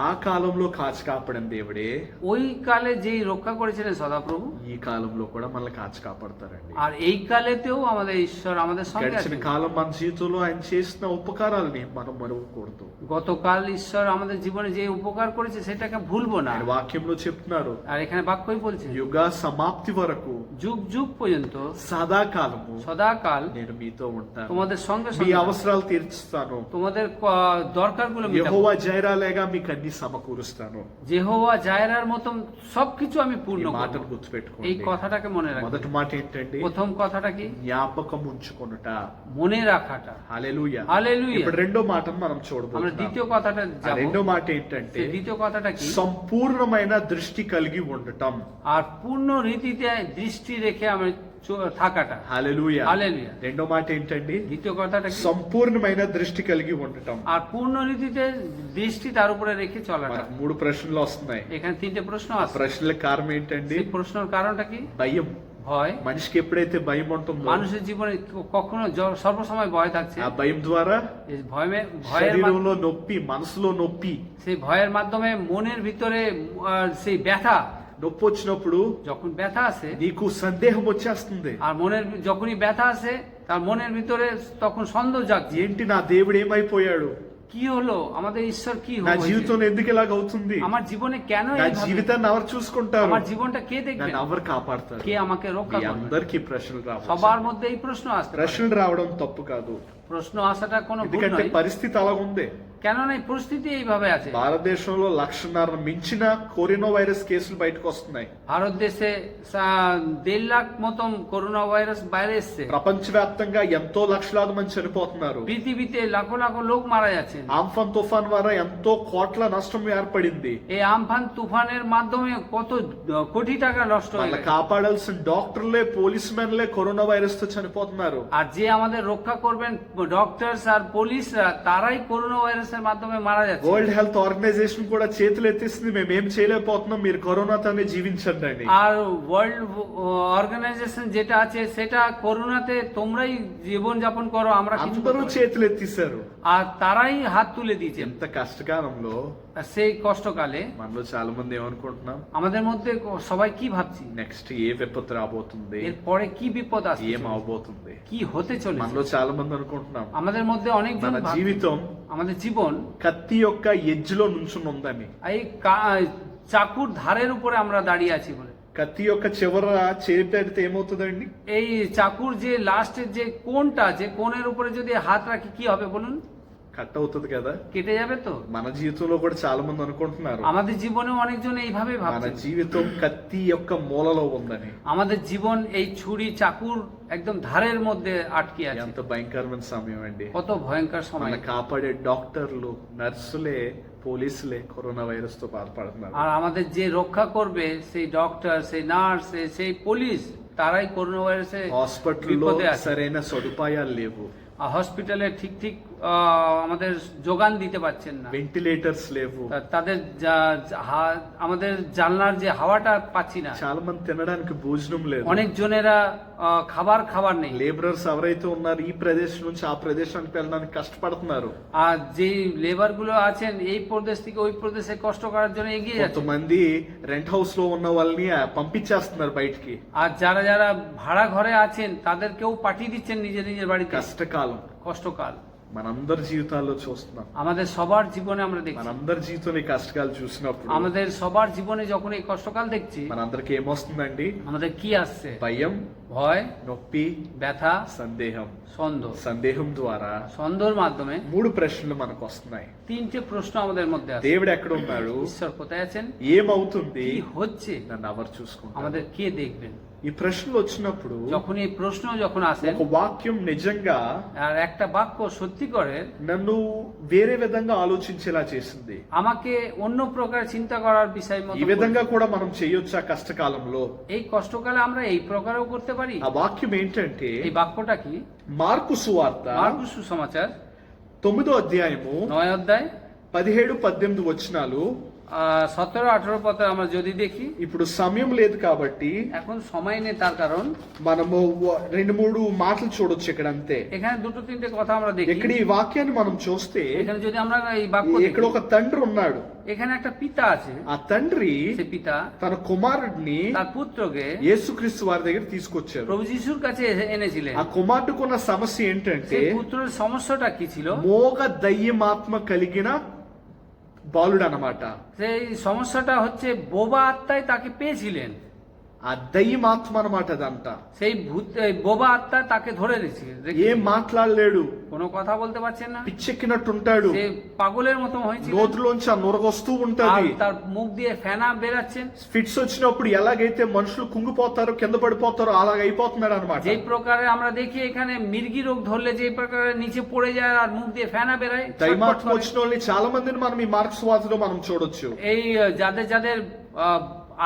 ఆ కాలంలో కాచి కాపాడిన దేవుడే ওই কালে যেই রক্ষা করেছিলেন সদাপ্রভু, ఈ కాలంలో కూడా మనల్ని కాచి కాపాడతారండి. আর এই কালেতেও আমাদের ঈশ্বর আমাদের সঙ্গে గడిచిన আছেন। కాలం మన జీవితంలో ఆయన చేసిన ఉపకారాలని మనం మరవకూడదు. গতকাল ঈশ্বর আমাদের জীবনে যে উপকার করেছে সেটাকে ভুলবো না। ఆయన వాక్యంలో చెప్తున్నారు, আর এখানে বাক্যই বলছে యుగ సమాప్తి వరకు যুগ যুগ পর্যন্ত సదాకాలము সদাকাল నేను మీతో ఉంటాను, তোমাদের সঙ্গে మీ সঙ্গে అవసరాలు తీర్చుతాను, তোমাদের দরকারগুলো মেটাবো। యెహోవా జైరాలేగా మీకు అన్ని సమకూరుస్తాను. যেহোয়া জায়রার মতন সবকিছু আমি ఈ পূর্ণ మాటను করব। এই గుర్తుపెట్టుకోండి. কথাটাকে মনে রাখবে। మొదటి మాట ఏంటండి? প্রথম কথাটা কি? జ్ఞాపకం ఉంచుకొనుట. মনে রাখাটা। హల్లెలూయా. হালেলুয়া। ఇప్పుడు రెండో మాటను మనం আমরা చూడబోతున్నాం. দ্বিতীয় কথাটা ఆ যাব। రెండో మాట ఏంటంటే সেই দ্বিতীয় কথাটা কি? సంపూర్ణమైన దృష్టి కలిగి ఉండటం. আর পূর্ণ রীতিতে দৃষ্টি রেখে আমি থাকাটা। హల్లెలూయా. হালেলুয়া। రెండో మాట ఏంటండి? দ্বিতীয় কথাটা কি? సంపూర్ణమైన దృష్టి కలిగి ఉండటం. আর পূর্ণ রীতিতে দৃষ্টি তার উপরে রেখে চলাটা। మనకు 3 ప్రశ్నలు వస్తున్నాయి. এখানে তিনটে প্রশ্ন ఆ আছে। ప్రశ్నల కారణం ఏంటండి? সেই প্রশ্নের কারণটা কি? భయం. ভয়। మనిషికి ఎప్పుడైతే భయం ఉంటుందో মানুষের জীবনে কখনো সর্বসময় ভয় থাকছে। ఆ భయం ద్వారా এই ভয়ের శరీరంలో నొప్పి, మనసులో నొప్పి, সেই ভয়ের মাধ্যমে মনের ভিতরে সেই ব্যথা, నొప్పి వచ్చినప్పుడు যখন ব্যথা আসে నీకు సందేహం వచ్చేస్తుంది. আর মনের যখনই ব্যথা আসে তার মনের ভিতরে তখন সন্দেহ জাগছে। ఏంటి నా దేవుడు ఏమైపోయాడు? কি হলো, আমাদের ঈশ্বর কি నా হলো, జీవితంలో ఎందుకు ఇలాగ అవుతుంది? আমার জীবনে কেন నా এইভাবে? జీవితాన్ని ఎవరు చూసుకుంటారు? আমার জীবনটা কে দেখবে, నన్ను ఎవరు కాపాడతారు? কে আমাকে রক্ষা మీ করবে? అందరికీ ప్రశ్నలు రావచ్చు. সবার মধ্যে এই প্রশ্ন আসতে পারে। ప్రశ్నలు రావడం తప్పు కాదు, প্রশ্ন আসাটা কোনো ভুল ఎందుకంటే নয়। పరిస్థితి అలా ఉంది. কেননা এই পরিস্থিতি এইভাবে আছে। భారతదేశంలో 1,500,000 మించిన కరోనా వైరస్ కేసులు బయటకు వస్తున్నాయి. ভারত দেশে 1.5 লাখ মতন করোনা ভাইরাস বাইরে এসছে। ప్రపంచవ్యాప్తంగా ఎంతో లక్షలాది మంది చనిపోతున్నారు. পৃথিবীতে লাখো লাখো লোক মারা যাচ্ছেন। ఆంఫాన్ తుఫాన్ ద్వారా ఎంతో కోట్ల నష్టం ఏర్పడింది. এই আমফান তুফানের মাধ্যমে কত কোটি টাকা নষ্ট হয়ে వాళ్ళ গেছে। కాపాడాల్సిన డాక్టర్లే, పోలీస్ మెన్లే కరోనా వైరస్ తో చనిపోతున్నారు. আর যে আমাদের রক্ষা করবেন ডক্টরস আর পুলিশরা, তারাই করোনা ভাইরাসের মাধ্যমে মারা যাচ্ছে। వరల్డ్ హెల్త్ ఆర్గనైజేషన్ కూడా చేతులు ఎత్తేసింది, మేము ఏం చేయలేకపోతున్నాం, మీరు కరోనాతోనే జీవించండి అని. আর ওয়ার্ল্ড অর্গানাইজেশন যেটা আছে সেটা করোনাতে তোমরাই জীবন যাপন করো, আমরা কিছু అందరూ করতে পারি না। చేతులు ఎత్తేసారు. আর তারাই হাত তুলে দিয়েছেন। ఎంత కష్టకాలంలో আর সেই কষ্টকালে మనలో చాలా మంది ఏమనుకుంటున్నాం? আমাদের মধ্যে সবাই কি ভাবছি, నెక్స్ట్ ఏ విపత్తు రాబోతుంది, এরপরে কি বিপদ আসছে, ఏం అవబోతుంది? কি হতে চলেছে। మనలో చాలా మంది అనుకుంటున్నాం আমাদের মধ্যে অনেকজন మన ভাবছে, జీవితం আমাদের জীবন కత్తి యొక్క ఎడ్జ్లో నుంచుని ఉందని. এই চাকুর ধারের উপরে আমরা দাঁড়িয়ে আছি বলে। కత్తి యొక్క చివర చేయి పెడితే ఏమవుతుందండి? এই চাকুর যে লাস্টের যে কোণটা আছে, কোণের উপরে যদি হাত রাখি কি হবে বলুন? కట్ అవుతుంది కదా. কেটে যাবে তো। మన జీవితంలో కూడా చాలా మంది అనుకుంటున్నారు আমাদের জীবনেও অনেকজন এইভাবে మన ভাবছে, జీవితం కత్తి యొక్క మూలలో ఉందని. আমাদের জীবন এই ছুরি চাকুর একদম ধারের মধ্যে আটকে আছে। ఎంత భయంకరమైన సమయం అండి. কত ভয়ঙ্কর সময়। మన కాపాడే డాక్టర్లు, నర్సులే, పోలీసులే కరోనా వైరస్ తో బాధపడుతున్నారు. আর আমাদের যে রক্ষা করবে সেই ডক্টর, সেই নার্স, সেই পুলিশ, তারাই করোনা ভাইরাসে హాస్పిటల్లో বিপদে আছে। సరైన సదుపాయాలు లేవు, হসপিটালে ঠিক ঠিক আমাদের যোগান দিতে পারছেন না, వెంటిలేటర్స్ లేవు, তাদের আমাদের জানলার যে হাওয়াটা পাচ্ছি না, చాలా మంది తినడానికి భోజనం లేదు, অনেক জনেরা খাবার নেই, లేబరర్స్ ఎవరైతే ఉన్నారు ఈ ప్రదేశం నుంచి ఆ ప్రదేశానికి వెళ్ళడానికి కష్టపడుతున్నారు, আর যে লেবার গুলো আছেন এই প্রদেশ থেকে ওই প্রদেশে কষ্ট করার জন্য এগিয়ে যাচ্ছে, కొంతమంది రెంట్ హౌస్ లో ఉన్న వాళ్ళని పంపించేస్తున్నారు బయటికి, আর যারা যারা ভাড়া ঘরে আছেন তাদেরকেও পাঠিয়ে দিচ্ছেন নিজের নিজের বাড়িতে। కష్టకాలం কষ্টকাল మనందరి జీవితాల్లో చూస్తున్నాం, আমাদের সবার জীবনে আমরা দেখছি, మనందరి జీవితంలో ఈ కష్టకాలు చూసినప్పుడు আমাদের সবার জীবনে যখন এই কষ্টকাল দেখছি మనందరికి ఏమొస్తుందండి? আমাদের কি আসছে? భయం, ভয়, నొప్పి, ব্যথা, సందేహం. সন্দেহ। సందేహం ద్వారా সন্দেহের মাধ্যমে 3 ప్రశ్నలు మనకు వస్తున్నాయి. তিনটে প্রশ্ন আমাদের মধ্যে আছে। దేవుడు ఎక్కడ ఉన్నాడు? ঈশ্বর কোথায় আছেন? ఏమవుతుంది? কি হচ্ছে? నన్ను ఎవరు చూసుకుంటారు? আমাদের কে দেখবেন? ఈ ప్రశ్నలు వచ్చినప్పుడు যখন এই প্রশ্ন যখন আসে ఒక వాక్యం నిజంగా আর একটা বাক্য সত্যি করে నన్ను వేరే విధంగా ఆలోచించేలా చేసింది. আমাকে অন্য প্রকার চিন্তা করার বিষয় মতো ఈ విధంగా కూడా మనం చేయొచ్చు ఆ కష్టకాలంలో. এই কষ্টকালে আমরা এই প্রকারও করতে পারি। ఆ వాక్యం ఏంటంటే এই বাক্যটা কি? మార్కు సువార్త মার্কুস সুসমাচার 9వ అధ్యాయము 9 অধ্যায় 17-18 వచనాలు. 17-18 পথে আমরা যদি দেখি, ఇప్పుడు సమయం లేదు కాబట్టి এখন সময় নেই তার কারণ మనము 2-3 మాటలు చూడొచ్చు ఇక్కడ అంతే. এখানে দুটো তিনটে কথা আমরা দেখি। ఇక్కడ ఈ వాక్యాన్ని మనం చూస్తే এখানে যদি আমরা এই বাক্য ఇక్కడ দেখি, ఒక తండ్రి ఉన్నాడు. এখানে একটা পিতা আছে, ఆ తండ్రి সে পিতা తన కుమారుడిని তার పుత్রকে యేసుక్రీస్తు వారి దగ్గర తీసుకొచ్చారు. প্রভু যিশুর কাছে এনেছিলেন। ఆ కుమారుడికున్న సమస్య ఏంటంటే সেই পুত্রের সমস্যাটা কি ছিল? మోగ దయ్యమాత్మ కలిగిన బాలుడు అన్నమాట. সেই সমস্যাটা হচ্ছে বোবা আত্মায় তাকে পেয়েছিলেন। ఆ దయ్యమాత్మ అన్నమాట అదంతా. সেই ভূত এই বোবা আত্মা তাকে ধরে রেখেছে, ఏం మాట్లాడలేడు, কোনো কথা বলতে পারছেন না, పిచ్చెక్కినట్టుంటాడు, সে পাগলের মতো হয়েছিল, నోటిలోంచి ఆ నురగొస్తూ আর ఉంటది. তার মুখ দিয়ে ফেনা বেরাচ্ছেন। ఫిట్స్ వచ్చినప్పుడు ఎలాగైతే మనుషులు కుంగిపోతారో కింద పడిపోతారో అలాగ అయిపోతున్నాడు అనమాట. যে প্রকারে আমরা দেখি এখানে মির্গি রোগ ধরলে যে প্রকারে নিচে পড়ে যায় আর মুখ দিয়ে ফেনা বেরায়, దైమాత్మ వచ్చిన వాళ్ళని చాలా మందిని మనం ఈ మార్క్స్ వార్తలో మనం చూడొచ్చు. এই যাদের যাদের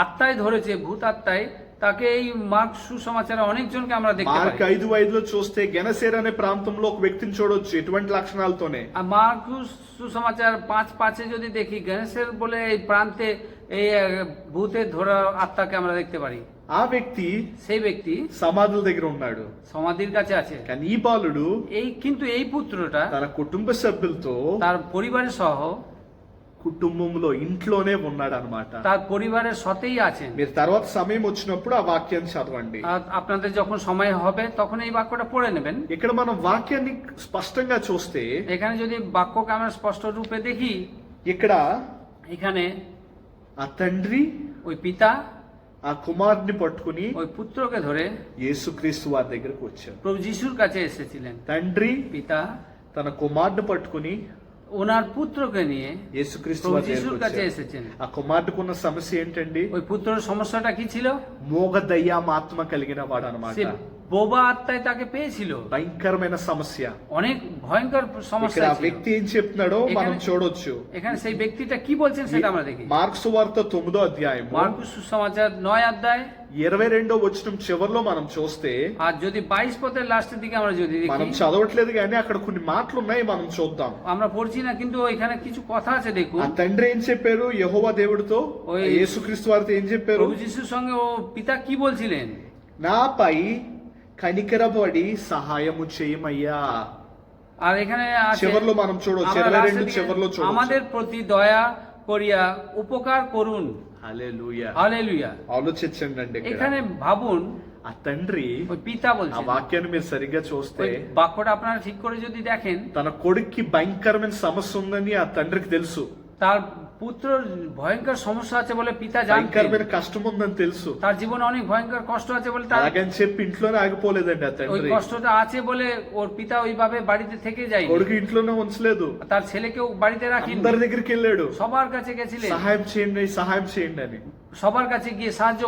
আত্মায় ধরেছে, ভূত আত্মায়, তাকে এই মার্ক সুসমাচারে অনেকজনকে আমরা দেখতে మార్క్ পাই। 5:5 చూస్తే గెనసేర్ అనే ప్రాంతంలో ఒక వ్యక్తిని చూడొచ్చు ఎటువంటి లక్షణాలతోనే. আর মার্ক সুসমাচার 5:5 যদি দেখি, গণেশের বলে এই প্রান্তে এই ভূতের ধরা আত্মাকে আমরা দেখতে পারি। ఆ వ్యక్తి সেই ব্যক্তি సమాధుల దగ్గర ఉన్నాడు. সমাধির কাছে আছে। కానీ ఈ బాలుడు কিন্তু এই పుత్రుটা తన కుటుంబ సభ్యులతో তার পরিবারের সহ, కుటుంబంలో ఇంట్లోనే ఉన్నాడు అనమాట. তার পরিবারের সাথেই আছেন। మీరు తర్వాత సమయం వచ్చినప్పుడు ఆ వాక్యాన్ని చదవండి. আর আপনাদের যখন সময় হবে তখন এই বাক্যটা পড়ে নেবেন। ఇక్కడ మనం వాక్యాన్ని స్పష్టంగా చూస్తే এখানে যদি বাক্যকে আমরা স্পষ্ট রূপে দেখি, ఇక్కడ এখানে ఆ తండ్రి ওই পিতা ఆ కుమారుడిని పట్టుకుని ওই পুত্রকে ধরে యేసుక్రీస్తు వారి దగ్గరకు వచ్చారు. প্রভু যিশুর কাছে এসেছিলেন। తండ్రి পিতা తన కుమారుడిని పట్టుకుని ওনার পুত্রকে নিয়ে యేసుక్రీస్తు প্রভু వారి যিশুর దగ్గరకు কাছে వచ్చారు. এসেছেন। ఆ కుమారుడికున్న సమస్య ఏంటండి? ওই পুত্রের সমস্যাটা কি ছিল? మోగ దయ్యామాత్మ కలిగిన వాడు সে అనమాట. বোবা আত্মায় তাকে পেয়েছিল। భయంకరమైన సమస్య. অনেক ভয়ঙ্কর ఇక్కడ সমস্যা ఆ ছিল। వ్యక్తి ఏం చెప్తున్నాడో మనం చూడొచ్చు. এখানে সেই ব্যক্তিটা কি বলছেন সেটা আমরা দেখি। మార్క్స్ వార్త 9వ అధ్యాయము মার্কুস সুসমাচার 9 অধ্যায় 22వ వచనం చివరిలో మనం చూస్తే, আর যদি 22 পদের লাস্টের দিকে আমরা যদি మనం দেখি, చదవట్లేదు కానీ అక్కడ కొన్ని మాటలు ఉన్నాయి, మనం చూద్దాం. আমরা పড়ছি না কিন্তু এখানে কিছু কথা আছে দেখুন। ఆ తండ్రి ఏం చెప్పారు యెహోవా దేవుడితో? ఓయ్ యేసుక్రీస్తు వారితో ఏం చెప్పారు? প্রভু যিশুর সঙ্গে ও পিতা কি বলছিলেন? నాపై కనికరపడి సహాయము చేయమయ్యా. আর এখানে আছে, చివర్లో మనం చూడొచ్చు, আমরা 22 লাস্টের দিকে, చివర్లో చూడొచ్చు. আমাদের প্রতি দয়া করিয়া উপকার করুন। హల్లెలూయా. হালেলুয়া। ఆలోచించండి అండి. এখানে ভাবুন, ఆ తండ్రి ওই পিতা ఆ বলছেন, వాక్యాన్ని మీరు సరిగ్గా చూస్తే ওই বাক্যটা আপনারা ঠিক করে যদি দেখেন, తన కొడుక్కి భయంకరమైన సమస్య ఉందని ఆ తండ్రికి తెలుసు. তার পুত্র ভয়ঙ্কর সমস্যা আছে বলে পিতা জানতেন, భయంకరమైన కష్టం ఉందని తెలుసు. তার জীবনে অনেক ভয়ঙ্কর কষ্ট আছে বলে তার అలాగని చెప్పి ఇంట్లోనే ఆగిపోలేదండి ఆ ওই తండ్రి. কষ্টটা আছে বলে ওর পিতা ওইভাবে বাড়িতে থেকে যায়, కొడుకు ఇంట్లోనే ఉంచలేదు, তার ছেলেকেও বাড়িতে রাখেন, అందరి దగ్గరికి వెళ్ళాడు. সবার কাছে গেছিলেন, సహాయం చేయండి సహాయం చేయండి అని. সবার কাছে গিয়ে সাহায্য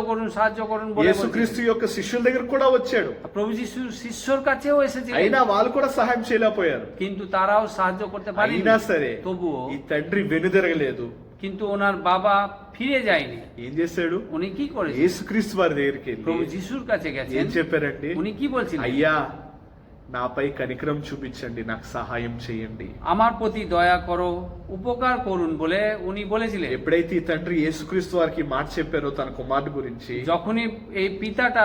করুন বলে యేసుక్రీస్తు యొక్క శిష్యుల దగ్గర కూడా వచ్చాడు. বলছিলেন। প্রভু যিশুর শিষ্যর কাছেও এসেছিলেন, అయినా వాళ్ళు కూడా సహాయం చేయలేకపోయారు. কিন্তু তারাও সাহায্য করতে পারেনি। అయినా సరే তবুও ఈ తండ్రి వెనుదిరగలేదు. কিন্তু ওনার বাবা ফিরে যায়নি। ఏం చేశాడు? উনি কি করেছেন? యేసుక్రీస్తు వారి దగ్గరికి প্রভু వెళ్ళి যিশুর কাছে ఏం গেছেন। చెప్పారండి? উনি কি বলছিলেন? అయ్యా నాపై కనికరం చూపించండి, నాకు సహాయం చేయండి. আমার প্রতি দয়া করো, উপকার করুন বলে উনি বলেছিলেন। ఎప్పుడైతే ఈ తండ్రి యేసుక్రీస్తు వారికి ఈ మాట చెప్పారో తన కుమారుడు గురించి, যখনই এই পিতাটা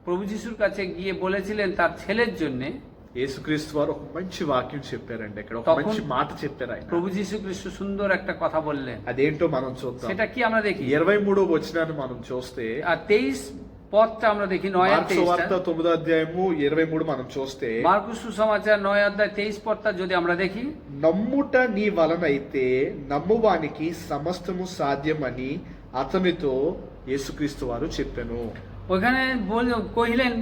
প্রভু যিশুর কাছে গিয়ে বলেছিলেন তার ছেলের জন্য, యేసుక్రీస్తు వారు ఒక మంచి వాక్యం చెప్పారండి. ఇక్కడ ఒక তখন మంచి మాట చెప్పారు ఆయన. প্রভু যীশু খ্রিস্ট সুন্দর একটা কথা বললেন। అదేంటో మనం చూద్దాం. সেটা কি আমরা দেখি? 23వ వచనాన్ని మనం చూస్తే, আর 23 পদটা আমরা দেখি, 9 আর మార్కు సువార్త 23। 9వ అధ్యాయము 23 మనం చూస్తే, మార్కు సుసమాచార 9 అధ్యాయ 23 పদটা যদি আমরা দেখি, నమ్ముట నీ వలనైతే నమ్మువానికి సమస్తము సాధ్యమని అతనితో యేసుక్రీస్తు వారు చెప్పెను. ওখানে কহিলেন,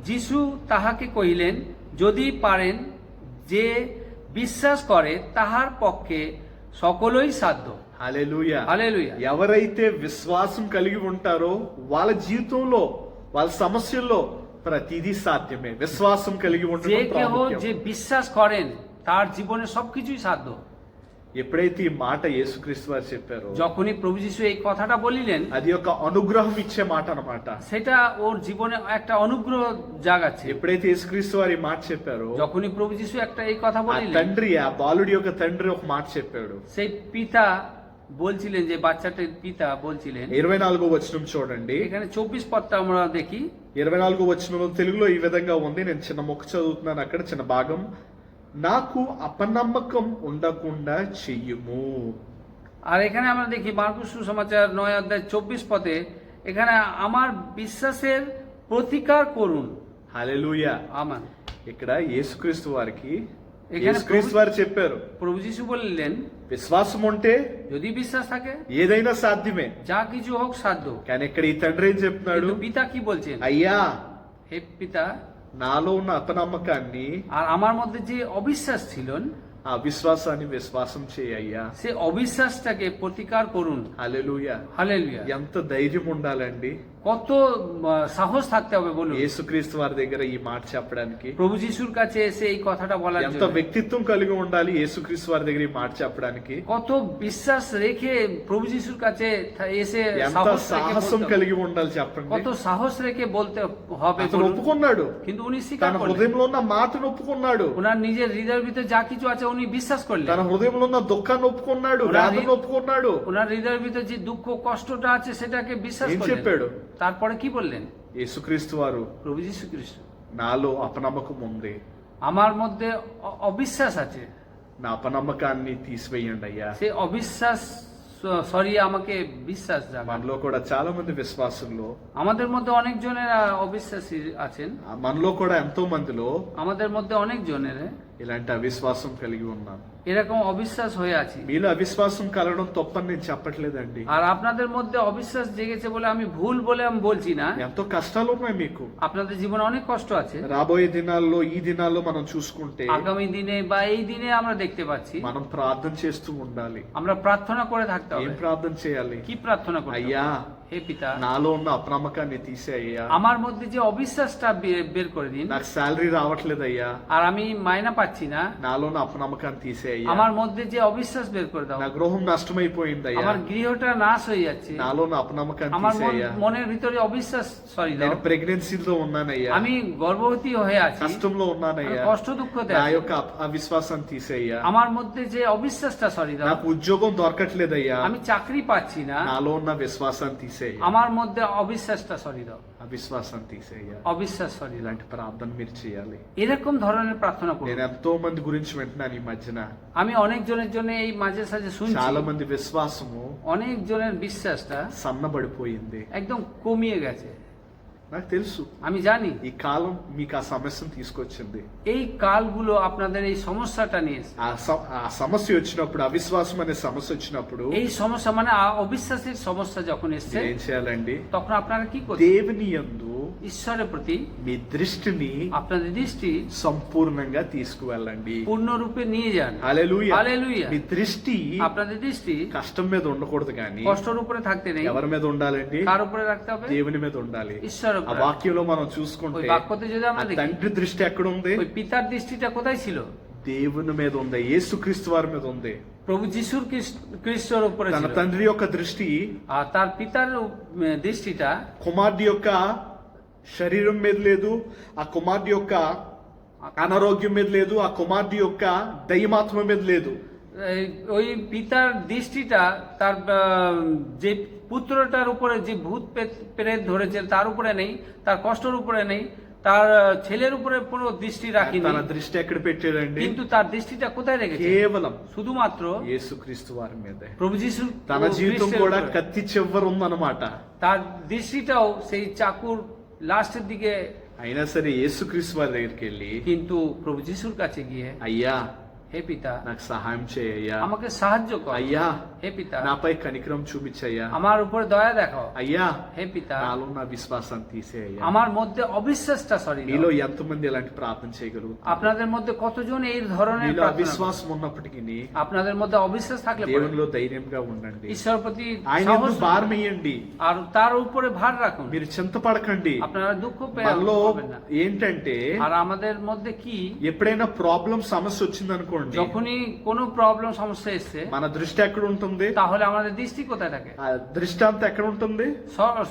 যিশু তাহাকে কহিলেন, যদি পারেন, যে বিশ্বাস করে তাহার পক্ষে সকলই সাধ্য। హల్లెలూయా. హల్లెలూయా। ఎవరైతే విశ్వాసం కలిగి ఉంటారో వాళ్ళ జీవితంలో, వాళ్ళ సమస్యల్లో ప్రతిదీ సాధ్యమే. విశ్వాసం కలిగి যে ఉండడం কেহ ప్రాముఖ్యం. যে বিশ্বাস করেন তার জীবনে সবকিছুই সাধ্য। ఎప్పుడైతే ఈ మాట యేసుక్రీస్తు వారు చెప్పారో, যখনই প্রভু যিশু এই কথাটা বলিলেন, అది ఒక అనుగ్రహం ఇచ్చే మాట అన్నమాట. সেটা ওর জীবনে একটা অনুগ্রহ জাগাচ্ছে। ఎప్పుడైతే యేసుక్రీస్తు వారు ఈ మాట చెప్పారో, যখনই প্রভু যিশু একটা এই কথা ఆ বলিলেন, తండ్రి, ఆ బాలుడి యొక్క తండ్రి ఒక మాట చెప్పాడు. সেই পিতা বলছিলেন, যে বাচ্চাটির পিতা বলছিলেন। 24వ వచనం చూడండి. এখানে 24 পদটা আমরা দেখি। 24వ వచనంలో తెలుగులో ఈ విధంగా ఉంది. నేను చిన్న మొక్క చదువుతున్నాను, అక్కడ చిన్న భాగం. నాకు అపనమ్మకం ఉండకుండా చెయ్యుము. আর এখানে আমরা দেখি মার্কুস সুসমাচার 9 অধ্যায় 24 পদে, এখানে আমার বিশ্বাসের প্রতিকার করুন। హల్లెలూయా. আমান। ఇక్కడ యేసుక్రీస్తు వారికి এখানে యేసుక్రీస్తు వారు చెప్పారు, প্রভু যিশু বললেন, విశ్వాసం ఉంటే যদি বিশ্বাস থাকে ఏదైనా సాధ్యమే. যা কিছু হোক সাধ্য। కానీ ఇక్కడ ఈ తండ్రి ఏం చెప్తున్నాడు? কিন্তু পিতা কি বলছেন? అయ్యా, হে পিতা, నాలో ఉన్న అపనమ్మకాన్ని, আর আমার মধ্যে যে অবিশ্বাস ছিল, ఆ విశ్వాసాన్ని విశ్వాసం చేయ్యా. সে অবিশ্বাসটাকে প্রতিকার করুন। హల్లెలూయా. হালেলুয়া। ఎంత ధైర్యం ఉండాలండి কত সাহস থাকতে হবে বলুন యేసుక్రీస్తు వారి దగ్గర ఈ మాట చెప్పడానికి. প্রভু যিশুর কাছে এসে এই কথাটা বলার ఎంత জন্য। వ్యక్తిత్వం కలిగి ఉండాలి యేసుక్రీస్తు వారి దగ్గర ఈ మాట చెప్పడానికి. কত বিশ্বাস রেখে প্রভু যিশুর কাছে এসে ఎంత সাহস রেখে సాహసం বলতে হবে। కలిగి ఉండాలి చెప్పండి. কত সাহস রেখে বলতে হবে అతను বলুন। ఒప్పుకున్నాడు, কিন্তু উনি স্বীকার తన করলেন, హృదయంలో ఉన్న మాటను ఒప్పుకున్నాడు, ওনার নিজের হৃদয়ের ভিতরে যা কিছু আছে উনি বিশ্বাস করলেন। తన హృదయంలో ఉన్న దుఃఖాన్ని ఒప్పుకున్నాడు, ওনার వేదనను ఒప్పుకున్నాడు. ওনার হৃদয়ের ভিতরে যে দুঃখ কষ্টটা আছে সেটাকে বিশ্বাস ఏం করলেন। చెప్పాడు? তারপরে কি বললেন? యేసుక్రీస్తు వారు, প্রভু যীশু খ্রিস্ট, నాలో అపనమ్మకం ఉంది, আমার মধ্যে অবিশ্বাস আছে, నా అపనమ్మకాన్ని తీసివేయండి అయ్యా. সেই অবিশ্বাস সরিয়ে আমাকে বিশ্বাস জাগান। మనలో కూడా చాలా మంది విశ్వాసుల్లో, আমাদের মধ্যে অনেক জনের অবিশ্বাসী আছেন, మనలో కూడా ఎంతో మందిలో আমাদের মধ্যে অনেক জনের ఇలాంటి అవిశ్వాసం కలిగి ఉన్నాను. এরকম অবিশ্বাস হয়ে আছে। మీలో అవిశ్వాసం కలగడం తప్పని నేను చెప్పట్లేదండి. আর আপনাদের মধ্যে অবিশ্বাস জেগেছে বলে আমি ভুল বলে আমি বলছি না। ఎంతో కష్టాలు ఉన్నాయి మీకు. আপনাদের জীবনে অনেক কষ্ট আছে। రాబోయే దినాల్లో, ఈ దినాల్లో మనం చూసుకుంటే আগামী দিনে বা এই দিনে আমরা দেখতে পাচ্ছি, మనం ప్రార్థన చేస్తూ ఉండాలి. আমরা প্রার্থনা করে থাকতে ఏం হবে। ప్రార్థన చేయాలి? কি প্রার্থনা করতে হবে? అయ్యా, হে পিতা, నాలో ఉన్న అప్రమకాన్ని తీసేయ్యా. আমার মধ্যে যে অবিশ্বাসটা বের করে দিন। నాకు శాలరీ రావట్లేదయ్యా, আর আমি মাইনা পাচ্ছি না, నాలో ఉన్న అప్రమకాన్ని తీసేయ్యా. আমার মধ্যে যে অবিশ্বাস বের করে দাও। నా గృహం నష్టమైపోయిందయ్యా, আমার গৃহটা নাশ হয়ে যাচ্ছে। నాలో ఉన్న అపనమ్మకాన్ని আমার తీసేయ్యా. মনের ভিতরে অবিশ্বাস সরিয়ে দাও। నేను ప్రెగ్నెన్సీలో ఉన్నానయ్యా, আমি গর্ভবতী হয়ে আছি, కష్టంలో ఉన్నానయ్యా, কষ্ট দুঃখতে నా আছি। యొక్క అవిశ్వాసాన్ని తీసేయ్యా. আমার মধ্যে যে অবিশ্বাসটা সরিয়ে দাও। నాకు ఉద్యోగం దొరకట్లేదయ్యా, আমি চাকরি পাচ্ছি না, నాలో ఉన్న విశ్వాసాన్ని తీసేయ్యా. আমার মধ্যে অবিশ্বাসটা সরিয়ে দাও। అవిశ్వాసాన్ని తీసేయ్యా. অবিশ্বাস সরিয়ে দাও। ఇలాంటి ప్రార్థన మీరు చేయాలి. এরকম ধরনের প্রার্থনা করুন। నేను ఎంతో మంది గురించి వింటున్నాను ఈ మధ్యన. আমি অনেক জনের জন্য এই মাঝে সাঝে শুনছি, చాలా మంది విశ్వాసము অনেক জনের বিশ্বাসটা సన్నబడిపోయింది. একদম কমিয়ে গেছে। నాకు తెలుసు, আমি জানি ఈ కాలం మీకు ఆ సమస్యను తీసుకొచ్చింది. এই కాলগুলো আপনাদের এই সমস্যাটা নিয়ে এসেছে। ఆ సమస్య వచ్చినప్పుడు, అవిశ్వాసం అనే సమస్య వచ్చినప్పుడు এই সমস্যা মানে অবিশ্বাসের সমস্যা যখন এসছে, మీరు ఏం చేయాలండి? তখন আপনারা কি করবেন? దేవుని యందు ঈশ্বরের প্রতি మీ దృష్టిని আপনাদের দৃষ্টি సంపూర్ణంగా తీసుకువెళ్ళండి. পূর্ণরূপে নিয়ে যান। హల్లెలూయా. হালেলুয়া। మీ దృష్టి আপনাদের দৃষ্টি కష్టం మీద ఉండకూడదు కానీ কষ্টের উপরে থাকতে নেই, ఎవరి మీద ఉండాలండి? কার উপরে রাখতে হবে? దేవుని మీద ఉండాలి. ঈশ্বরের ఆ উপরে। వాక్యంలో మనం ওই చూసుకుంటే বাক্যতে যদি ఆ আমরা দেখি, తండ్రి దృష్టి ఎక్కడ ఉంది? ওই পিতার দৃষ্টিটা কোথায় ছিল? దేవుని మీద ఉంది, యేసుక్రీస్తు వారి మీద ఉంది. প্রভু যিশুর খ্রিস্টর উপরে తన ছিল। తండ్రి యొక్క దృష్టి আর তার পিতার দৃষ্টিটা కుమారుడి యొక్క శరీరం మీద లేదు, ఆ కుమారుడి యొక్క అనారోగ్యం మీద లేదు, ఆ కుమారుడి యొక్క దైవాత్మ మీద లేదు. ওই পিতার দৃষ্টিটা তার যে পুত্রটার উপরে যে ভূত প্রেত ধরেছে তার উপরে নেই, তার কষ্টের উপরে নেই, তার ছেলের উপরে পুরো দৃষ্টি রাখিনি, తన దృష్టి ఎక్కడ పెట్టాడండి? কিন্তু তার দৃষ্টিটা কোথায় রেখেছে? కేవలం শুধুমাত্র యేసుక్రీస్తు వారి మీదే. প্রভু যিশু తన జీవితం కూడా కత్తి చివరి ఉందన్నమాట. তার దృষ্টিটাও সেই চাকুর লাস্টের দিকে, అయినా సరే యేసుక్రీస్తు వారి దగ్గరికి వెళ్ళి, কিন্তু প্রভু যিশুর কাছে গিয়ে, అయ్యా হে পিতা నాకు సహాయం చేయ్యా, আমাকে সাহায্য কর, అయ్యా হে পিতা నాపై కనికరం చూపించయ్యా, আমার উপরে দয়া দেখাও, అయ్యా হে পিতা నాలో నా విశ్వాసాన్ని తీసేయ్యా. আমার মধ্যে অবিশ্বাসটা সরিয়ে మీలో দাও। ఎంతమంది ఇలాంటి ప్రార్థన చేయగలుగుతారు? আপনাদের মধ্যে কতজন এই ধরনের మీలో প্রার্থনা అవిశ్వాసం ఉన్నప్పటికీ করে? আপনাদের মধ্যে অবিশ্বাস থাকলে পরে దేవునిలో ధైర్యంగా ఉండండి. ঈশ্বরের প্রতি ఆయన সাহস యందు భారం వేయండి. আর তার উপরে ভার রাখুন। మీరు చింతపడకండి. আপনারা দুঃখ మనలో পাবেন না। ఏంటంటే আর আমাদের মধ্যে কি, ఎప్పుడైనా ప్రాబ్లం సమస్య వచ్చిందనుకోండి, যখনই কোনো প্রবলেম সমস্যা এসছে, మన దృష్టి ఎక్కడ ఉంటుంది? তাহলে আমাদের দৃষ্টি কোথায় থাকে? ఆ దృష్టాంతం ఎక్కడ ఉంటుంది?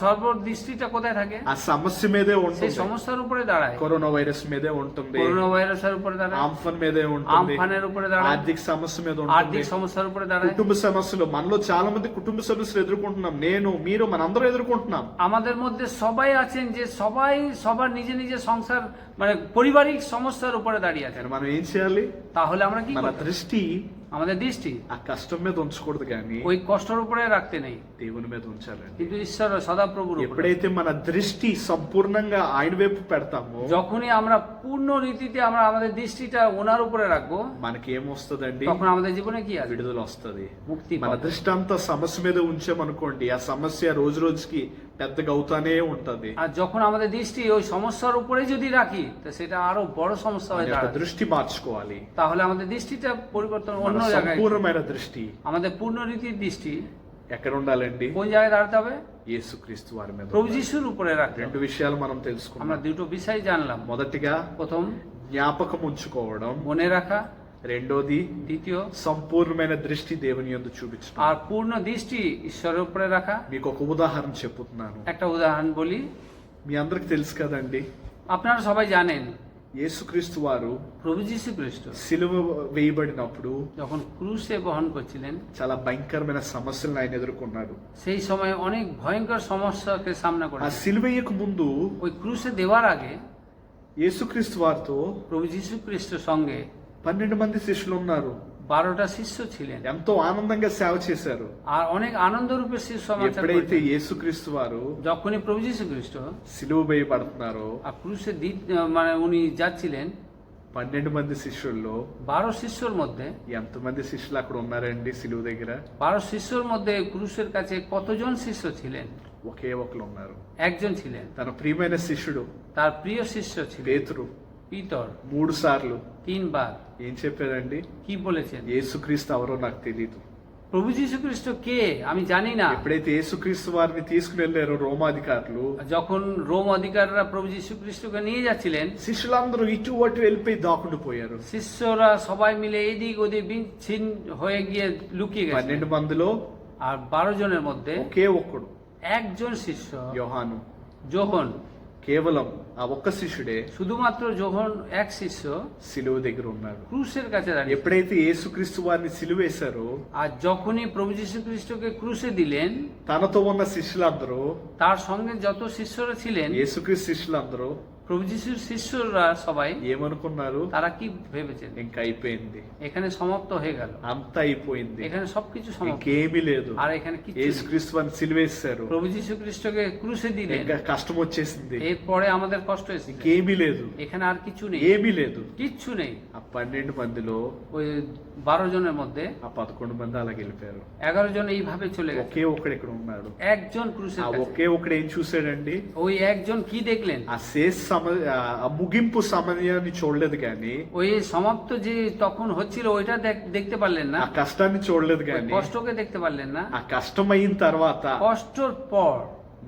সর্বদৃষ্টিটা কোথায় থাকে? ఆ సమస్య మీదే সেই ఉంటుంది. সমস্যার উপরে দাঁড়ায়। కరోనా వైరస్ మీదే ఉంటుంది, করোনা ভাইরাসের উপরে দাঁড়ায়, ఆంఫన్ మీదే ఉంటుంది, আমফানের উপরে দাঁড়ায়, ఆర్థిక సమస్య మీద আর্থিক ఉంటుంది, সমস্যার উপরে দাঁড়ায়। కుటుంబ సమస్యలు. మనలో చాలా మంది కుటుంబ సమస్యలు ఎదుర్కొంటున్నాం. నేను, మీరు, మనందరం ఎదుర్కొంటున్నాం. আমাদের মধ্যে সবাই আছেন যে সবাই সবার নিজে নিজে সংসার মানে পারিবারিক সমস্যার উপরে দাঁড়িয়ে আছেন। కానీ మనం ఏం చేయాలి? তাহলে আমরা কি మన করব? దృష్టి আমাদের দৃষ্টি ఆ కష్టం మీద ఉంచకూడదు, కానీ ওই কষ্টের উপরে রাখতে নেই, దేవుని మీద ఉంచాలండి. কিন্তু ঈশ্বর সদাপ্রভুর উপরে। ఎప్పుడైతే మన దృష్టి సంపూర్ణంగా ఆయన వైపు పెడతామో, যখনই আমরা পূর্ণ রীতিতে আমরা আমাদের দৃষ্টিটা ওনার উপরে রাখবো, మనకి ఏమొస్తుందండి? তখন আমাদের জীবনে কি আসবে? విడుదల వస్తుంది. মুক্তি మన পাবো। దృష్టి అంతా సమస్య మీద ఉంచామనుకోండి, ఆ సమస్య రోజు రోజుకి పెద్దగా అవుతానే ఉంటది. আর যখন আমাদের দৃষ্টি ওই সমস্যার উপরে যদি রাখি, তো সেটা আরো বড় সমস্যা మన হয়ে యొక్క দাঁড়ায়। దృష్టి మార్చుకోవాలి. তাহলে আমাদের দৃষ্টিটা পরিবর্তন మన অন্য জায়গায়, సంపూర్ణమైన దృష్టి আমাদের পূর্ণ রীতির দৃষ্টি ఎక్కడ ఉండాలండి? কোন জায়গায় দাঁড়াতে হবে? యేసుక్రీస్తు వారి మీద প্রভু ఉండాలి. যিশুর উপরে রাখতে రెండు হবে। విషయాలు మనం আমরা తెలుసుకున్నాం. দুটো বিষয় জানলাম। మొదటిగా প্রথম జ్ఞాపకం ఉంచుకోవడం, মনে রাখা, రెండోది দ্বিতীয় సంపూర్ణమైన దృష్టి దేవుని యందు చూపించడం. আর পূর্ণ দৃষ্টি ঈশ্বরের উপরে রাখা। మీకు ఒక ఉదాహరణ చెప్పుతున్నాను. একটা উদাহরণ বলি, మీ అందరికి తెలుసు కదండి, আপনারা সবাই জানেন యేసుక్రీస్తు వారు প্রভু যীশু খ্রিস্ট సిలువ వేయబడినప్పుడు যখন ক্রুশে বহন করছিলেন, చాలా భయంకరమైన సమస్యలను ఆయన ఎదుర్కొన్నాడు. সেই সময় অনেক ভয়ঙ্কর সমস্যাকে সামনা ఆ করে। సిలువయ్యకు ముందు ওই ক্রুশে দেওয়ার আগে యేసుక్రీస్తు వారితో প্রভু যীশু খ্রিস্টের সঙ্গে 12 మంది శిష్యులు ఉన్నారు. 12টা শিষ্য ছিলেন, ఎంతో ఆనందంగా సేవ చేశారు. আর অনেক আনন্দ রূপে শিষ্য সমাচার ఎప్పుడైతే করেছেন। యేసుక్రీస్తు వారు যখনই প্রভু যীশু খ্রিস্ট సిలువ వేయబడుతున్నారో, আর ক্রুশে মানে উনি যাচ্ছিলেন, 12 మంది శిష్యుల్లో 12 শিষ্যর মধ্যে, ఎంతమంది శిష్యులు అక్కడ ఉన్నారండి సిలువ దగ్గర? 12 শিষ্যর মধ্যে ক্রুশের কাছে কতজন শিষ্য ছিলেন? ఒకే ఒకరు ఉన్నారు. একজন ছিলেন। తన ప్రియమైన శిష్యుడు তার প্রিয় শিষ্য ছিলেন పేతురు পিতর। 3 సార్లు 3 বার ఏం చెప్పాడండి? কি বলেছেন? యేసుక్రీస్తు ఎవరో నాకు తెలియదు. প্রভু যীশু খ্রিস্ট কে আমি জানি না। ఎప్పుడైతే యేసుక్రీస్తు వారిని తీసుకుని వెళ్ళారో రోమాధికారులు, যখন রোম অধিকাররা প্রভু যীশু খ্রিস্টকে নিয়ে যাচ্ছিলেন, శిష్యులందరూ ఇటు అటు వెళ్ళిపోయి దాక్కుండి పోయారు. শিষ্যরা সবাই মিলে এদিক ওদিক বিচ্ছিন্ন হয়ে গিয়ে লুকিয়ে গেছে। 12 మందిలో আর 12 জনের মধ্যে ఒకే ఒక్కడు একজন শিষ্য యోహాను, যোহন, కేవలం ఆ ఒక్క శిష్యుడే শুধুমাত্র যোহন এক শিষ্য సిలువ దగ్గర ఉన్నాడు. ক্রুশের কাছে দাঁড়িয়ে। ఎప్పుడైతే యేసుక్రీస్తు వారిని సిలువేశారో, আর যখনই প্রভু যীশু খ্রিস্টকে ক্রুশে দিলেন, తనతో ఉన్న శిష్యులందరూ, তার সঙ্গে যত শিষ্যরা ছিলেন, యేసుక్రీస్తు శిష్యులందరూ প্রভু যীশুর শিষ্যরা সবাই ఏమనుకున్నారు? তারা কি ভেবেছেন? ఇంకా అయిపోయింది, এখানে সমাপ্ত হয়ে গেল, అంతా అయిపోయింది, এখানে সবকিছু সমাপ্ত, ఇంకేమీ లేదు. আর এখানে কিছু নেই। యేసుక్రీస్తు వారిని సిలువేశారు, প্রভু যীশু খ্রিস্টকে ক্রুশে দিলেন, ఇంకా కష్టం వచ్చేసింది, এরপরে আমাদের কষ্ট এসেছে, ఇంకేమీ లేదు, এখানে আর কিছু নেই, ఏమీ లేదు. কিচ্ছু নেই। ఆ 12 మందిలో ওই 12 জনের মধ্যে ఆ 11 మంది అలాగ వెళ్ళిపోయారు. 11 জন এইভাবে চলে গেছে। ఒకే ఒకడు ఇక్కడ ఉన్నాడు. একজন ক্রুশের ఆ কাছে। ఒకే ఒకడు ఏం చూశాడండి? ওই একজন কি দেখলেন? ఆ ఆ ముగింపు సమయాన్ని చూడలేదు కానీ, ওই সমাপ্ত যে তখন হচ্ছিল ওইটা দেখতে পারলেন না, ఆ కష్టాన్ని చూడలేదు ওই కానీ, কষ্টকে দেখতে পারলেন না। ఆ కష్టం అయిన తర్వాత কষ্টর পর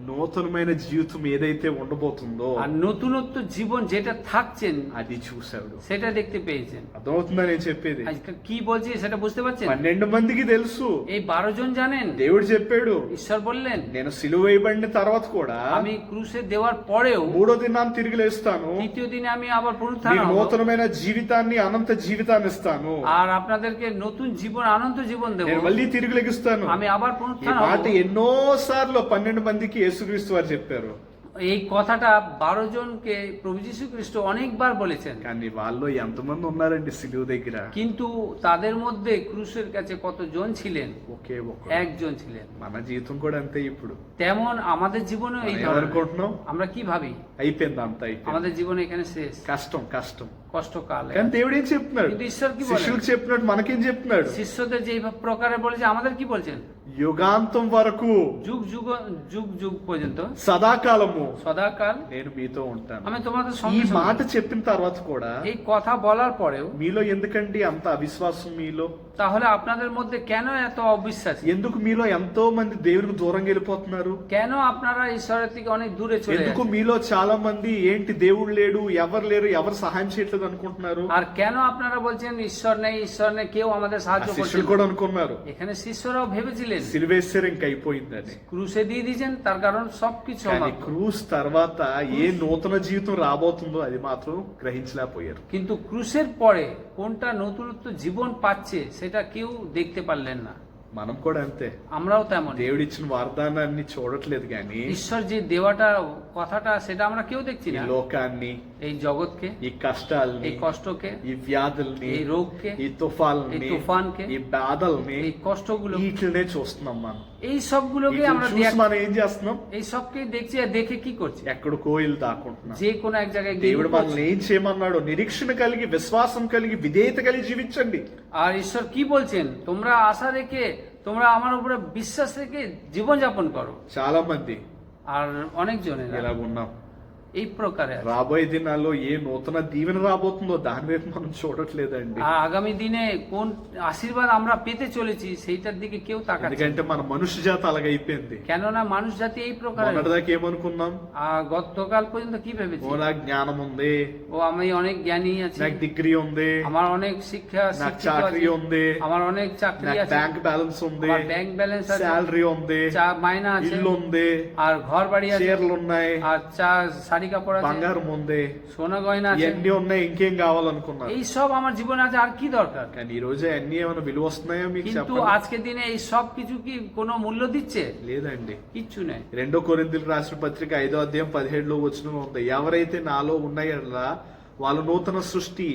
నూతనమైన జీవితం ఏదైతే ఉండబోతుందో আর নতুনত্ব জীবন যেটা থাকছেন అది చూశాడు. সেটা দেখতে পেয়েছেন। అర్థమవుతుందా నేను చెప్పేది? আজকে কি বলছি সেটা বুঝতে পারছেন? 12 మందికి తెలుసు, এই 12 জন জানেন, దేవుడు చెప్పాడు ঈশ্বর বললেন నేను సిలువ వేయబడిన తర్వాత కూడా আমি ক্রুশে দেওয়ার পরেও 3వ దినాన్ని తిరిగి లేస్తాను, তৃতীয় দিনে আমি আবার পুনরুত্থান నీకు হব నూతనమైన జీవితాన్ని అనంత జీవితాన్ని ఇస్తాను, আর আপনাদেরকে নতুন জীবন అనంత জীবন দেব, నేను మళ్ళీ తిరిగి లెగిస్తాను. আমি আবার ఈ পুনরুত্থান మాట হব। ఎన్నో సార్లు 12 మందికి యేసుక్రీస్తు వారు చెప్పారు. এই কথাটা 12 জনকে প্রভু যীশু খ্রিস্ট অনেকবার বলেছেন, కానీ వాళ్ళు ఎంతమంది ఉన్నారండి సిలువ దగ్గర? কিন্তু তাদের মধ্যে ক্রুশের কাছে কতজন ছিলেন? ఒకే ఒక్క. একজন ছিলেন। మన జీవితం కూడా అంతే. ఇప్పుడు তেমন আমাদের জীবনেও এই మనం ধরনের। ఏమనుకుంటున్నాం? আমরা কি ভাবি అయిపోయింది, అంత అయిపోయింది, আমাদের জীবন এখানে শেষ, కష్టం కష్టం. কষ্টকাল। కానీ దేవుడు ఏం చెప్తున్నాడు? কিন্তু ঈশ্বর কি বলেন? శిష్యులకు చెప్పినట్టు మనకేం చెప్తున్నాడు? শিষ্যদের যে প্রকারে বলেছে আমাদের কি বলছেন? యుగాంతం వరకు, যুগ যুগ যুগ যুগ পর্যন্ত, సదాకాలము সদাকাল నేను మీతో ఉంటాను. আমি তোমাদের ఈ সঙ্গে మాట সঙ্গে। చెప్పిన తర్వాత కూడా এই কথা বলার পরেও మీలో ఎందుకండి అంత అవిశ్వాసం? మీలో তাহলে আপনাদের মধ্যে কেন এত অবিশ্বাস? ఎందుకు మీలో ఎంతో మంది దేవునికి దూరంగా వెళ్ళిపోతున్నారు? কেন আপনারা ঈশ্বরের থেকে অনেক দূরে চলে ఎందుకు যাচ্ছেন? మీలో చాలా మంది ఏంటి దేవుడు లేడు, ఎవరు లేరు, ఎవరు సహాయం చేయట్లేదు అనుకుంటున్నారు? আর কেন আপনারা বলছেন ঈশ্বর নেই, কেউ আমাদের ఆ সাহায্য করছে శిష్యులు না? కూడా అనుకున్నారు এখানে শিষ্যরাও ভেবেছিলেন సిలువేశ్వరు ఇంక అయిపోయిందని. ক্রুশে দিয়ে দিয়েছেন, তার কারণ সবকিছু కానీ সমাপ্ত। క్రూస్ తర్వాత ఏ నూతన జీవితం రాబోతుందో అది మాత్రం గ్రహించలేకపోయారు. কিন্তু ক্রুশের পরে কোনটা নতুনত্ব জীবন পাচ্ছে সেটা কেউ দেখতে পারলেন না। మనం కూడా అంతే. আমরাও তেমন। దేవుడిచ్చిన వాగ్దానాన్ని చూడట్లేదు కానీ ঈশ্বর যে দেওয়াটা কথাটা সেটা আমরা কেউ দেখছি ఈ না। లోకాన్ని, এই জগৎকে, ఈ కష్టాల్ని, এই কষ্টকে, ఈ వ్యాధుల్ని, এই రోগকে, ఈ తుఫాల్ని, এই తుఫాన్কে, ఈ బాధల్ని, এই কষ্টগুলো, వీటినే చూస్తున్నాం మనం. এই সবগুলোকে వీటిని আমরা చూసి మనం ఏం చేస్తున్నాం? এই సবকে দেখছি আর দেখে কি করছি? ఎక్కడికో వెళ్ళి దాక్కుంటున్నాం. যে কোনো এক জায়গায় গিয়ে దేవుడు লুকোচ্ছি। మనల్ని ఏం చేయమన్నాడు? నిరీక్షణ కలిగి, విశ్వాసం కలిగి, విధేయత కలిగి జీవించండి. আর ঈশ্বর কি বলছেন? তোমরা আশা রেখে, তোমরা আমার উপরে বিশ্বাস রেখে জীবন যাপন করো। చాలా మంది আর অনেকজনের ఇలాగ ఉన్నాం. এই প্রকারে আছে। రాబోయే దినాల్లో ఏ నూతన దీవెన రాబోతుందో దాని వైపు మనం చూడట్లేదండి. আর আগামী দিনে কোন আশীর্বাদ আমরা পেতে চলেছি সেইটার দিকে কেউ তাকাচ্ছে না। ఎందుకంటే మన మనుష్య జాతి అలాగైపోయింది. কেননা মানুষ জাতি এই প্রকারে। మొన్నటిదాకా ఏమనుకున్నాం? গতকাল পর্যন্ত কি ఓ ভেবেছি? నాకు జ్ఞానం ఉంది, ও আমি অনেক জ্ঞানী আছি, నాకు డిగ్రీ ఉంది, আমার অনেক শিক্ষা నాకు শিক্ষিত చాకరీ আছি, ఉంది, আমার অনেক চাকরি నాకు আছে, బ్యాంక్ బ్యాలెన్స్ ఉంది, আমার ব্যাংক ব্যালেন্স আছে, శాలరీ ఉంది, মাইনা আছে, ఇల్లు ఉంది, আর ঘর বাড়ি আছে, చీరలు ఉన్నాయి, আর শাড়ি কাপড় আছে, బంగారం ఉంది, সোনা গয়না আছে। ఇవన్నీ ఉన్నాయి. ఇంకేం కావాలనుకున్నారు? এই সব আমার জীবনে আছে, আর কি দরকার? కానీ ఈ రోజు అన్ని ఏమైనా విలువ వస్తున్నాయో మీకు কিন্তু చెప్పండి? আজকের দিনে এই সব কিছু কি কোনো মূল্য দিচ্ছে? లేదండి. কিচ্ছু নেই। 2 కొరింథీయులకు రాసిన పత్రిక 5వ అధ్యాయం 17లో వచనంలో ఉంది, ఎవరైతే నాలో ఉన్నాయలా వాళ్ళు నూతన సృష్టి,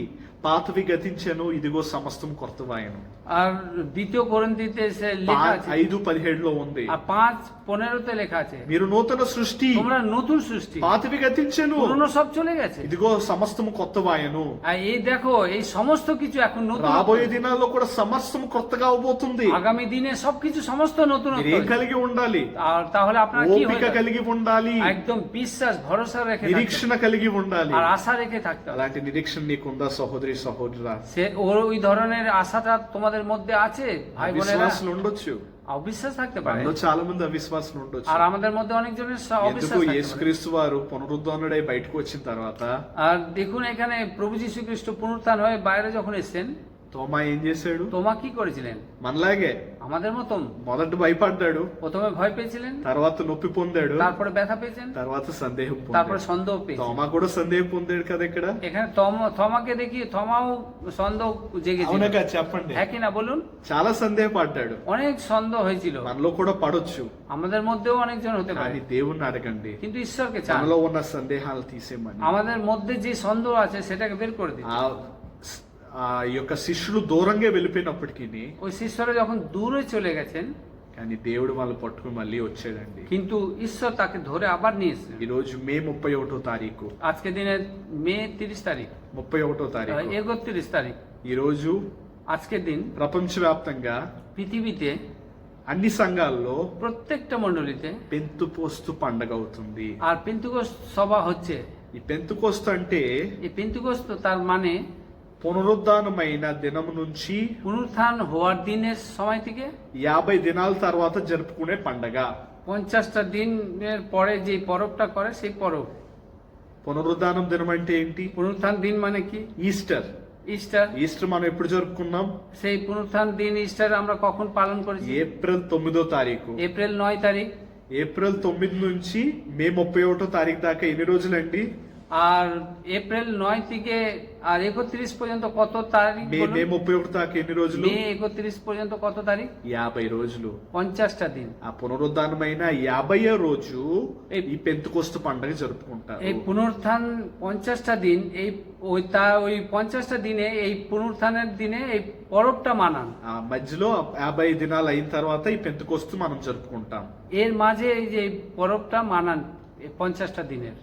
పాతవి గతించెను, ఇదిగో సమస్తం కొత్తవాయను. আর দ্বিতীয় কোরিন্থীতে সে লেখা আছে, 5:17లో ఉంది, আর 5:15 লেখা আছে, మీరు నూతన సృష్టి, তোমরা নতুন সৃষ্টি, పాతవి గతించెను, পুরনো সব চলে গেছে, ఇదిగో సమస్తము కొత్తవాయను. আর এই দেখো এই সমস্ত কিছু এখন নতুন। రాబోయే దినాల్లో కూడా సమస్తం కొత్తగా అవబోతుంది. আগামী দিনে সবকিছু সমস্ত নতুন। మీరు ఏం కలిగి ఉండాలి? আর তাহলে আপনার কি ఓపిక হবে? కలిగి ఉండాలి, একদম বিশ্বাস ভরসা রেখে থাকতে నిరీక్షణ కలిగి ఉండాలి. হবে, আর আশা রেখে থাকতে হবে। అలాంటి నిరీక్షణ నీకుందా సహోదరి సహోదరా? সে ওই ধরনের আশাটা তোমাদের মধ্যে আছে ভাই বোনেরা? అవిశ్వాసులు ఉండొచ్చు, অবিশ্বাস থাকতে পারে, మనలో చాలా మంది అవిశ్వాసులు ఉండొచ్చు. আর আমাদের মধ্যে অনেকজনের অবিশ্বাস ఎందుకు? থাকতে পারে। యేసుక్రీస్తు వారు పునరుద్ధానుడై బయటకు వచ్చిన తర్వాత আর দেখুন এখানে প্রভু যীশু খ্রিস্ট পুনরুত্থান হয়ে বাইরে যখন এসেছেন, తోమా ఏం చేశాడు? তোমা কি করেছিলেন? మనలాగే আমাদের মতন మొదట భయపడ్డాడు, প্রথমে ভয় পেয়েছিলেন, తర్వాత నొప్పి పొందాడు, তারপরে ব্যথা পেয়েছেন, తర్వాత సందేహం তারপরে పొందాడు. সন্দেহ পেয়েছেন। తోమా కూడా సందేహం పొందాడు కదా ఇక్కడ. এখানে থমাকে দেখি থমাও সন্দেহ জেগেছিল, అవునా కదా? చెప్పండి. হ্যাঁ কি না বলুন? చాలా సందేహపడ్డాడు. অনেক সন্দেহ হয়েছিল, మనలో కూడా పడొచ్చు. আমাদের মধ্যেও অনেকজন হতে পারে, కానీ దేవుణ్ణి అడగండి, কিন্তু ঈশ্বরকে চান మనలో ఉన్న సందేహాలు తీసేయమని. আমাদের মধ্যে যে সন্দেহ আছে সেটাকে বের করে দিন। ఆ యొక్క శిష్యులు దూరంగా వెళ్ళిపోయినప్పటికీ ওই শিষ্যরা যখন দূরে চলে গেছেন, కానీ దేవుడు వాళ్ళు పట్టుకుని మళ్ళీ వచ్చాడండి. কিন্তু ঈশ্বর তাকে ধরে আবার নিয়ে এসেছেন। ఈ రోజు మే 31వ తారీఖు, আজকে দিনে মে 30 তারিখ, 31వ తారీఖు, 31 তারিখ, ఈ రోజు আজকের দিন ప్రపంచవ్యాప్తంగా পৃথিবীতে అన్ని సంఘాల్లో প্রত্যেকটা মণ্ডলীতে పెంతుకోస్తు పండగ అవుతుంది. আর পেন্তেকোস্ত সভা হচ্ছে। ఈ పెంతుకోస్తు అంటే এই পেন্তেকোস্ত তার মানে పునరుద్ధానమైన దినం నుంచి পুনরুত্থান হওয়ার দিনের সময় থেকে 50 దినాల తర్వాత జరుపుకునే పండగ. 50টা দিনের পরে যে পরবটা করে সেই পরব। పునరుద్ధానం దినం అంటే ఏంటి? পুনরুত্থান দিন মানে কি? ఈస్టర్. ఈస్టర్। ఈస్టర్ మనం ఎప్పుడు జరుపుకున్నాం? সেই পুনরুত্থান দিন ఈస్టర్ আমরা কখন পালন করেছি? ఏప్రిల్ 9వ తారీఖు. ఏప్రిల్ 9 তারিখ। ఏప్రిల్ 9 నుంచి మే 31వ తారీఖు దాకా ఎన్ని రోజులండి? আর এপ্রিল 9 থেকে আর 31 পর্যন্ত কত তারিখ? మే 31 దాకా ఎన్ని రోజులు? మే 31 পর্যন্ত কত তারিখ? 50 రోజులు. 50টা দিন। ఆ పునరుద్ధానమైన 50వ రోజు ఈ పెంతెకొస్తు పండుగ జరుపుకుంటారు. এই পুনরুত্থান 50টা দিন, এই ওই 50টা দিনে এই পুনরুত্থানের দিনে এই পরবটা মানান। ఆ మధ్యలో 50 దినాలు అయిన తర్వాత ఈ పెంతెకొస్తు మనం జరుపుకుంటాం. এর মাঝে এই যে পরবটা মানান এই 50টা দিনের।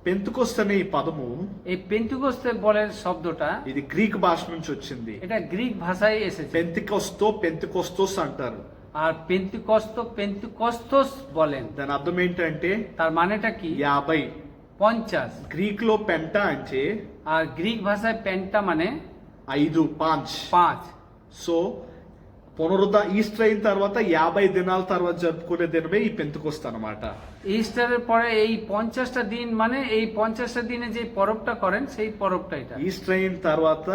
పెంతెకొస్తు అనే ఈ పదము, এই পেন্তিকোস্তে বলের শব্দটা ఇది గ్రీక్ భాష నుంచి వచ్చింది. এটা গ্রিক ভাষায় এসেছে। పెంతెకొస్తోస్ అంటారు. আর পেন্তিকোস্তোস বলেন। దాని అర్థం ఏంటంటే তার মানেটা কি? 50. 50। గ్రీక్ లో పెంట అంటే আর গ্রিক ভাষায় পেন্টা মানে 5, 5. 5। సో ఈస్టర్ అయిన తర్వాత 50 దినాల తర్వాత జరుపుకునే దినమే ఈ పెంతెకొస్తు అన్నమాట. ఈస్টারের পরে এই 50টা দিন মানে এই 50টা দিনে যে পরবটা করেন সেই পরবটা এটা। ఈస్టర్ అయిన తర్వాత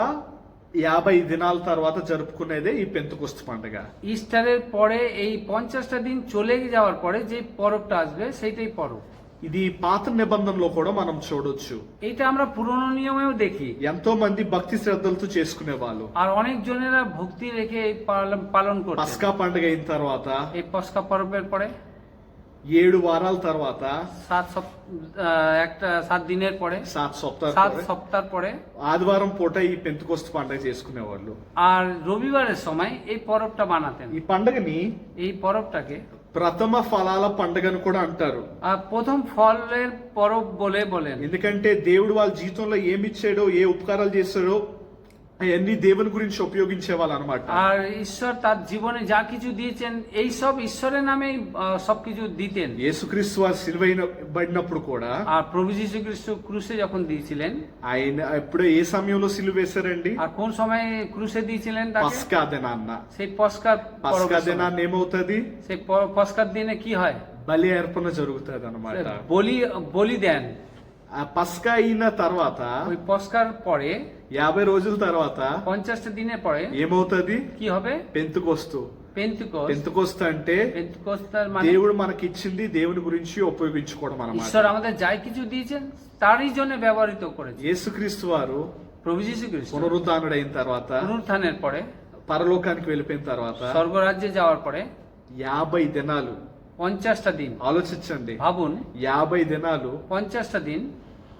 50 దినాల తర్వాత జరుపుకునేదే ఈ పెంతెకొస్తు పండుగ. ఈস্টারের পরে এই 50টা দিন চলে যাওয়ার পরে যে পরবটা আসবে সেইটাই পরব। ఇది పాత నిబంధనలో కూడా మనం చూడొచ్చు. এটা আমরা পুরনো নিয়মেও দেখি। ఎంతో మంది భక్తి శ్రద్ధలతో చేసుకునే వాళ్ళు. আর অনেক জনেরা ভক্তি রেখে এই পালন করছে। పస్కా పండుగ అయిన తర్వాత এই পস্কা পরবের পরে 7 వారాల తర్వాత 7 দিনের পরে 7 సప్తాహాల 7 পরে সপ্তাহ পরে ఆదివారం పూట ఈ పెంతెకొస్తు పండుగ చేసుకునేవాళ్ళు. আর রবিবারের সময় এই পরবটা বানাতেন। ఈ పండుగని এই পরবটাকে ప్రథమ ఫలాల పండుగను కూడా అంటారు. আর প্রথম ফলের পরব বলেন। ఎందుకంటే దేవుడు వాళ్ళ జీవితంలో ఏమి ఇచ్చాడో, ఏ ఉపకారాలు చేశాడో అవన్నీ దేవుని గురించి ఉపయోగించే వాళ్ళు అనమాట. আর ঈশ্বর তার জীবনে যা কিছু দিয়েছেন এই সব ঈশ্বরের নামে সবকিছু দিতেন। యేసుక్రీస్తు వారు సిలువైనప్పుడు కూడా, আর প্রভু যীশু খ্রিস্ট ক্রুশে যখন দিয়েছিলেন, ఆయన ఎప్పుడో ఏ సమయంలో సిలువ వేశారండి? আর কোন সময় ক্রুশে দিয়েছিলেন তাকে? పస్కా దినాన్న. সেই পস্কার పస్కా దినాన్న ఏమవుతుంది? সেই পস্কার দিনে কি হয়? బలి అర్పణ జరుగుతుంది అనమాట. বলি দেন। ఆ పస్కా అయిన తర్వాత ওই পস্কার পরে 50 రోజుల తర్వాత 50টা দিনের পরে ఏమవుతుంది? কি হবে? పెంతెకొస్తు. పెంతెకొస్తు అంటే পেন্তিকোস্তার মানে దేవుడు మనకి ఇచ్చింది దేవుని గురించి ఉపయోగించుకోవడం అన్నమాట. ঈশ্বর আমাদের যাই কিছু দিয়েছেন তারই জন্য ব্যবহৃত করেছে। యేసుక్రీస్తు వారు প্রভু যীশু খ্রিস্ট పునరుద్ధానుడైన తర్వాత, পুনরুত্থানের পরে, పరలోకానికి వెళ్ళిపోయిన తర్వాత স্বর্গরাজ্যে যাওয়ার পরে 50 దినాలు 50টা দিন, ఆలోచించండి. ভাবুন 50 దినాలు 50টা দিন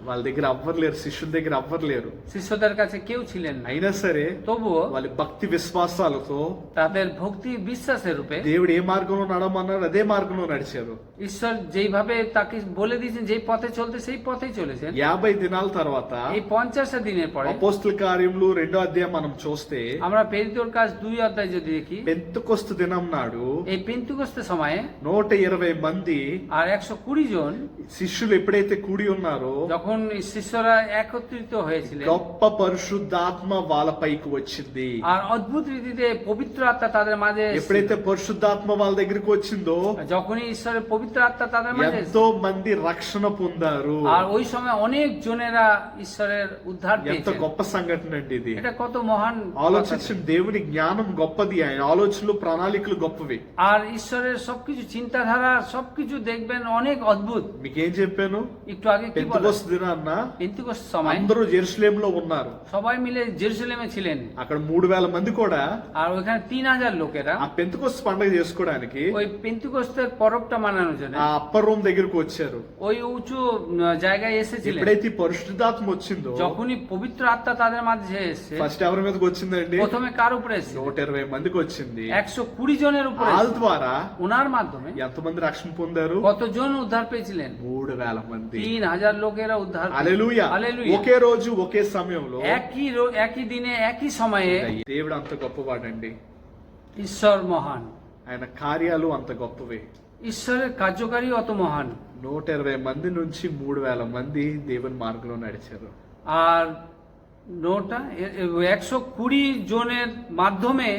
వాళ్ళ దగ్గర ఎవ్వరు లేరు, శిష్యుల దగ్గర ఎవ్వరు లేరు. শিষ্যদের কাছে কেউ ছিলেন না। అయినా సరే তবুও వాళ్ళ భక్తి విశ్వాసాలతో তাদের ভক্তি বিশ্বাসের রূপে దేవుడు ఏ మార్గంలో నడవమన్నాడు అదే మార్గంలో నడిచారు. ঈশ্বর যেইভাবে তাকে বলে দিয়েছেন যেই পথে চলতে সেই পথেই চলেছেন। 50 దినాల తర్వాత এই 50টা দিনের পরে అపోస్తల కార్యములు 2వ అధ్యాయం మనం చూస్తే, আমরা প্রেরিতর কাজ 2 অধ্যায় যদি দেখি, పెంతెకొస్తు దినం నాడు এই পেন্তিকোস্তের সময়ে 120 మంది আর 120 জন శిష్యులు ఎప్పుడైతే కూడి ఉన్నారో যখন শিষ্যরা একত্রিত হয়েছিলেন, గొప్ప పరిశుద్ధాత్మ వాళ్ళపైకి వచ్చింది. আর অদ্ভুত রীতিতে পবিত্র আত্মা তাদের মাঝে ఎప్పుడైతే పరిశుద్ధాత్మ వాళ్ళ దగ్గరికి వచ్చిందో যখনই ঈশ্বরের পবিত্র আত্মা তাদের মাঝে, ఎంతో మంది రక్షణ పొందారు. আর ওই সময় অনেক জনেরা ঈশ্বরের উদ্ধার ఎంత পেয়েছেন। గొప్ప సంఘటన అండి ఇది. এটা কত মহান ఆలోచించండి. దేవుని జ్ఞానం గొప్పది, ఆయన ఆలోచనలు ప్రణాళికలు గొప్పవి. আর ঈশ্বরের সবকিছু চিন্তাধারা সবকিছু দেখবেন অনেক অদ্ভুত। మీకేం చెప్పాను? একটু আগে কি বলা, పెంతెకొస్తు దినాన్న পেন্তিকোস্ত সময় అందరూ జెరూసలేంలో ఉన్నారు. সবাই মিলে জেরুজালেমে ছিলেন। అక్కడ 3000 మంది కూడా আর ওখানে 3000 লোকেরা ఆ పెంతెకొస్తు పండుగ చేసుకోవడానికి ওই পেন্তিকোস্তের পরবটা মানানোর জন্য ఆ అప్పర్ రూమ్ దగ్గరకు వచ్చారు. ওই উঁচু জায়গায় এসেছিলেন। ఎప్పుడైతే ఈ పరిశుద్ధాత్మ వచ్చిందో, যখনই পবিত্র আত্মা তাদের মাঝে এসেছে, ఫస్ట్ ఎవరి మీదకి వచ్చిందండి? প্রথমে কার উপরে এসেছে? 120 మందికి వచ్చింది. 120 জনের উপরে వాళ్ళ এসেছে। ద్వారా ওনার মাধ্যমে ఎంతమంది రక్షణ పొందారు? কতজন উদ্ধার পেয়েছিলেন? 3000 మంది. 3000 লোকেরা উদ্ধার পেয়েছে। హల్లెలూయా. హల్లెలూయా। ఒకే రోజు ఒకే సమయంలో একই দিনে একই সময়ে దేవుడు అంత గొప్పవాడండి. ঈশ্বর মহান, ఆయన కార్యాలు అంత గొప్పవి. ঈশ্বরের কার্যকারী অত মহান। 120 మంది నుంచి 3000 మంది దేవుని మార్గంలో నడిచారు. আর 120 জনের মাধ্যমে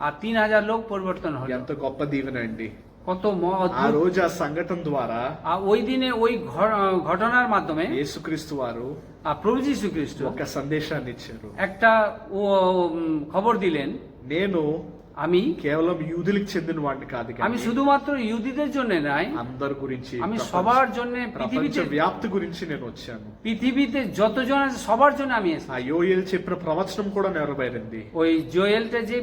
আর 3000 লোক পরিবর্তন হলো। ఎంత గొప్ప దీవెన అండి. কত ఆ অদ্ভুত। రోజు ఆ సంఘటన ద్వారా ওই দিনে ওই ঘটনার মাধ্যমে యేసుక్రీస్తు వారు প্রভু যীশু খ্রিস্ট ఒక సందేశాన్ని ఇచ్చారు. একটা খবর দিলেন, నేను আমি కేవలం యూదులకు చెందిన వాడిని కాదు আমি కానీ শুধুমাত্র ইহুদিদের জন্য নয়, అందరి గురించి, আমি সবার জন্য, ప్రపంచ পৃথিবীতে వ్యాప్తి గురించి నేను వచ్చాను. পৃথিবীতে যতজন আছে সবার জন্য আমি এসেছি। ఆ యోయేలు చెప్పిన ప్రవచనం కూడా నెరవేరింది. ওই জোয়েলটা যে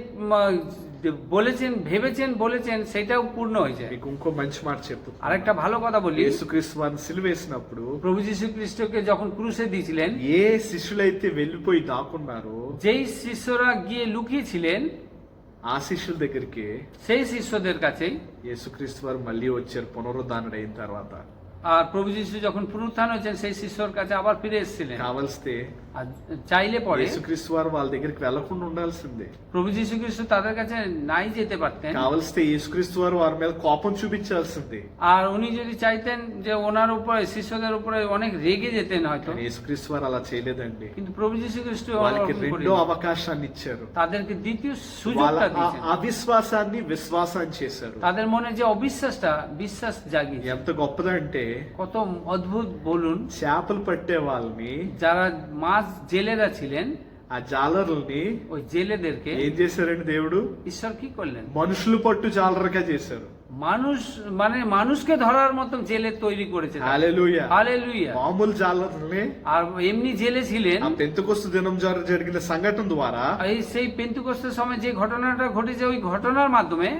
বলেছেন, ভেবেছেন, বলেছেন, সেটাও পূর্ণ হয়েছে। మీకు ఇంకో మంచి మాట చెప్తాను. আরেকটা ভালো কথা বলি, యేసుక్రీస్తు వారిని సిలువేసినప్పుడు প্রভু যীশু খ্রিস্টকে যখন ক্রুশে দিয়েছিলেন, ఏ శిష్యులైతే వెళ్ళిపోయి దాక్కున్నారో যেই শিষ্যরা গিয়ে লুকিয়েছিলেন, ఆ శిష్యుల దగ్గరికి সেই শিষ্যদের কাছেই యేసుక్రీస్తు వారు మళ్ళీ వచ్చారు పునరుద్ధానుడు అయిన తర్వాత. আর প্রভু যীশু যখন পুনরুত্থান হয়েছেন, সেই শিষ্যর কাছে আবার ফিরে এসেছিলেন। కావలిస్తే আর চাইলে পরে యేసుక్రీస్తు వారు వాళ్ళ దగ్గరికి వెళ్లకుండా ఉండాల్సిందే. প্রভু যীশু খ্রিস্ট তাদের কাছে নাই যেতে পারতেন, కావలిస్తే యేసుక్రీస్తు వారు వారి మీద కోపం చూపించాల్సిందే. আর উনি যদি চাইতেন যে ওনার উপরে, শিষ্যদের উপরে অনেক রেগে যেতেন হয়তো, కానీ యేసుక్రీస్తు వారు అలా చేయలేదండి. কিন্তু প্রভু যীশু খ্রিস্ট వాళ్ళకి ওরকম రెండో করেননি। అవకాశాన్ని ఇచ్చారు. তাদেরকে দ্বিতীয় వాళ్ళ সুযোগটা দিয়েছেন, అవిశ్వాసాన్ని విశ్వాసాన్ని చేశారు. তাদের মনে যে অবিশ্বাসটা বিশ্বাস জাগিয়েছে। ఎంత గొప్పదంటే কত অদ্ভুত বলুন, చేపలు పట్టే వాళ్ళని, যারা মাছ জেলেরা ছিলেন, ఆ జాలరుల్ని ওই জেলেদেরকে ఏం చేశారండి దేవుడు? ঈশ্বর কি করলেন? మనుషులు పట్టు జాలరుగా చేశారు. মানুষ মানে মানুষকে ধরার মতন জেলে তৈরি করেছে। హల్లెలూయా. হালেলুয়া। మామూలు జాలరుల్ని আর ఎమ్নি జেলে ছিলেন, ఆ పెంతెకొస్తు దినం జరిగిన సంఘటన ద్వారా এই সেই পেন্তুকস্তের সময় যে ঘটনাটা ঘটেছে, ওই ঘটনার মাধ্যমে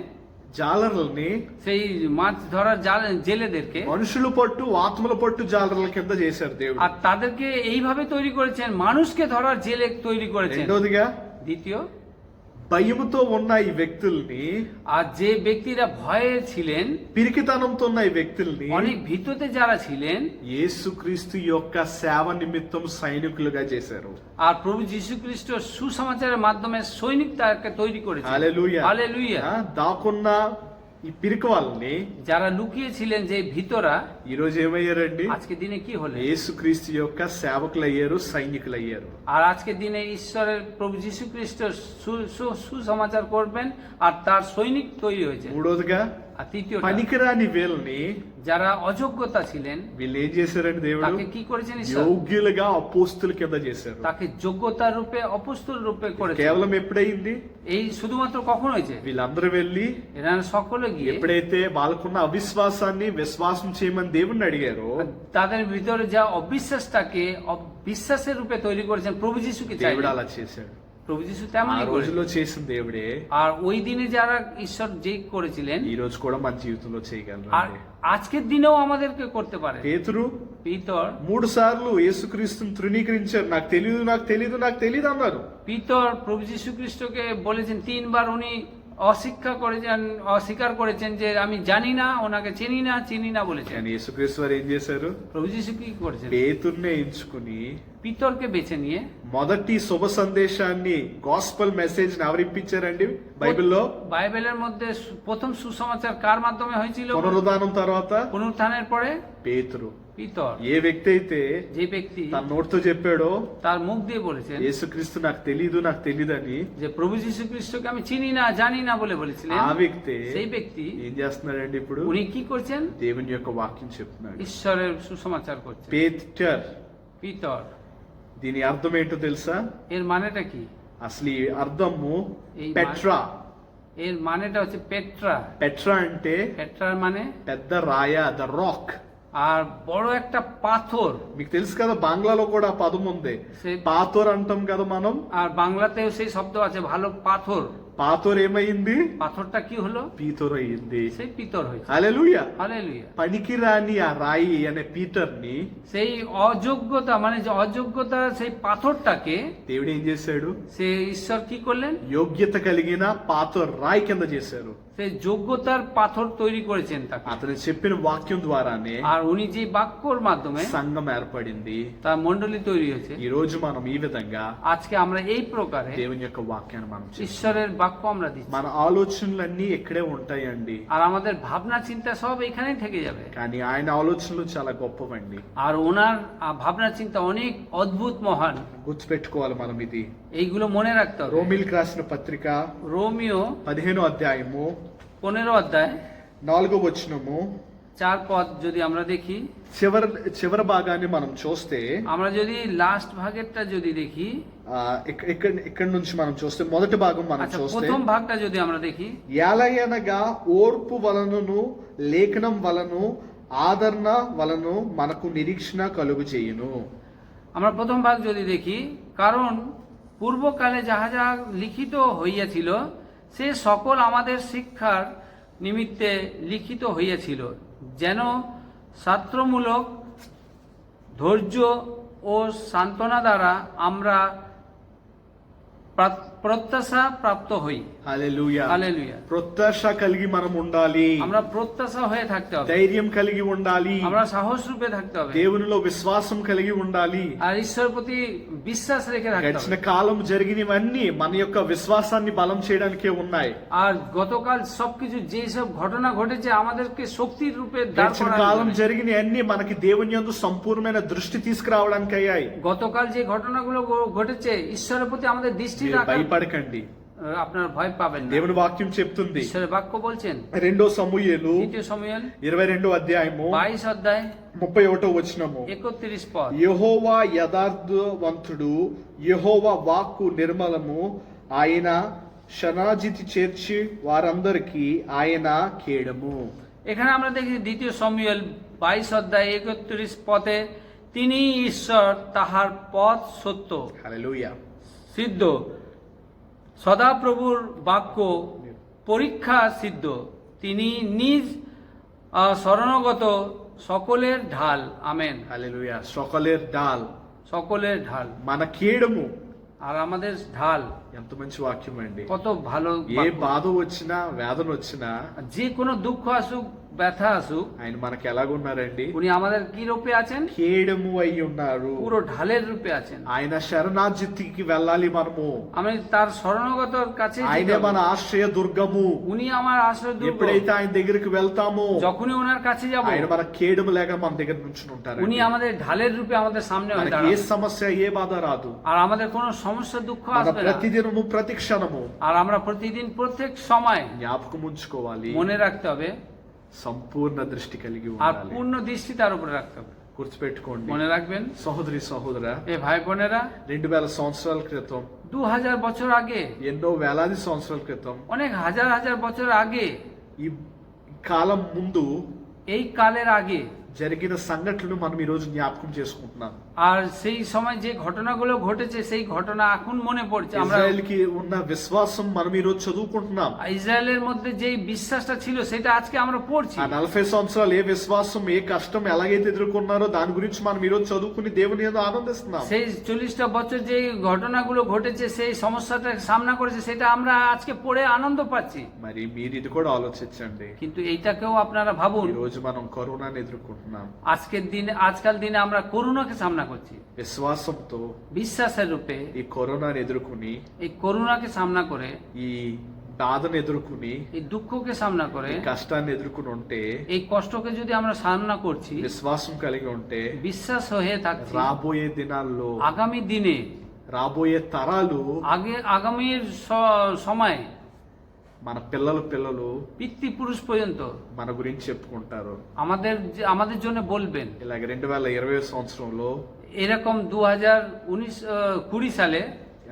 జాలరుల్ని সেই মাছ ধরার জেলেদেরকে, మనుషులు పట్టు ఆత్మల పట్టు జాలరుల కింద చేశారు దేవుడు. আর তাদেরকে এইভাবে তৈরি করেছেন, মানুষকে ধরার জেলে তৈরি করেছেন। రెండోదిగా দ্বিতীয়, భయముతో ఉన్న ఈ వ్యక్తుల్ని, আর যে ব্যক্তিরা ভয়ে ছিলেন, పిరికితనంతో ఉన్న ఈ వ్యక్తుల్ని অনেক ভীততে যারা ছিলেন, యేసుక్రీస్తు యొక్క సేవ నిమిత్తం సైనికులుగా చేశారు. আর প্রভু যীশু খ্রিস্ট সুসমাচারের মাধ্যমে সৈনিক তাকে তৈরি করেছে। హల్లెలూయా. হালেলুয়া। దాకున్న ఈ పిరికి వాళ్ళని যারা লুকিয়েছিলেন, যে ভীতরা, ఈ రోజు ఏమయ్యారండి? আজকে দিনে কি হলেন? యేసుక్రీస్తు యొక్క సేవకులు అయ్యారు, సైనికులు అయ్యారు. আর আজকের দিনে ঈশ্বরের প্রভু যীশু খ্রিস্ট সুসমাচার করবেন, আর তার সৈনিক তৈরি হয়েছে। మూడోదిగా আর তৃতীয়, పనికిరాని వీళ్ళని যারা অযোগ্যতা ছিলেন, వీళ్ళు ఏం చేశారండి? దేవుడు তাকে কি করেছেন ঈশ্বর? యోగ్యులుగా అపోస్తుల కింద చేశారు. তাকে যোগ্যতার রূপে, অপোস্তল রূপে করেছেন। కేవలం ఎప్పుడైంది? এই শুধুমাত্র কখন হয়েছে? వీళ్ళందరూ వెళ్ళి এরা সকলে গিয়ে ఎప్పుడైతే వాళ్ళకున్న అవిశ్వాసాన్ని విశ్వాసం చేయమని దేవుణ్ణి అడిగారో, তাদের ভিতরে যা অবিশ্বাসটাকে বিশ্বাসের রূপে তৈরি করেছেন, প্রভু যীশুকে దేవుడు চাইলেন। అలా చేశాడు. প্রভু যীশু ఆ তেমনই করেছেন। రోజుల్లో చేసిన దేవుడే আর ওই দিনে যারা ঈশ্বর যে করেছিলেন, ఈ రోజు కూడా మన జీవితంలో আর చేయగలరు. আজকের দিনেও আমাদেরকে করতে পারে। పేతురు পিতর 3 సార్లు యేసుక్రీస్తుని తృణీకరించారు. నాకు తెలియదు, నాకు తెలియదు, నాకు తెలియదు అన్నారు. পিতর প্রভু যীশু খ্রিস্টকে বলেছেন, 3 বার উনি অস্বীকার করেছেন যে আমি জানি না, ওনাকে চিনি না বলেছেন। కానీ యేసుక్రీస్తు వారు ఏం చేశారు? প্রভু যীশু কি করেছেন? పేతుర్నే ఎంచుకుని পিতরকে বেছে নিয়ে మొదటి శుభ సందేశాన్ని, గాస్పల్ మెసేజ్ ఎవరు ఇప్పించారండి బైబిల్లో? বাইবেলের মধ্যে প্রথম সুসমাচার কার মাধ্যমে হয়েছিল? పునరుద్ధానం తర్వాత পুনরুত্থানের পরে పేతురు. পিতর, ఏ వ్యక్తి అయితే যে ব্যক্তি తన నోటితో చెప్పాడో তার মুখ দিয়ে বলেছেন యేసుక్రీస్తు నాకు తెలియదని, যে প্রভু যীশু খ্রিস্টকে আমি চিনি না, জানি না বলে বলেছিলেন, ఆ వ్యక్తి সেই ব্যক্তি ఏం చేస్తున్నాడండి ఇప్పుడు? উনি কি করছেন? దేవుని యొక్క వాక్యం చెప్తున్నాడు. ঈশ্বরের সুসমাচার করছেন। పేటర్, পিতর, దీని అర్థం ఏంటో తెలుసా? এর মানেটা কি? అసలు ఈ అర్థము এই పెట్రా. এর মানেটা হচ্ছে পেট্রা। పెట్రా అంటే পেট্রার মানে పెద్ద రాయ, ద రాక్. আর বড় একটা পাথর। మీకు తెలుసు కదా, বাংলাలో కూడా ఆ పదం ఉంది. সেই పాతోర్ అంటాం కదా మనం. আর বাংলাতেও সেই শব্দ আছে, ভালো পাথর। పాతోర్ ఏమైంది? পাথরটা কি হলো? పీతోర్ అయ్యింది. সেই পিতর হয়েছে। హల్లెలూయా. হালেলুয়া। పనికిరాని ఆ రాయి అనే పీటర్ ని সেই অযোগ্যতা মানে যে অযোগ্যতা, সেই পাথরটাকে దేవుడు ఏం చేశాడు? সে ঈশ্বর কি করলেন? యోగ్యత కలిగిన పాతోర్ రాయి కింద చేశారు. সেই যোগ্যতার পাথর তৈরি করেছেন তাকে। అతను చెప్పిన వాక్యం ద్వారానే আর উনি যে বাক্যর মাধ্যমে సంఘం ఏర్పడింది. তার মণ্ডলী তৈরি হয়েছে। ఈ రోజు మనం ఈ విధంగా আজকে আমরা এই প্রকারে దేవుని యొక్క వాక్యాన్ని మనం చేస్తాం. ঈশ্বরের বাক্য আমরা দিচ্ছি, మన ఆలోచనలన్నీ ఇక్కడే ఉంటాయండి, আর আমাদের ভাবনা চিন্তা সব এখানেই থেকে যাবে। కానీ ఆయన ఆలోచనలు చాలా గొప్పవండి. আর ওনার ভাবনা চিন্তা অনেক অদ্ভুত, মহান। గుర్తుపెట్టుకోవాలి మనం ఇది. এইগুলো মনে রাখতে হবে। రోమిల్కి రాసిన పత్రిక রোমিও 15వ అధ్యాయము 15 অধ্যায় 4వ వచనము 4 পদ যদি আমরা দেখি, చివరి భాగాన్ని మనం చూస్తే আমরা যদি লাস্ট ভাগেরটা যদি দেখি, ఇక్కడ నుంచి మనం చూస్తే మొదటి భాగం మనం আচ্ছা చూస్తే প্রথম ভাগটা যদি আমরা দেখি, ఎలయనగా ఓర్పు వలనను లేఖనం వలను ఆదరణ వలను మనకు నిరీక్షణ కలుగు చేయును। আমরা প্রথম ভাগ যদি দেখি, কারণ পূর্বকালে যাহা যাহা লিখিত হইয়াছিল সে সকল আমাদের শিক্ষার নিমিত্তে লিখিত হইয়াছিল, যেন ছাত্রমূলক ধৈর্য ও সান্ত্বনা দ্বারা আমরা প্রত্যাশা প্রাপ্ত হই। హల్లెలూయా হালেলুয়া। ప్రత్యాశ కలిగి మనం ఉండాలి, আমরা প্রত্যাশা হয়ে থাকতে হবে, ధైర్యం కలిగి ఉండాలి, আমরা সাহস রূপে থাকতে হবে, దేవునిలో విశ్వాసం కలిగి ఉండాలి। আর ঈশ্বরের প্রতি বিশ্বাস রেখে থাকতে గడిచిన হবে। కాలం జరిగినవన్నీ మన యొక్క విశ్వాసాన్ని బలం చేయడానికే ఉన్నాయి। আর গতকাল সবকিছু যেসব ঘটনা ঘটেছে আমাদেরকে শক্তির রূপে দাঁড় గడిచిన করানোর కాలం জন্য। జరిగినవన్నీ మనకి దేవుని యందు సంపూర్ణమైన దృష్టి తీసుకురావడానికి అయ్యాయి। গতকাল যে ঘটনাগুলো ঘটেছে ঈশ্বরের প্রতি আমাদের দৃষ্টি మీరు রাখা, భయపడకండి, আপনার ভয় পাবেন না। దేవుని వాక్యం చెప్తుంది। ঈশ্বরের বাক্য বলছেন 2 సమూయేలు 2 సమూయేল 22వ అధ్యాయము 22 অধ্যায় 31వ వచనము 31 পদ। యెహోవా యథార్థవంతుడు, యెహోవా వాక్కు నిర్మలము, ఆయన శనాజితి చేర్చి వారందరికీ ఆయన కేడము। এখানে আমরা দেখি 2 সমুয়েল 22 অধ্যায় 31 পদে, তিনি ঈশ্বর, তাহার পথ সত্য హల్లెలూయా। সিদ্ধ, সদাপ্রভুর বাক্য পরীক্ষা সিদ্ধ, তিনি নিজ শরণগত সকলের ঢাল। আমেন। హల్లెలూయా। সকলের ডাল, সকলের ঢাল, మన కేడము। আর আমাদের ঢাল ఎంత మంచి వాక్యం అండి। কত ভালো ఏ বাক্য। బాధ వచ్చినా వేదన వచ్చినా যে কোনো দুঃখ আসুক, ব্যথা আসুক, ఆయన మనకి ఎలాగున్నారండి? উনি আমাদের কি রূপে আছেন? కేడము అయి ఉన్నారు। পুরো ঢালের রূপে আছেন। ఆయన శరణాజితికి వెళ్ళాలి మనము। আমি তার শরণগতর কাছে যেতে ఆయనే হবে। మన ఆశ్రయ దుర్గము। উনি আমার আশ্রয় দুর্গ। ఎప్పుడైతే ఆయన దగ్గరికి వెళ్తామో যখনই ওনার কাছে যাব, ఆయన మన కేడము లేక మన దగ్గర నుంచి উনি ఉంటారు। আমাদের ঢালের রূপে আমাদের সামনে হয়ে మనకి ఏ দাঁড়াবেন। సమస్య ఏ బాధ రాదు। আর আমাদের কোনো সমস্যা দুঃখ మన আসবে না। ప్రతిదినము ప్రతి క్షణము আর আমরা প্রতিদিন প্রত্যেক সময় జ్ఞాపకం ఉంచుకోవాలి, মনে রাখতে হবে, సంపూర్ణ దృష్టి కలిగి আর ఉండాలి। পূর্ণ দৃষ্টি তার উপরে রাখতে হবে। గుర్తుపెట్టుకోండి মনে রাখবেন సహోదరి సహోదరా, এ ভাই বোনেরা, 2000 సంవత్సరాల క్రితం, 2000 বছর আগে, ఎన్నో వేలాది సంవత్సరాల క్రితం, অনেক হাজার হাজার বছর আগে, ఈ కాలం ముందు এই কালের আগে జరిగిన సంఘటనలు మనం ఈ రోజు జ్ఞాపకం చేసుకుంటున్నాం। আর সেই সময় যে ঘটনাগুলো ঘটেছে সেই ঘটনা এখন মনে পড়ছে। আমরা ఇజ్రాయెల్ కి ఉన్న విశ్వాసం మనం ఈ రోజు చదువుకుంటున్నాం। ইসরায়েলের মধ্যে যে বিশ্বাসটা ছিল সেটা আজকে আমরা পড়ছি। ఆ 40 సంవత్సరాలు ఏ విశ్వాసం ఏ కష్టం ఎలాగైతే ఎదుర్కొన్నారో దాని గురించి మనం ఈ రోజు చదువుకుని దేవుని యందు ఆనందిస్తున్నాం। সেই 40টা বছর যে ঘটনাগুলো ঘটেছে, সেই সমস্যাটা সামনা করেছে, সেটা আমরা আজকে পড়ে আনন্দ পাচ্ছি। మరి మీరు ఇది కూడా ఆలోచించండి। কিন্তু এইটাকেও আপনারা ভাবুন, ఈ రోజు మనం కరోనాని ఎదుర్కొంటున్నాం। আজকাল দিনে আমরা করোনাকে সামনা করছি। విశ్వాసంతో বিশ্বাসের রূপে ఈ కరోనాని ఎదుర్కొని, এই করোনাকে সামনা করে, ఈ బాధను ఎదుర్కొని, এই দুঃখকে সামনা করে, ఈ కష్టాన్ని ఎదుర్కొని ఉంటే, এই কষ্টকে যদি আমরা সামনা করছি, విశ్వాసం కలిగి ఉంటే, বিশ্বাস হয়ে থাকছি, రాబోయే దినాల్లో, আগামী দিনে, రాబోయే తరాలు, আগামীর সময় మన పిల్లల పిల్లలు পিতৃপুরুষ পর্যন্ত మన గురించి చెప్పుకుంటారు। আমাদের জন্য বলবেন। ఇలాగ 2020 సంవత్సరంలో এরকম 2020 সালে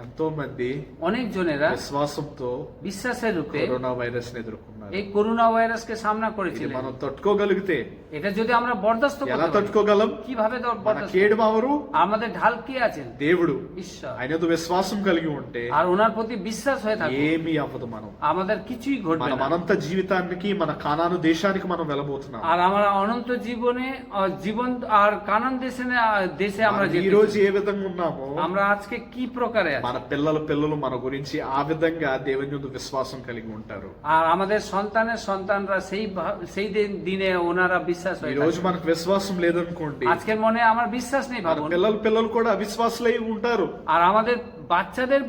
ఎంతో మంది অনেক জনেরা విశ్వాసంతో বিশ্বাসের রূপে కరోనా వైరస్ ని ఎదుర్కొన్నారు। এই করোনা ভাইরাসকে সামনা ఇది করেছিলেন। మనం తట్టుకోగలిగితే এটা যদি আমরা বরদাস্ত ఎలా করতে পারি, తట్టుకోగలం? কিভাবে మన বরদাস্ত? కేడు మావరు আমাদের ঢাল কে আছেন? దేవుడు। ঈশ্বর। ఆయనతో విశ్వాసం కలిగి ఉంటే আর ওনার প্রতি বিশ্বাস হয়ে থাকে, ఏమీ అవ్వదు। మనం আমাদের কিছুই ঘটবে మనం না। అనంత జీవితానికి మన కానాను దేశానికి మనం వెళ్ళబోతున్నాం। আর আমরা অনন্ত জীবন আর কানান দেশে আমরা మనం ఈ যেতে రోజు চাই। ఏ విధంగా ఉన్నామో আমরা আজকে কি প্রকারে আছি? మన పిల్లలు మన గురించి ఆ విధంగా దేవుని యందు విశ్వాసం కలిగి ఉంటారు। আর আমাদের সন্তানরা সেই দিনে ওনারা বিশ্বাস ఈ হয়ে రోజు থাকে। మనకు విశ్వాసం లేదనుకోండి, আজকের মনে আমার বিশ্বাস নেই మన ভাবুন, పిల్లలు కూడా అవిశ్వాసులై ఉంటారు। আর আমাদের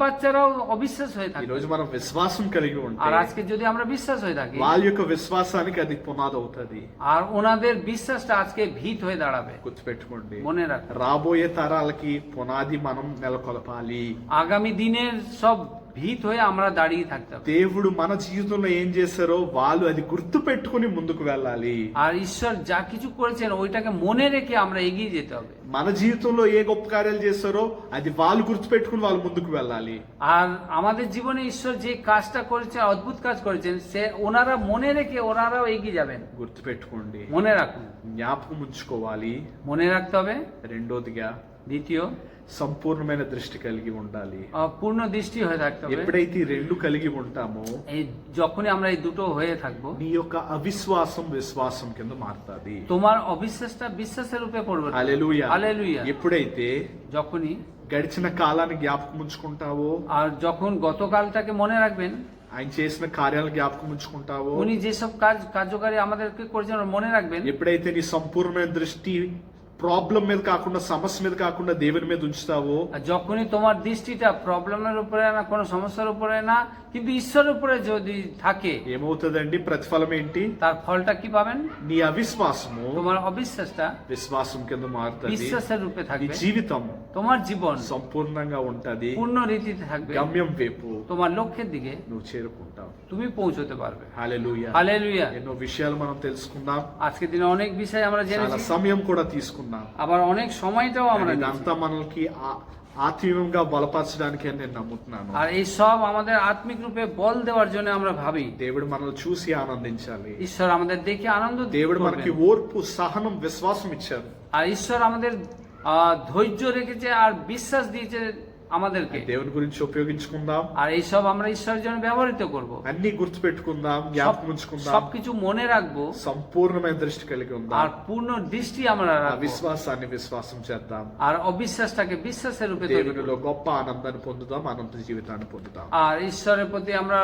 বাচ্চারাও অবিশ্বাস হয়ে ఈ থাকে। రోజు మనం విశ్వాసం కలిగి আর ఉంటే আজকে যদি আমরা বিশ্বাস হয়ে থাকি, వాళ్ళ యొక్క విశ్వాసానికి అది పునాది అవుతుంది। আর ওনাদের বিশ্বাসটা আজকে ভিত হয়ে দাঁড়াবে। గుర్తుపెట్టుకోండి, মনে রাখ, రాబోయే తరాలకి పునాది మనం నెలకొల్పాలి। আগামী দিনের সব ভীত হয়ে আমরা দাঁড়িয়ে থাকতে হবে। దేవుడు మన జీవితంలో ఏం చేశారో వాళ్ళు అది గుర్తు పెట్టుకుని ముందుకు వెళ్ళాలి। আর ঈশ্বর যা কিছু করেছেন ওইটাকে মনে রেখে আমরা এগিয়ে যেতে হবে। మన జీవితంలో ఏ గొప్ప కార్యాలు చేశారో అది వాళ్ళు గుర్తు పెట్టుకుని వాళ్ళు ముందుకు వెళ్ళాలి। আর আমাদের জীবনে ঈশ্বর যে কাজটা করেছেন, অদ্ভুত কাজ করেছেন, সে ওনারা মনে রেখে ওনারাও এগিয়ে যাবেন। గుర్తు పెట్టుకోండి, মনে রাখুন, జ్ఞాపకం ఉంచుకోవాలి। মনে রাখতে হবে। రెండోదిగా দ্বিতীয়, సంపూర్ణమైన దృష్టి కలిగి ఉండాలి। পূর্ণ দৃষ্টি হয়ে থাকতে হবে। ఎప్పుడైతే ఈ రెండు కలిగి ఉంటామో এই যখনই আমরা এই দুটো হয়ে থাকবো, నీ యొక్క అవిశ్వాసం విశ్వాసం కింద మారుతుంది। তোমার অবিশ্বাসটা বিশ্বাসের রূপে পরিবর্তন। హల్లెలూయా। হালেলুয়া। ఎప్పుడైతే যখনই గడిచిన కాలాన్ని జ్ఞాపకం ఉంచుకుంటావో, আর যখন গতকালটাকে মনে রাখবেন, ఆయన చేసిన కార్యాలను జ్ఞాపకం ఉంచుకుంటావో, উনি যেসব কার্যকারী আমাদেরকে করেছেন ওরা মনে রাখবেন। ఎప్పుడైతే నీ సంపూర్ణమైన దృష్టి ప్రాబ్లం మీద కాకుండా సమస్య మీద కాకుండా దేవుని మీద ఉంచుతావో, আর যখনই তোমার দৃষ্টিটা প্রবলেমের উপরে না, কোনো সমস্যার উপরে না, কিন্তু ঈশ্বরের উপরে যদি থাকে, ఏమవుతుందండి? ప్రతిఫలం ఏంటి? তার ফলটা কি পাবেন? నీ అవిశ్వాసము তোমার অবিশ্বাসটা విశ్వాసం కింద మారుతుంది। বিশ্বাসের রূপে నీ থাকবে। జీవితం তোমার জীবন సంపూర్ణంగా ఉంటది। পূর্ণ রীতিতে থাকবে। గమ్యం వైపు তোমার লক্ষ্যের দিকে నువ్వు చేరుకుంటావు। তুমি পৌঁছতে পারবে। హల్లెలూయా। হালেলুয়া। ఎన్నో విషయాలు మనం తెలుసుకుందాం, আজকের দিনে অনেক বিষয় আমরা చాలా জেনেছি, సమయం కూడా తీసుకున్నాం। আবার অনেক সময়টাও আমরা নিয়েছি। ఇదంతా మనకి ఆత్మీయంగా బలపరచడానికి అని నేను నమ్ముతున్నాను। আর এই সব আমাদের আত্মিক রূপে বল দেওয়ার জন্য আমরা ভাবি। దేవుడు మనల్ని చూసి ఆనందించాలి। ঈশ্বর আমাদের দেখে আনন্দ దేవుడు করবেন। మనకి ఓర్పు, సహనం, విశ్వాసం ఇచ్చారు। আর ঈশ্বর আমাদের ধৈর্য রেখেছে আর বিশ্বাস দিয়েছে আমাদেরকে। దేవుని గురించి ఉపయోగించుకుందాం, আর এইসব আমরা ঈশ্বরের জন্য ব্যবহৃত করব। అన్ని గుర్తు పెట్టుకుందాం, జ్ఞాపకం ఉంచుకుందాం, সবকিছু মনে রাখবো సంపూర్ణమైన దృష్టి కలిగి আর ఉందాం। পূর্ণ দৃষ্টি আমরা ఆ রাখবো। విశ్వాసాన్ని విశ్వాసం చేద్దాం। আর অবিশ্বাসটাকে বিশ্বাসের রূপে তৈরি করব। దేవునిలో గొప్ప ఆనందాన్ని పొందుదాం, అనంత జీవితాన్ని పొందుదాం। আর ঈশ্বরের প্রতি আমরা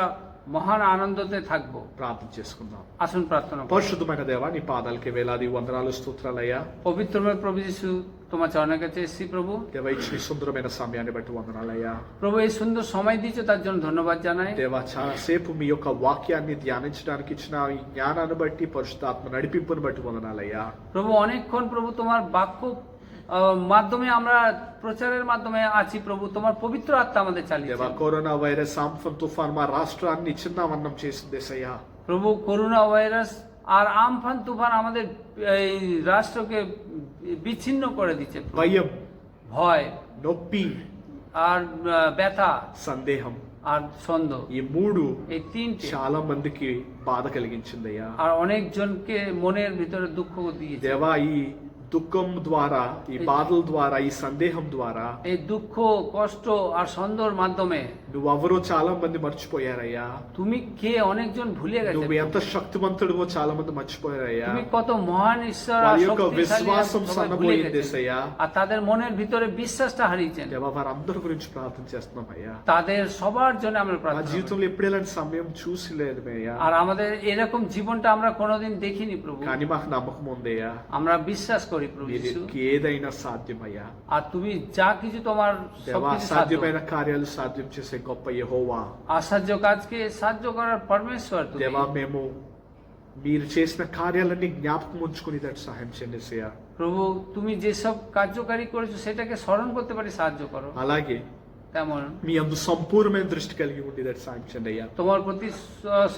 মহান আনন্দতে থাকবো। ప్రార్థన చేసుకుందాం। আসুন প্রার্থনা করি। పరిశుద్ధమైన దేవా, నీ పాదాలకి వేలాది వందనాలు, స్తోత్రాలయ్యా। পবিত্রময় প্রভু যিশু, তোমার চরণের কাছে এসেছি প্রভু। దేవా, ఇచ్చిన ఈ సుందరమైన సమయాన్ని బట్టి వందనాలయ్యా। প্রভু এই সুন্দর সময় দিয়েছো তার জন্য ধন্যবাদ জানাই। దేవా, చాలాసేపు మీ యొక్క వాక్యాన్ని ధ్యానించడానికి ఇచ్చిన ఈ జ్ఞానాన్ని బట్టి, పరిశుద్ధాత్మ నడిపింపుని బట్టి వందనాలయ్యా। প্রভু অনেকক্ষণ প্রভু তোমার বাক্য মাধ্যমে আমরা প্রচারের মাধ্যমে আছি প্রভু, তোমার পবিত্র আত্মা আমাদের దేవా, চালিয়েছে కరోనా వైరస్ ఆంఫన్ తుఫాన్ మా రాష్ట్రాన్ని చిన్నావన్నం చేసిందేసయ్యా। প্রভু। করোনা ভাইরাস আর আমফান তুফান আমাদের এই রাষ্ট্রকে বিচ্ছিন্ন করে দিচ্ছে প্রভু। భయం, ভয় నొప్పి, আর ব্যথা సందేహం, আর সন্দেহ, ఈ మూడు এই তিনটে చాలా మందికి బాధ కలిగించిందయ్యా। আর অনেকজনকে মনের ভিতরে দুঃখ দিয়েছে। దేవా, ఈ దుఃఖం ద్వారా, ఈ బాధల ద్వారా, ఈ సందేహం ద్వారా এই দুঃখ, কষ্ট আর সন্দেহের মাধ্যমে నువ్వెవరో చాలా మంది మర్చిపోయారయ్యా। তুমি কে অনেকজন ভুলে গেছে। నువ్వు ఎంత శక్తివంతుడివో చాలా మంది మర్చిపోయారయ్యా। তুমি কত মহান ঈশ্বর আর వారి యొక్క শক্তিশালী విశ్వాసం সবাই ভুলে গেছে। సన్నబోయిందేసయ్యా। আর তাদের মনের ভিতরে বিশ্বাসটা হারিয়েছেন। దేవా, వారందరి గురించి ప్రార్థన చేస్తున్నామయ్యా। তাদের సবার জন্য আমরা మా প্রার্থনা করি। జీవితంలో ఎప్పుడు ఇలాంటి సమయం చూసి లేదయ్యా, আর আমাদের এরকম জীবনটা আমরা কোনোদিন দেখিনি প্রভু। కానీ మాకు నమ్మకం ఉందయ్యా, আমরা বিশ্বাস করি প্রভু যিশু। నీకు ఏదైనా సాధ్యమయ్యా। আর তুমি যা কিছু তোমার దేవా, সবকিছু সাধ্য। సాధ్యమైన కార్యాలు సాధ్యం చేసే గొప్ప యెహోవా। আশ্চর্য কাজকে সাহায্য করার পরমেশ্বর তুমি। దేవా, మేము మీరు చేసిన కార్యాలన్నీ జ్ఞాపకం ఉంచుకుని దాన్ని సహాయం చేయండి యేసయ్యా। প্রভু তুমি যেসব কার্যকারী করেছো সেটাকে স্মরণ করতে পারি সাহায্য করো। అలాగే তেমন మీ అందు సంపూర్ణమైన దృష్టి కలిగి ఉండి దాన్ని సహాయం చేయండి అయ్యా। তোমার প্রতি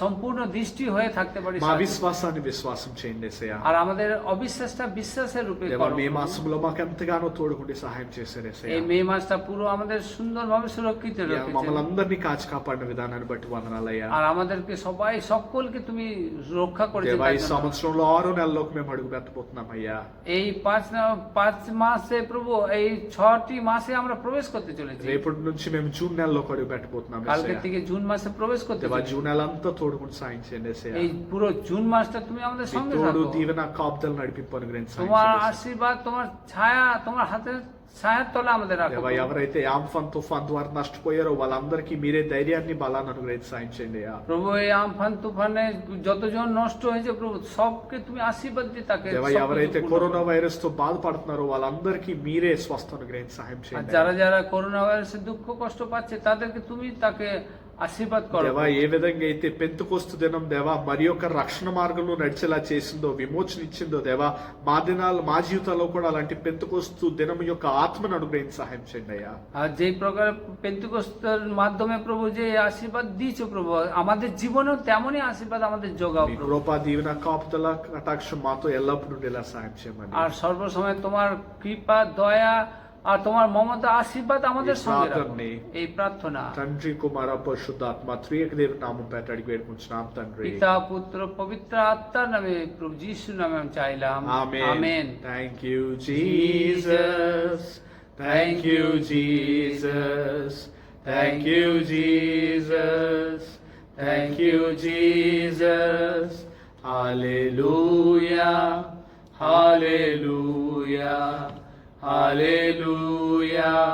সম্পূর্ণ দৃষ্টি হয়ে থাকতে পারি మా সাহায্য করো। విశ్వాసాన్ని విశ్వాసం చేయండి యేసయ్యా। আর আমাদের অবিশ্বাসটা বিশ্বাসের রূপে దేవా, করো మే প্রভু। మాసంలో మాకు ఎంతగానో తోడుకుండి సహాయం చేశారు এই యేసయ్యా। মে మాসটা পুরো আমাদের সুন্দরভাবে সুরক্ষিত রেখেছে। మమ్మల్ని అందరినీ కాచి కాపాడిన విధానాన్ని బట్టి వందనాలయ్యా। আর আমাদেরকে সবাই সকলকে তুমি রক্ষা করেছো దేవా, তার ఈ জন্য। సంవత్సరంలో 6 నెలల్లోకి మేము అడుగు పెట్టబోతున్నాం అయ్యా। এই পাঁচ মাসে প্রভু, এই 6টি মাসে আমরা প্রবেশ করতে চলেছি। రేపటి నుంచి మేము జూన్ నెలలోకి అడుగు పెట్టబోతున్నాం কালকে యేసయ్యా। থেকে জুন মাসে প্রবেশ করতে దేవా, চলেছি। జూన్ నెలంతా తోడుకుంటూ సాయం చేయండి యేసయ్యా। এই পুরো জুন মাসটা তুমি আমাদের మీ সঙ্গে తోడు, থাকো। దీవెన, కాపుదలు నడిపింపు అనుగ్రహించి సాయం তোমার చేయండి యేసయ్యా। আশীর্বাদ, তোমার ছায়া, তোমার হাতের ছায়ার তলে আমাদের রাখো। దేవా, ఎవరైతే ఆంఫాన్ తుఫాన్ ద్వారా నష్టపోయారో వాళ్ళందరికీ మీరే ధైర్యాన్ని, బలాన్ని అనుగ్రహించి సాయం చేయండి అయ్యా। প্রভু এই আমফান তুফানে যতজন নষ্ট হয়েছে প্রভু সবকে তুমি আশীর্বাদ দিয়ে তাকে దేవా, সবকিছু ఎవరైతే পূর্ণ కరోనా করো। వైరస్ తో బాధపడుతున్నారో వాళ్ళందరికీ మీరే స్వస్థ అనుగ్రహించి సహాయం আর చేయండి যারা যারা করোনা ভাইরাসে দুঃখ কষ্ট পাচ্ছে তাদেরকে তুমি তাকে ఆశీర్వాদ করো దేవా ఏ విధంగా అయితే పెంతుకొస్తు దినం దేవా మరి యొక్క రక్షణ మార్గంలో నడిచేలా చేసిందో విమోచన ఇచ్చిందో దేవా మా జీవితాల్లో కూడా అలాంటి పెంతుకొస్తు దినం యొక్క ఆత్మను అనుగ్రహించి సహాయం చేయండి అయ్యా আর যেই প্রকার পেন্তেকোস্তের মাধ্যমে প্রভু যে আশীর্বাদ দিয়েছো প্রভু আমাদের জীবনেও তেমনই আশীর্বাদ আমাদের যোগাও మీ প্রভু। కృపా దీవెన కాపుదల కటాక్షం మాతో ఎల్లప్పుడూ ఉండేలా సహాయం చేయమని আর సర్বসময় তোমার কৃপা দয়া আর তোমার মমতা আশীর্বাদ আমাদের এই সঙ্গে রাখো। প্রার্থনে এই প্রার্থনা తండ్రి కుమార పరిశుద్ధాత్మ త్రియేక దేవుని నామం పేట అడిగి వేడుకుంటున్నాం తండ్రి পিতা পুত্র পবিত্র আত্মার নামে প্রভু যিশুর নামে আমি চাইলাম Amen. Amen Thank you, Jesus. Thank you, Jesus. Thank you, Jesus. Thank you, Jesus. Hallelujah. Hallelujah. Hallelujah.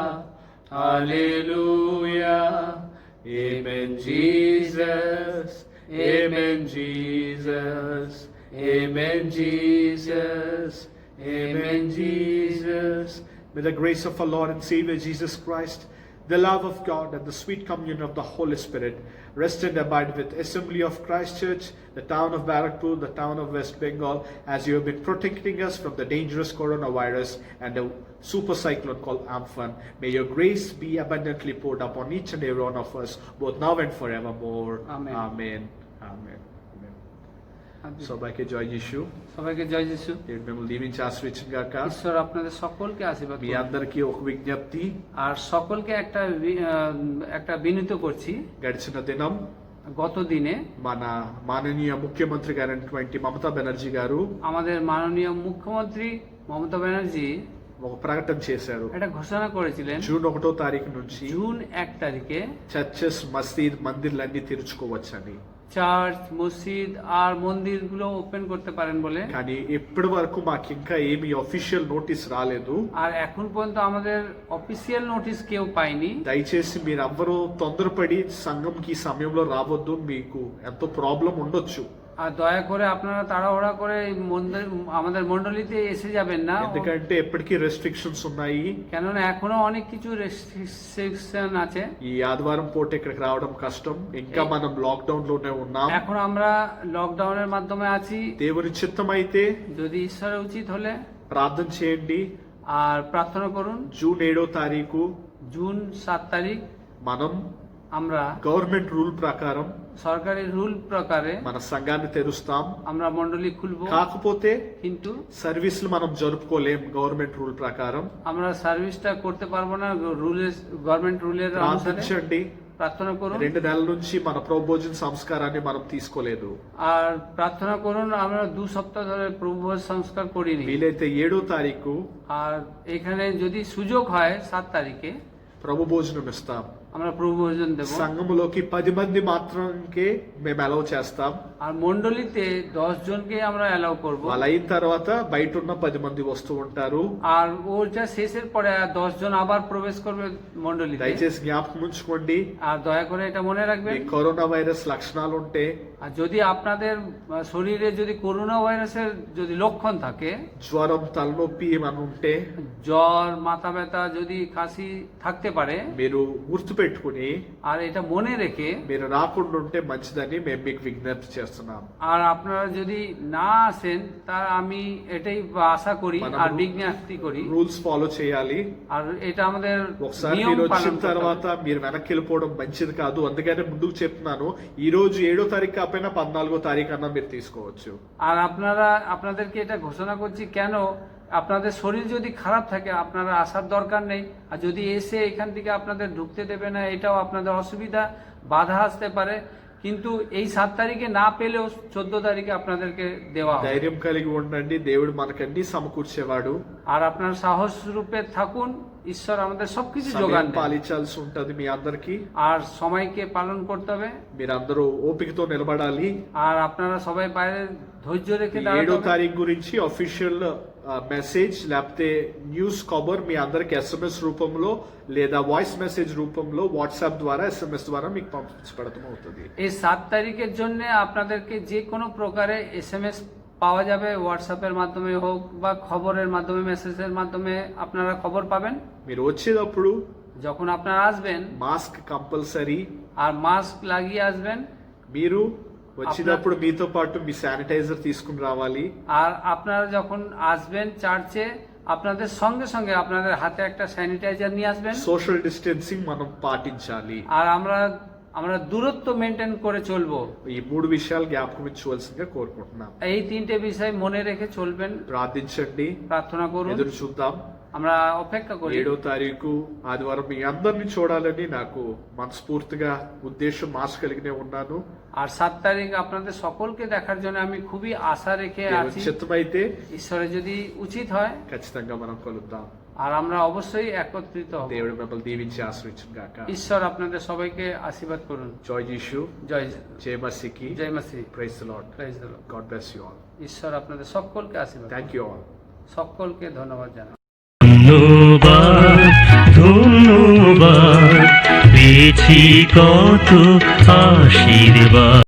Hallelujah. Amen, Jesus. Amen, Jesus. Amen, Jesus. Amen, Jesus. May the grace of our Lord and Savior Jesus Christ, the love of God, and the sweet communion of the Holy Spirit rest and abide with Assembly of Christ Church, the town of Barrackpur, the town of West Bengal, as you have been protecting us from the dangerous coronavirus and the super cyclone called Amphan. May your grace be abundantly poured upon each and every one of us, both now and forevermore. Amen. Amen. Amen. সবাইকে জয় যিশু সবাইকে জয় যিশু। దేవుడు మిమ్మల్ని దీవించి ఆశీర్వదించును గాక ঈশ্বর আপনাদের সকলকে আশীর্বাদ మీ করুন। అందరికీ ఒక విజ్ఞప్తి আর সকলকে একটা বিনীত করছি గడిచిన దినం গত দিনে మన మాననీయ ముఖ్యమంత్రి గారైనటువంటి మమతా బెనర్జీ గారు আমাদের মাননীয় মুখ্যমন্ত্রী মমতা ব্যানার্জি ఒక ప్రకటన చేశారు একটা ঘোষণা করেছিলেন జూన్ 1వ తారీఖు నుంచి জুন 1 তারিখে చర్చెస్ మసీద్ మందిర్లన్నీ తెరుచుకోవచ్చని চার্চ মসজিদ আর মন্দিরগুলো ওপেন করতে পারেন বলে। కానీ ఇప్పటి వరకు మాకు ఇంకా ఏమీ అఫీషియల్ నోటీస్ రాలేదు আর এখন পর্যন্ত আমাদের অফিসিয়াল নোটিশ কেউ পাইনি। దయచేసి మీరు ఎవ్వరూ తొందరపడి సంఘంకి ఈ సమయంలో రావద్దు మీకు ఎంతో ప్రాబ్లం ఉండొచ్చు আর দয়া করে আপনারা তাড়াহুড়া করে এই আমাদের মন্ডলীতে এসে যাবেন না, ఎందుకంటే ఎప్పటికీ రెస్ట్రిక్షన్స్ ఉన్నాయి কেননা এখনো অনেক কিছু রেস্ট্রিকশন আছে। ఈ ఆదివారం పూట ఇక్కడికి రావడం కష్టం ఇంకా మనం లాక్డౌన్ లోనే ఉన్నాం এখন আমরা লকডাউনের মাধ্যমে আছি। దేవుని చిత్తం అయితే যদি ঈশ্বরের উচিত হলে ప్రార్థన చేయండి আর প্রার্থনা করুন। జూన్ 7వ తారీఖు জুন 7 তারিখ మనం আমরা గవర్నమెంట్ రూల్ ప్రకారం সরকারি রুল প্রকারে మన సంఘాన్ని తెరుస్తాం আমরা মন্ডলী খুলবো, కాకపోతే কিন্তু సర్వీసులు మనం జరుపుకోలేం గవర్నమెంట్ రూల్ ప్రకారం আমরা সার্ভিসটা করতে পারবো না গভর্নমেন্ট রুলের অনুসারে। ప్రార్థించండి প্রার্থনা করুন 2 నెలల నుంచి మన ప్రభుభోజన సంస్కారాన్ని మనం తీసుకోలేదు আর প্রার্থনা করুন। আমরা 2 সপ্তাহ ধরে প্রভুভোজ সংস্কার করিনি। వీలైతే 7వ తారీఖు আর এখানে যদি সুযোগ হয় 7 তারিখে ప్రభు భోజనం ఇస్తాం আমরা প্রভুভোজন দেব। సంఘములోకి 10 మంది మాత్రమే మేము అలౌ చేస్తాం আর মন্ডলীতে 10 জনকে আমরা অ্যালাউ করব। వాళ్ళు అయిన తర్వాత బయట ఉన్న 10 మంది వస్తూ ఉంటారు আর ওটা শেষের পরে 10 জন আবার প্রবেশ করবে মন্ডলীতে। దయచేసి జ్ఞాపకం ఉంచుకోండి আর দয়া করে এটা মনে রাখবেন, ఈ కరోనా వైరస్ లక్షణాలు ఉంటే আর যদি আপনাদের শরীরে যদি করোনা ভাইরাসের যদি লক্ষণ থাকে, జ్వరం తలనొప్పి ఏమైనా ఉంటే জ্বর মাথা ব্যথা যদি কাশি থাকতে পারে, మీరు గుర్తుపెట్టుకుని আর এটা মনে রেখে మీరు రాకుండా ఉంటే మంచిదని మేము మీకు విజ్ఞప్తి చేస్తున్నాం আর আপনারা যদি না আসেন তা আমি এটাই আশা করি আর বিজ্ঞপ্তি করি। రూల్స్ ఫాలో చేయాలి আর এটা আমাদের ఒకసారి নিয়ম మీరు পালন వచ్చిన করতে తర్వాత হবে। మీరు వెనక్కి వెళ్ళిపోవడం మంచిది కాదు అందుకనే ముందుకు చెప్తున్నాను ఈ రోజు 7వ తారీఖు కాకపోయినా 14వ తారీఖు అన్నా మీరు తీసుకోవచ్చు আর আপনাদেরকে এটা ঘোষণা করছি কেন, আপনাদের শরীর যদি খারাপ থাকে আপনারা আসার দরকার নেই। আর যদি এসে এখান থেকে আপনাদের ঢুকতে দেবে না, এটাও আপনাদের অসুবিধা বাধা আসতে পারে। কিন্তু এই 7 তারিখে না পেলেও 14 তারিখে আপনাদেরকে দেওয়া হবে। ధైర్యం కలిగి ఉండండి దేవుడు మనకన్నీ సమకూర్చేవాడు আর আপনার সাহস রূপে থাকুন, ঈশ্বর আমাদের সবকিছু సమయం যোগান দেন। పాలించాల్సి ఉంటది మీ అందరికి আর সময়কে পালন করতে হবে। మీరందరూ ఓపికతో నిలబడాలి আর আপনারা సবাই বাইরে ধৈর্য রেখে 7వ দাঁড়াতে হবে। తారీఖు గురించి అఫీషియల్ మెసేజ్ లేకపోతే న్యూస్ కవర్ మీ అందరికి SMS రూపంలో లేదా వాయిస్ మెసేజ్ రూపంలో వాట్సాప్ ద్వారా SMS ద్వారా మీకు పంపించబడటం అవుతుంది এই 7 তারিখের জন্য আপনাদেরকে যে কোনো প্রকারে SMS পাওয়া যাবে, হোয়াটসঅ্যাপের মাধ্যমে হোক বা খবরের মাধ্যমে মেসেজের মাধ্যমে আপনারা খবর পাবেন। మీరు వచ్చేటప్పుడు যখন আপনারা আসবেন మాస్క్ కంపల్సరీ. আর মাস্ক লাগিয়ে আসবেন, మీరు వచ్చినప్పుడు మీతో పాటు మీ శానిటైజర్ తీసుకుని రావాలి. আর আপনারা যখন আসবেন চার্চে আপনাদের সঙ্গে সঙ্গে আপনাদের হাতে একটা স্যানিটাইজার নিয়ে আসবেন। సోషల్ డిస్టెన్సింగ్ మనం పాటించాలి. আর আমরা দূরত্ব মেনটেন করে চলবো। ఈ 3 విషయాలు జ్ఞాపకం ఉంచుకోవాల్సిందిగా కోరుకుంటున్నాం. এই 3টে বিষয় মনে রেখে চলবেন, ప్రార్థించండి, প্রার্থনা করুন, ఎదురు చూద్దాం. আমরা অপেক্ষা করি। 7వ తారీఖు ఆదివారం మీ అందరిని చూడాలని నాకు మనస్ఫూర్తిగా ఉద్దేశం, ఆశ కలిగినే ఉన్నాను. আর 7 তারিখ আপনাদের সকলকে দেখার জন্য আমি খুবই আশা রেখে আছি। చిత్తమైతే ঈশ্বরের যদি উচিত হয় ఖచ్చితంగా మనం కలుద్దాం. আর আমরা অবশ্যই একত্রিত হব। దేవుడు మిమ్మల్ని దీవించి ఆశ్రయించును గాక. ঈশ্বর আপনাদের সবাইকে আশীর্বাদ করুন। জয় যিশু, জয় জয় মসিকি, জয় মাসি, praise the Lord. Praise the Lord. God bless you all. ঈশ্বর আপনাদের সকলকে আশীর্বাদ করুন। Thank you all. সকলকে ধন্যবাদ জানাই। ধন্যবাদ, ধন্যবাদ, পেয়েছি কত আশীর্বাদ।